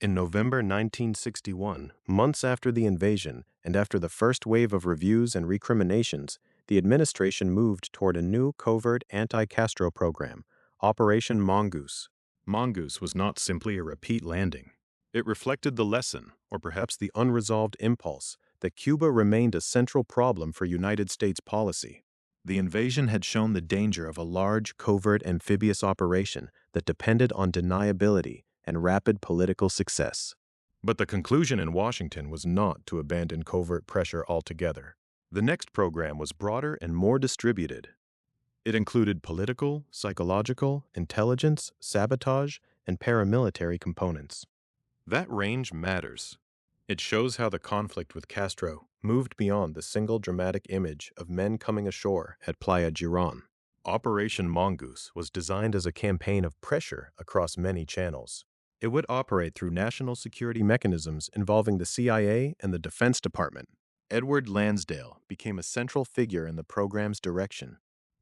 In November 1961, months after the invasion and after the first wave of reviews and recriminations, the administration moved toward a new covert anti-Castro program, Operation Mongoose. Mongoose was not simply a repeat landing. It reflected the lesson, or perhaps the unresolved impulse, that Cuba remained a central problem for United States policy. The invasion had shown the danger of a large, covert amphibious operation that depended on deniability and rapid political success. But the conclusion in Washington was not to abandon covert pressure altogether. The next program was broader and more distributed. It included political, psychological, intelligence, sabotage, and paramilitary components. That range matters. It shows how the conflict with Castro moved beyond the single dramatic image of men coming ashore at Playa Girón. Operation Mongoose was designed as a campaign of pressure across many channels. It would operate through national security mechanisms involving the CIA and the Defense Department. Edward Lansdale became a central figure in the program's direction.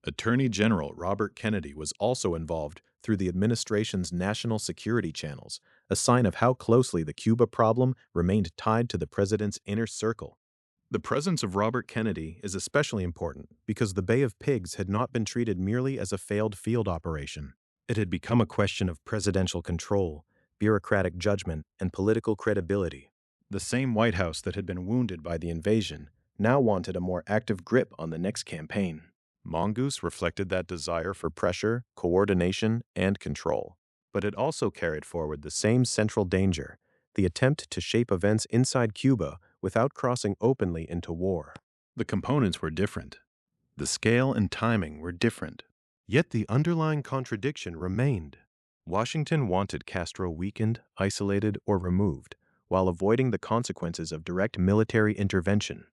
Attorney General Robert Kennedy was also involved through the administration's national security channels, a sign of how closely the Cuba problem remained tied to the president's inner circle. The presence of Robert Kennedy is especially important because the Bay of Pigs had not been treated merely as a failed field operation. It had become a question of presidential control, bureaucratic judgment, and political credibility. The same White House that had been wounded by the invasion now wanted a more active grip on the next campaign. Mongoose reflected that desire for pressure, coordination, and control. But it also carried forward the same central danger, the attempt to shape events inside Cuba without crossing openly into war. The components were different. The scale and timing were different. Yet the underlying contradiction remained. Washington wanted Castro weakened, isolated, or removed, while avoiding the consequences of direct military intervention.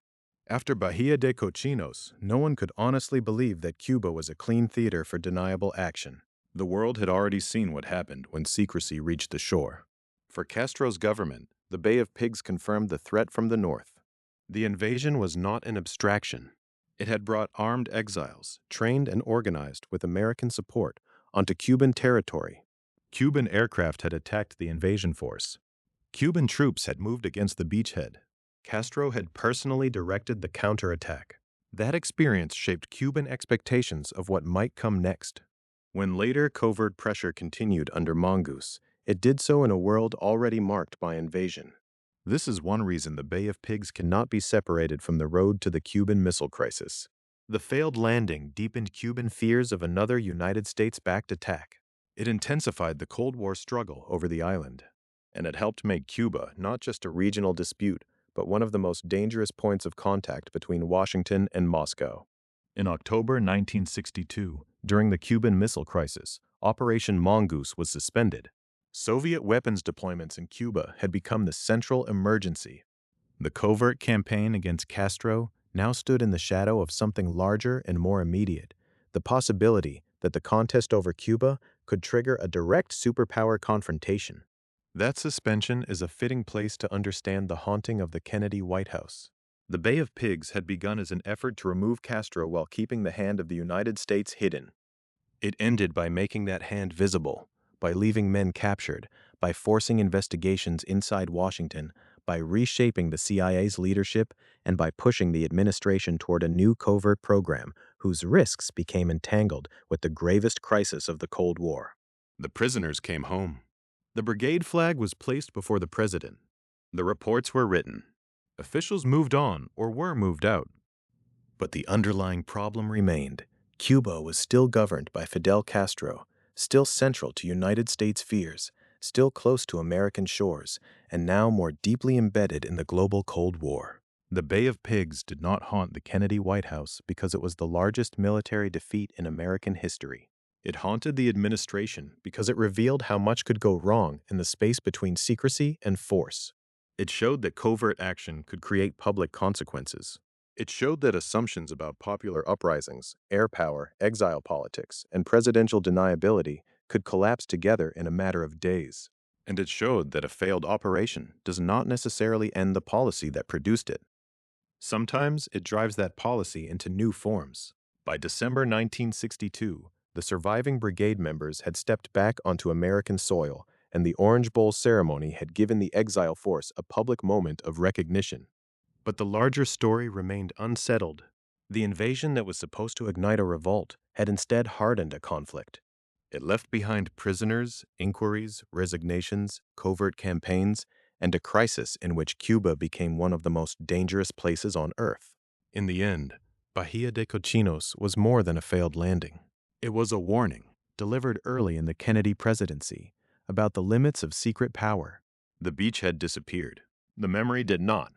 After Bahía de Cochinos, no one could honestly believe that Cuba was a clean theater for deniable action. The world had already seen what happened when secrecy reached the shore. For Castro's government, the Bay of Pigs confirmed the threat from the north. The invasion was not an abstraction. It had brought armed exiles, trained and organized with American support, onto Cuban territory. Cuban aircraft had attacked the invasion force. Cuban troops had moved against the beachhead. Castro had personally directed the counterattack. That experience shaped Cuban expectations of what might come next. When later covert pressure continued under Mongoose, it did so in a world already marked by invasion. This is one reason the Bay of Pigs cannot be separated from the road to the Cuban Missile Crisis. The failed landing deepened Cuban fears of another United States-backed attack. It intensified the Cold War struggle over the island, and it helped make Cuba not just a regional dispute, but one of the most dangerous points of contact between Washington and Moscow. In October 1962, during the Cuban Missile Crisis, Operation Mongoose was suspended. Soviet weapons deployments in Cuba had become the central emergency. The covert campaign against Castro now stood in the shadow of something larger and more immediate, the possibility that the contest over Cuba could trigger a direct superpower confrontation. That suspension is a fitting place to understand the haunting of the Kennedy White House. The Bay of Pigs had begun as an effort to remove Castro while keeping the hand of the United States hidden. It ended by making that hand visible, by leaving men captured, by forcing investigations inside Washington, by reshaping the CIA's leadership, and by pushing the administration toward a new covert program whose risks became entangled with the gravest crisis of the Cold War. The prisoners came home. The Brigade flag was placed before the president. The reports were written. Officials moved on or were moved out. But the underlying problem remained. Cuba was still governed by Fidel Castro, still central to United States fears, still close to American shores, and now more deeply embedded in the global Cold War. The Bay of Pigs did not haunt the Kennedy White House because it was the largest military defeat in American history. It haunted the administration because it revealed how much could go wrong in the space between secrecy and force. It showed that covert action could create public consequences. It showed that assumptions about popular uprisings, air power, exile politics, and presidential deniability could collapse together in a matter of days. And it showed that a failed operation does not necessarily end the policy that produced it. Sometimes it drives that policy into new forms. By December 1962, the surviving brigade members had stepped back onto American soil, and the Orange Bowl ceremony had given the exile force a public moment of recognition. But the larger story remained unsettled. The invasion that was supposed to ignite a revolt had instead hardened a conflict. It left behind prisoners, inquiries, resignations, covert campaigns, and a crisis in which Cuba became one of the most dangerous places on Earth. In the end, Bahía de Cochinos was more than a failed landing. It was a warning, delivered early in the Kennedy presidency, about the limits of secret power. The beachhead disappeared. The memory did not.